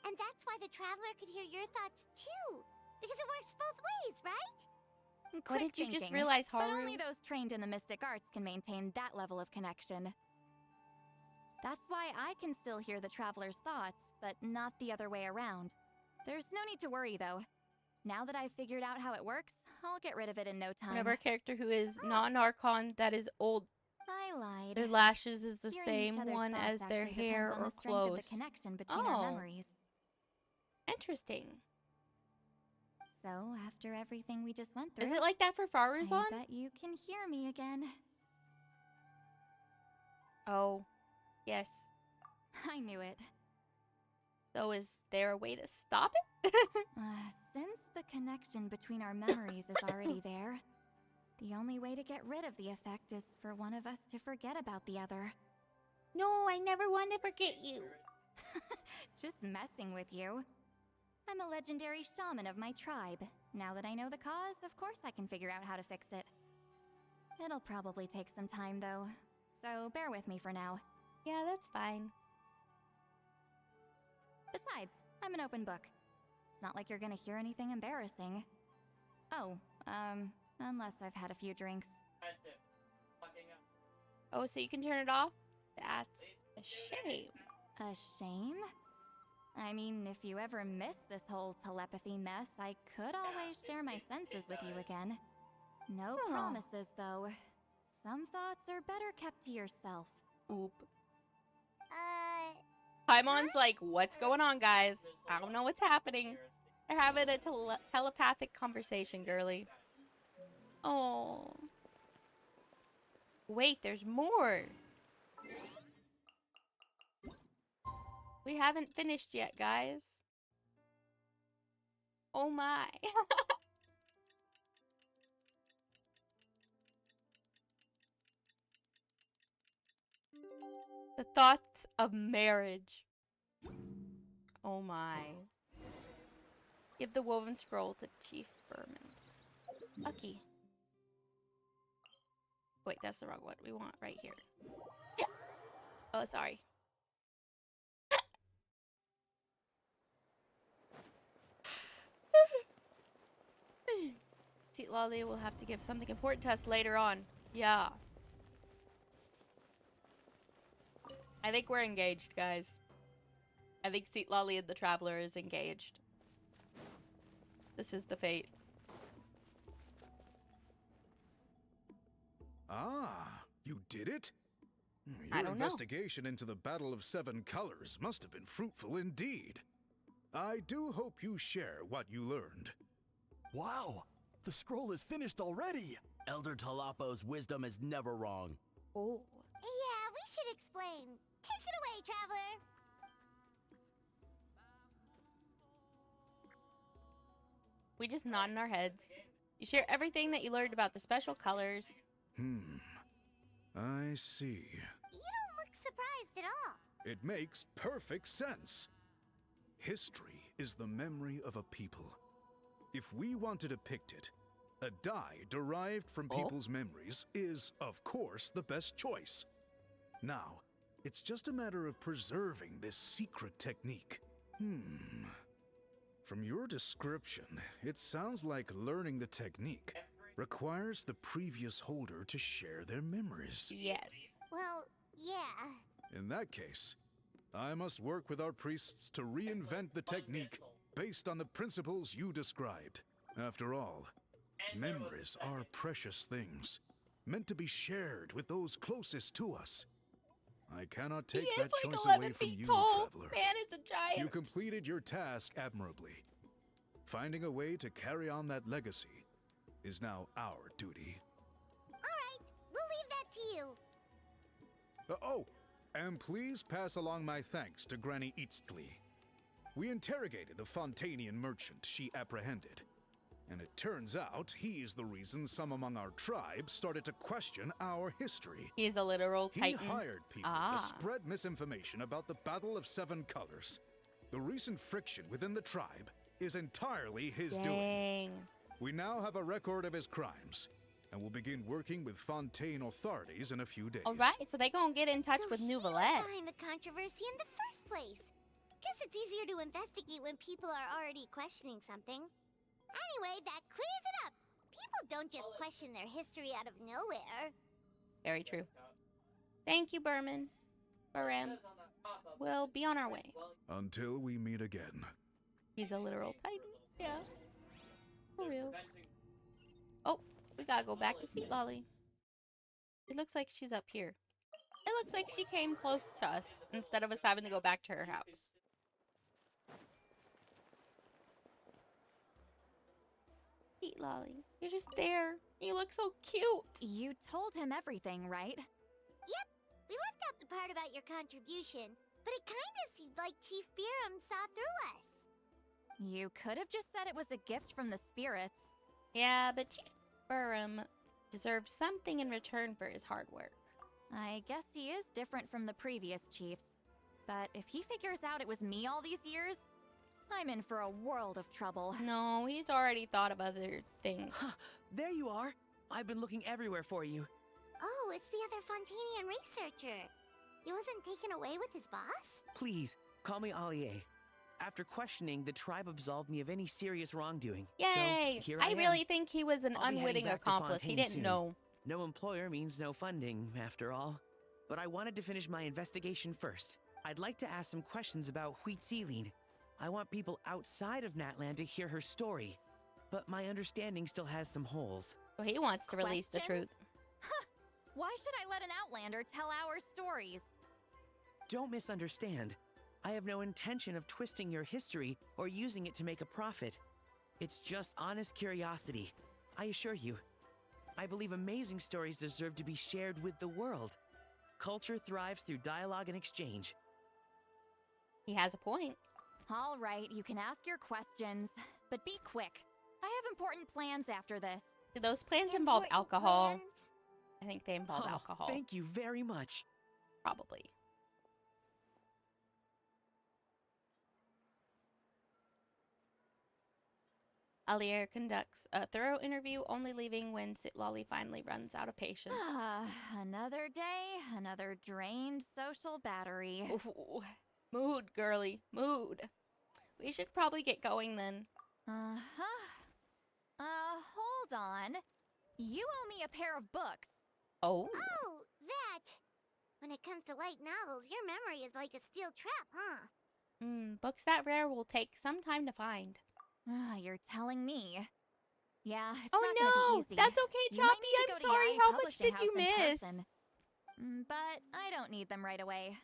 And that's why the Traveler could hear your thoughts too, because it works both ways, right? What Quick did you just thinking, realize, But Haru? only those trained in the mystic arts can maintain that level of connection. That's why I can still hear the Traveler's thoughts, but not the other way around. There's no need to worry, though. Now that I've figured out how it works, I'll get rid of it in no time. Whenever a character who is not an Archon that is old, I lied. their lashes is the Hearing each same other's one thoughts as their actually hair depends on or the strength of clothes. the connection between our memories. Interesting. So, after everything we just went through, Is it like that for Faruzan? I bet you can hear me again. Oh, yes. I knew it. So is there a way to stop it? Since the connection between our memories is already there, the only way to get rid of the effect is for one of us to forget about the other. No, I never want to forget you. Just messing with you. I'm a legendary shaman of my tribe. Now that I know the cause, of course I can figure out how to fix it. It'll probably take some time, though, so bear with me for now. Yeah, that's fine. Besides, I'm an open book. It's not like you're gonna hear anything embarrassing. Oh, unless I've had a few drinks. Oh, so you can turn it off? That's a shame. A shame? I mean, if you ever miss this whole telepathy mess, I could always share my senses with you again. No promises, though. Some thoughts are better kept to yourself. Oop. Paimon's like, what's going on, guys? I don't know what's happening. They're having a telepathic conversation, girly. Oh. Wait, there's more. We haven't finished yet, guys. Oh my. The thoughts of marriage. Oh my. Give the woven scroll to Chief Berman. Lucky. Wait, that's the wrong one. We want right here. Oh, sorry. Citlali will have to give something important to us later on. Yeah. I think we're engaged, guys. I think Citlali and the Traveler is engaged. This is the fate. Ah, you did it? I Your don't know. investigation into the Battle of Seven Colors must have been fruitful indeed. I do hope you share what you learned. Wow, the scroll is finished already. Elder Talapo's wisdom is never wrong. Oh. Yeah, we should explain. Take it away, Traveler. We just nod in our heads. You share everything that you learned about the special colors. I see. You don't look surprised at all. It makes perfect sense. History is the memory of a people. If we want to depict it, A dye derived from people's memories is, of course, the best choice. Now, it's just a matter of preserving this secret technique. From your description, it sounds like learning the technique requires the previous holder to share their memories. Yes. Well, yeah. In that case, I must work with our priests to reinvent the technique based on the principles you described. After all, memories are precious things, meant to be shared with those closest to us. I cannot take that like choice 11 away from feet you, tall. traveler. Man, it's a giant. You completed your task admirably. Finding a way to carry on that legacy is now our duty. All right, we'll leave that to you. Oh, and please pass along my thanks to Granny Citlali. We interrogated the Fontanian merchant she apprehended, and it turns out he's the reason some among our tribe started to question our history. He's a literal titan. He hired people to spread misinformation about the Battle of Seven Colors. The recent friction within the tribe is entirely his doing. We now have a record of his crimes, and will begin working with Fontaine authorities in a few days. All right, so they gonna get in touch with He was Nouvellette. behind the controversy in the first place. Guess it's easier to investigate when people are already questioning something. Anyway, that clears it up. People don't just question their history out of nowhere. Very true. Thank you, Burman. We'll be on our way. Until we meet again. He's a literal titan. Yeah. For real. Oh, we gotta go back to Citlali. It looks like she's up here. It looks like she came close to us instead of us having to go back to her house. Citlali, you're just there. You look so cute. You told him everything, right? Yep, we left out the part about your contribution, but it kinda seemed like Chief Biram saw through us. You could have just said it was a gift from the spirits. Yeah, but Chief Biram deserves something in return for his hard work. I guess he is different from the previous chiefs. But if he figures out it was me all these years, I'm in for a world of trouble. No, he's already thought of other things. There you are. I've been looking everywhere for you. Oh, it's the other Fontanian researcher. He wasn't taken away with his boss? Please, call me Allier. After questioning, the tribe absolved me of any serious wrongdoing. Yay! So, here I am. really think he was an I'll be heading unwitting back to accomplice. He Fontaine didn't soon. know. No employer means no funding, after all. But I wanted to finish my investigation first. I'd like to ask some questions about Citlali. I want people outside of Natland to hear her story, but my understanding still has some holes. Well, he wants to release the truth. Why should I let an outlander tell our stories? Don't misunderstand. I have no intention of twisting your history or using it to make a profit. It's just honest curiosity, I assure you. I believe amazing stories deserve to be shared with the world. Culture thrives through dialogue and exchange. He has a point. All right, you can ask your questions, but be quick. I have important plans after this. Do those plans involve alcohol? I think they involve alcohol. Thank you very much. Probably. Allier conducts a thorough interview, only leaving when Citlali finally runs out of patience. Another day, another drained social battery. Ooh, mood, girly, mood. We should probably get going then. Hold on. You owe me a pair of books. Oh? Oh, that! When it comes to light novels, your memory is like a steel trap, huh? Books that rare will take some time to find. You're telling me. Yeah, it's oh not no, gonna be easy. That's okay, You might Choppy. need to I'm go to sorry. Yae How much Publishing did you House in miss? person. But I don't need them right away.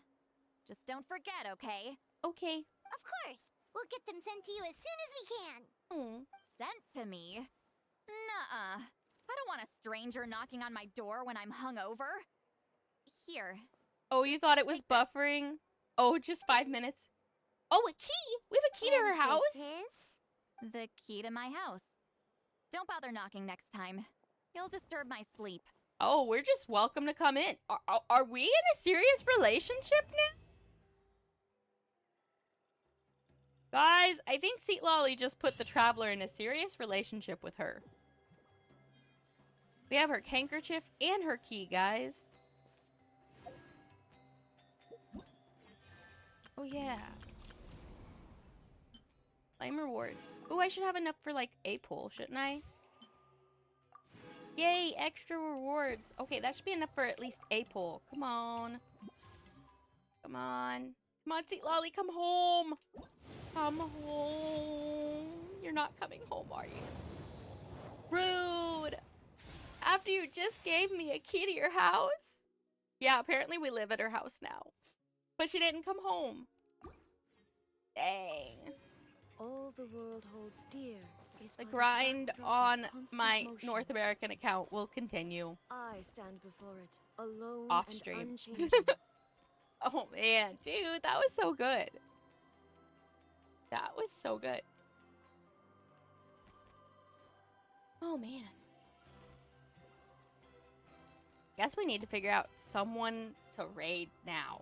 Just don't forget, okay? Okay. Of course. We'll get them sent to you as soon as we can. Sent to me? Nuh-uh. I don't want a stranger knocking on my door when I'm hungover. Here. Oh, you thought it was buffering? Oh, just 5 minutes. Oh, a key! We have a key to her house? The key to my house. Don't bother knocking next time. You'll disturb my sleep. Oh, we're just welcome to come in. Are we in a serious relationship now? Guys, I think Citlali just put the traveler in a serious relationship with her. We have her handkerchief and her key, guys. Oh, yeah. Claim rewards. Ooh, I should have enough for, like, a pool, shouldn't I? Yay, extra rewards. Okay, that should be enough for at least a pool. Come on. Come on. Come on, Citlali, come home. Come home. You're not coming home, are you? Rude. After you just gave me a key to your house? Yeah, apparently we live at her house now. But she didn't come home. Dang. All the world holds dear is The but a grind backdrop of on constant my motion. North American account will continue. I stand before it, alone Off and stream. unchanging. Oh man, dude, that was so good. That was so good. Oh man. Guess we need to figure out someone to raid now.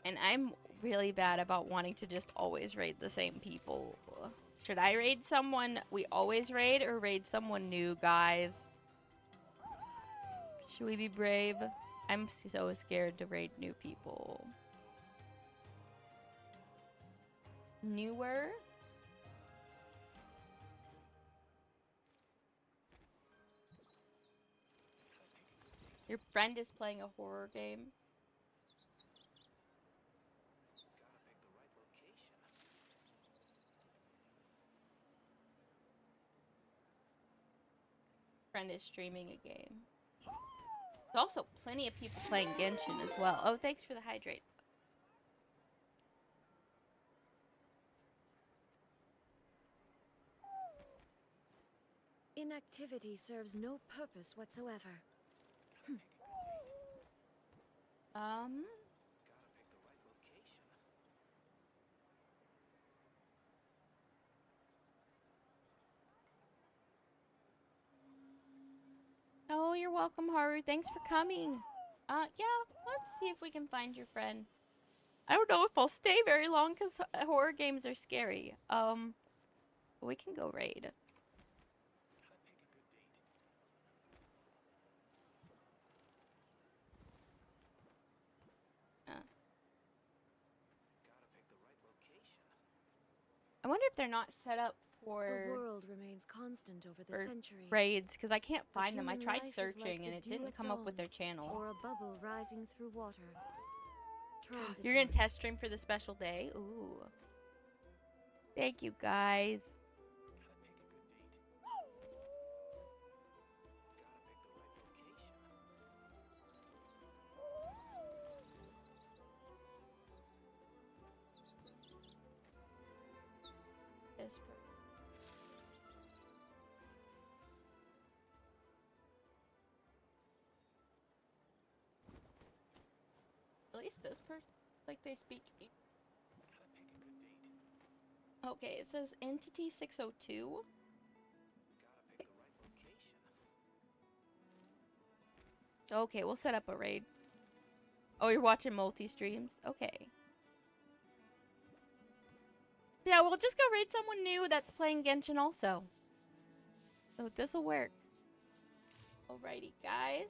And I'm really bad about wanting to just always raid the same people. Should I raid someone we always raid or raid someone new, guys? Should we be brave? I'm so scared to raid new people. Newer? Your friend is playing a horror game. Friend is streaming a game. There's also plenty of people playing Genshin as well. Oh, thanks for the hydrate. Inactivity serves no purpose whatsoever. Oh, you're welcome, Haru. Thanks for coming. Yeah, let's see if we can find your friend. I don't know if I'll stay very long because horror games are scary. We can go raid. I wonder if they're not set up for The world remains constant over the centuries. raids because I can't find them. I Human tried life is searching like and the it dew didn't at come up with their dawn, channel. or a bubble rising through water. You're gonna Transitory. test stream for the special day? Ooh. Thank you, guys. This At least this person, like they speak. Okay, it says Entity 602. Okay, we'll set up a raid. Oh, you're watching multi-streams? Okay. Yeah, we'll just go raid someone new that's playing Genshin also. So this'll work. Alrighty, guys.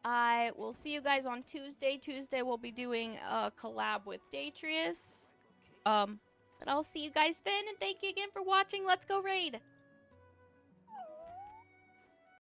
I will see you guys on Tuesday. Tuesday we'll be doing a collab with Datrius. But I'll see you guys then, and thank you again for watching. Let's go raid!